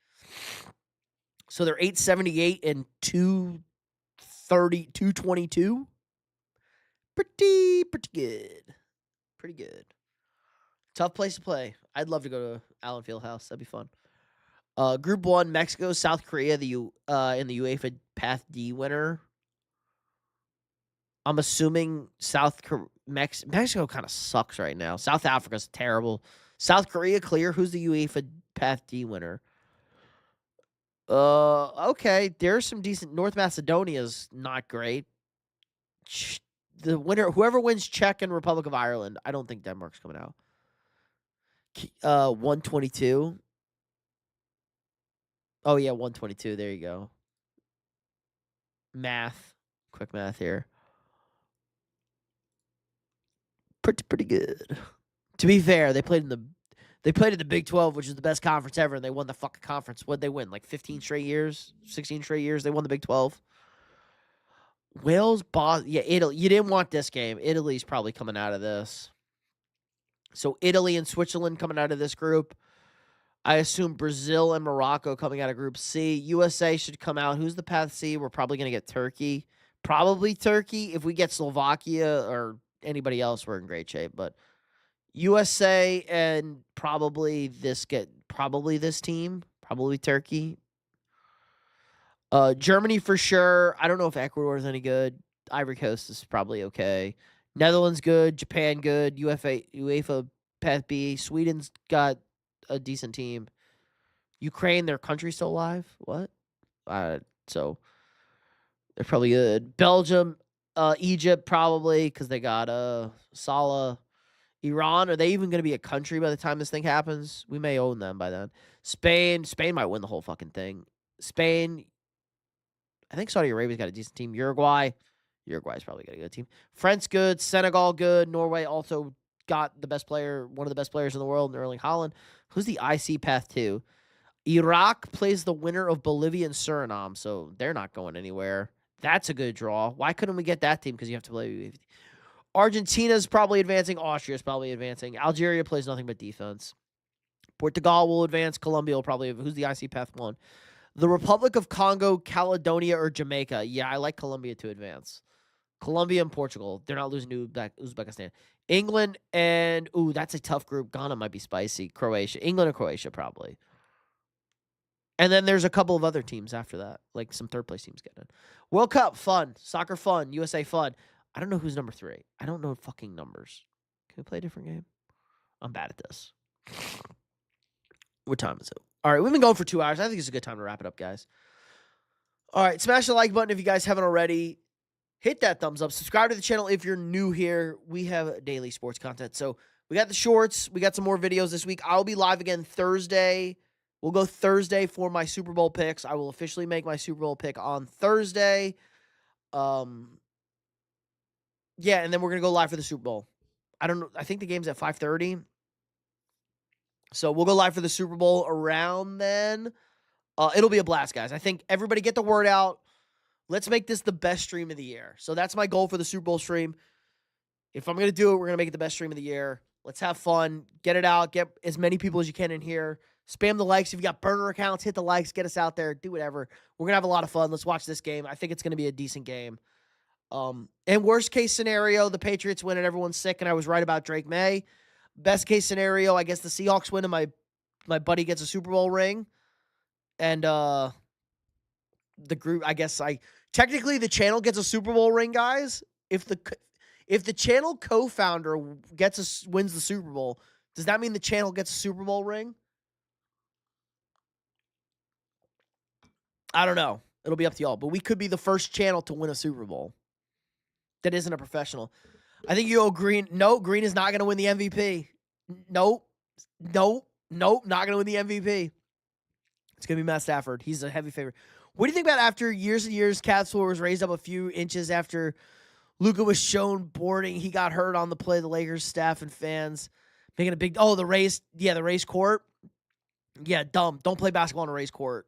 So they're 878 and 222. Pretty good. Pretty good. Tough place to play. I'd love to go to Allen Fieldhouse. That'd be fun. Group 1, Mexico, South Korea, in the UEFA Path D winner. I'm assuming Mexico kind of sucks right now. South Africa's terrible. South Korea clear. Who's the UEFA Path D winner? Okay. There's some decent. North Macedonia's not great. The winner, whoever wins Czech and Republic of Ireland, I don't think Denmark's coming out. 122. Oh yeah, 122. There you go. Math. Quick math here. Pretty good. To be fair, they played in the Big 12, which is the best conference ever, and they won the fucking conference. What'd they win? Like 15 straight years? 16 straight years? They won the Big 12. Wales, Boston. Yeah, Italy. You didn't want this game. Italy's probably coming out of this. So Italy and Switzerland coming out of this group. I assume Brazil and Morocco coming out of Group C. USA should come out. Who's the path C? We're probably going to get Turkey. Probably Turkey. If we get Slovakia or anybody else, we're in great shape. But USA and probably this team. Probably Turkey. Germany for sure. I don't know if Ecuador is any good. Ivory Coast is probably okay. Netherlands good. Japan good. UEFA Path B. Sweden's got a decent team. Ukraine, their country's still alive. What? So they're probably good. Belgium, Egypt probably because they got Salah. Iran, are they even going to be a country by the time this thing happens? We may own them by then. Spain might win the whole fucking thing. Spain, I think Saudi Arabia's got a decent team. Uruguay's probably got a good team. France good. Senegal good. Norway also got the best player, one of the best players in the world, Erling Haaland. Who's the IC path to? Iraq plays the winner of Bolivia and Suriname, so they're not going anywhere. That's a good draw. Why couldn't we get that team? Because you have to play. Argentina's probably advancing. Austria's probably advancing. Algeria plays nothing but defense. Portugal will advance. Colombia will probably. Who's the IC path 1? The Republic of Congo, Caledonia, or Jamaica. Yeah, I like Colombia to advance. Colombia and Portugal. They're not losing to Uzbekistan. England and, that's a tough group. Ghana might be spicy. Croatia. England or Croatia, probably. And then there's a couple of other teams after that, like some third-place teams getting in. World Cup, fun. Soccer, fun. USA, fun. I don't know who's number 3. I don't know fucking numbers. Can we play a different game? I'm bad at this. What time is it? All right, we've been going for 2 hours. I think it's a good time to wrap it up, guys. All right, smash the like button if you guys haven't already. Hit that thumbs up. Subscribe to the channel if you're new here. We have daily sports content. So we got the shorts. We got some more videos this week. I'll be live again Thursday. We'll go Thursday for my Super Bowl picks. I will officially make my Super Bowl pick on Thursday. Yeah, and then we're going to go live for the Super Bowl. I don't know. I think the game's at 5:30. So we'll go live for the Super Bowl around then. It'll be a blast, guys. I think everybody get the word out. Let's make this the best stream of the year. So that's my goal for the Super Bowl stream. If I'm going to do it, we're going to make it the best stream of the year. Let's have fun. Get it out. Get as many people as you can in here. Spam the likes. If you got burner accounts, hit the likes. Get us out there. Do whatever. We're going to have a lot of fun. Let's watch this game. I think it's going to be a decent game. And worst case scenario, the Patriots win and everyone's sick, and I was right about Drake May. Best case scenario, I guess the Seahawks win and my buddy gets a Super Bowl ring. And the group, I guess technically the channel gets a Super Bowl ring, guys. If the channel co-founder wins the Super Bowl, does that mean the channel gets a Super Bowl ring? I don't know. It'll be up to y'all. But we could be the first channel to win a Super Bowl that isn't a professional. I think you owe Green. No, Green is not going to win the MVP. Nope. Not going to win the MVP. It's going to be Matt Stafford. He's a heavy favorite. What do you think about after years and years, Cavs floor was raised up a few inches after Luka was shown boarding? He got hurt on the play. The Lakers staff and fans making a big... the raised court. Yeah, dumb. Don't play basketball on a raised court.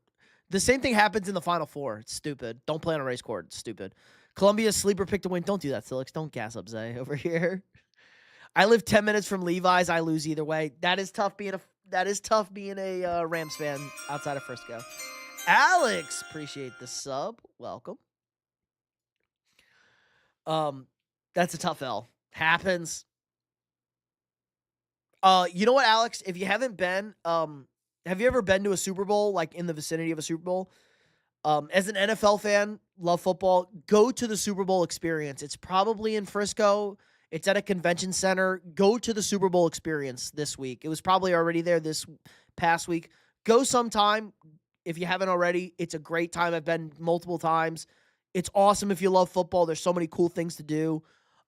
The same thing happens in the Final Four. It's stupid. Don't play on a raised court. It's stupid. Columbia's sleeper pick to win. Don't do that, Silix. Don't gas up Zay over here. I live 10 minutes from Levi's. I lose either way. That is tough being a Rams fan outside of Frisco. Alex, appreciate the sub. Welcome. That's a tough L. Happens. You know what, Alex? If you haven't been, have you ever been to a Super Bowl, like in the vicinity of a Super Bowl? As an NFL fan, love football, go to the Super Bowl experience. It's probably in Frisco. It's at a convention center. Go to the Super Bowl experience this week. It was probably already there this past week. Go sometime. If you haven't already, it's a great time. I've been multiple times. It's awesome if you love football. There's so many cool things to do.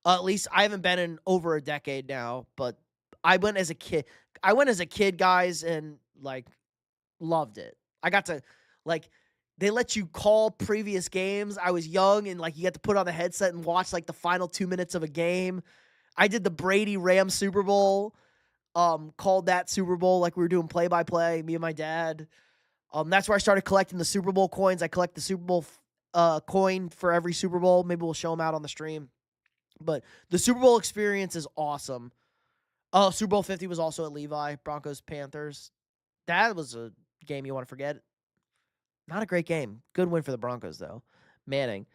At least I haven't been in over a decade now, but I went as a kid. I went as a kid, guys, and like loved it. I got to like they let you call previous games. I was young and like you got to put on the headset and watch like the final 2 minutes of a game. I did the Brady Rams Super Bowl. Called that Super Bowl like we were doing play by play, me and my dad. That's where I started collecting the Super Bowl coins. I collect the Super Bowl coin for every Super Bowl. Maybe we'll show them out on the stream. But the Super Bowl experience is awesome. Oh, Super Bowl 50 was also at Levi, Broncos Panthers. That was a game you want to forget. Not a great game. Good win for the Broncos, though. Manning.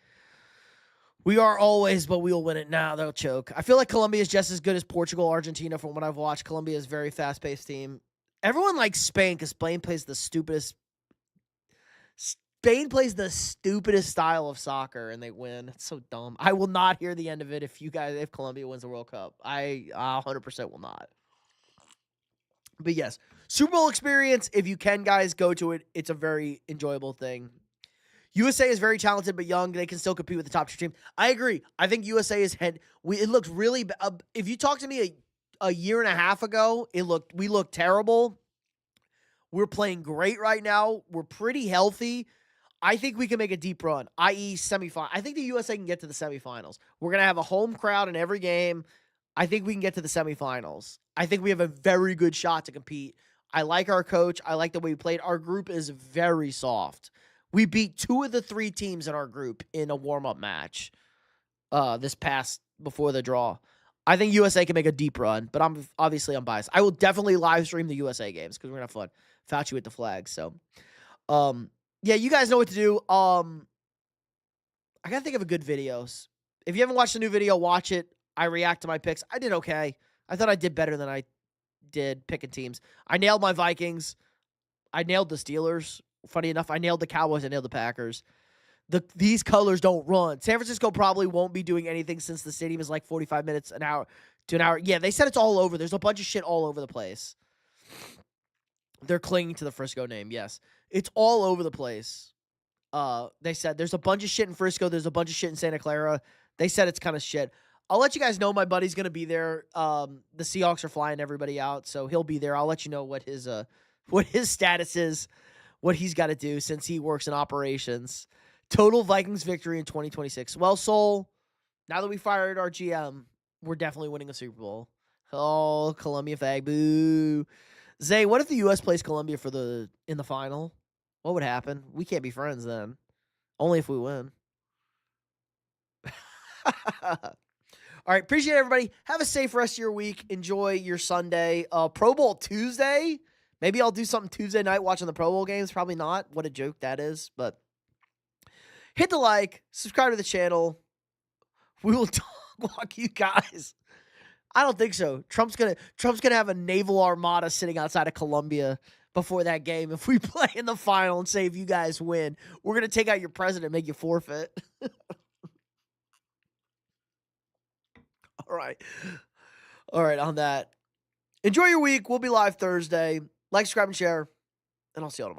We are always, but we'll win it. Nah, they'll choke. I feel like Colombia is just as good as Portugal, Argentina from what I've watched. Colombia is a very fast-paced team. Everyone likes Spain because Spain plays the stupidest style of soccer and they win. It's so dumb. I will not hear the end of it if Colombia wins the World Cup. I 100% will not. But yes, Super Bowl experience, if you can, guys, go to it. It's a very enjoyable thing. USA is very talented but young. They can still compete with the top 2 teams. I agree. I think USA is it looked really if you talked to me a year and a half ago, we looked terrible. We're playing great right now. We're pretty healthy. I think we can make a deep run, i.e. semifinal. I think the USA can get to the semifinals. We're going to have a home crowd in every game. I think we can get to the semifinals. I think we have a very good shot to compete. I like our coach. I like the way we played. Our group is very soft. We beat 2 of the 3 teams in our group in a warm-up match before the draw. I think USA can make a deep run, but I'm biased. I will definitely live stream the USA games because we're going to have fun. Fauci with the flag. So, yeah, you guys know what to do. I got to think of a good videos. If you haven't watched the new video, watch it. I react to my picks. I did okay. I thought I did better than I did picking teams. I nailed my Vikings. I nailed the Steelers. Funny enough, I nailed the Cowboys. I nailed the Packers. These colors don't run. San Francisco probably won't be doing anything since the stadium is like 45 minutes to an hour. Yeah, they said it's all over. There's a bunch of shit all over the place. They're clinging to the Frisco name, yes. It's all over the place. They said there's a bunch of shit in Frisco. There's a bunch of shit in Santa Clara. They said it's kind of shit. I'll let you guys know my buddy's going to be there. The Seahawks are flying everybody out, so he'll be there. I'll let you know what his status is, what he's got to do since he works in operations. Total Vikings victory in 2026. Well, Soul, now that we fired our GM, we're definitely winning a Super Bowl. Oh, Columbia fag, boo. Zay, what if the U.S. plays Colombia in the final? What would happen? We can't be friends then. Only if we win. All right, appreciate everybody. Have a safe rest of your week. Enjoy your Sunday. Pro Bowl Tuesday. Maybe I'll do something Tuesday night watching the Pro Bowl games. Probably not. What a joke that is. But hit the like. Subscribe to the channel. We will talk you guys. I don't think so. Trump's gonna have a naval armada sitting outside of Colombia before that game. If we play in the final and say if you guys win, we're gonna take out your president and make you forfeit. All right, on that. Enjoy your week. We'll be live Thursday. Like, subscribe, and share. And I'll see you all tomorrow.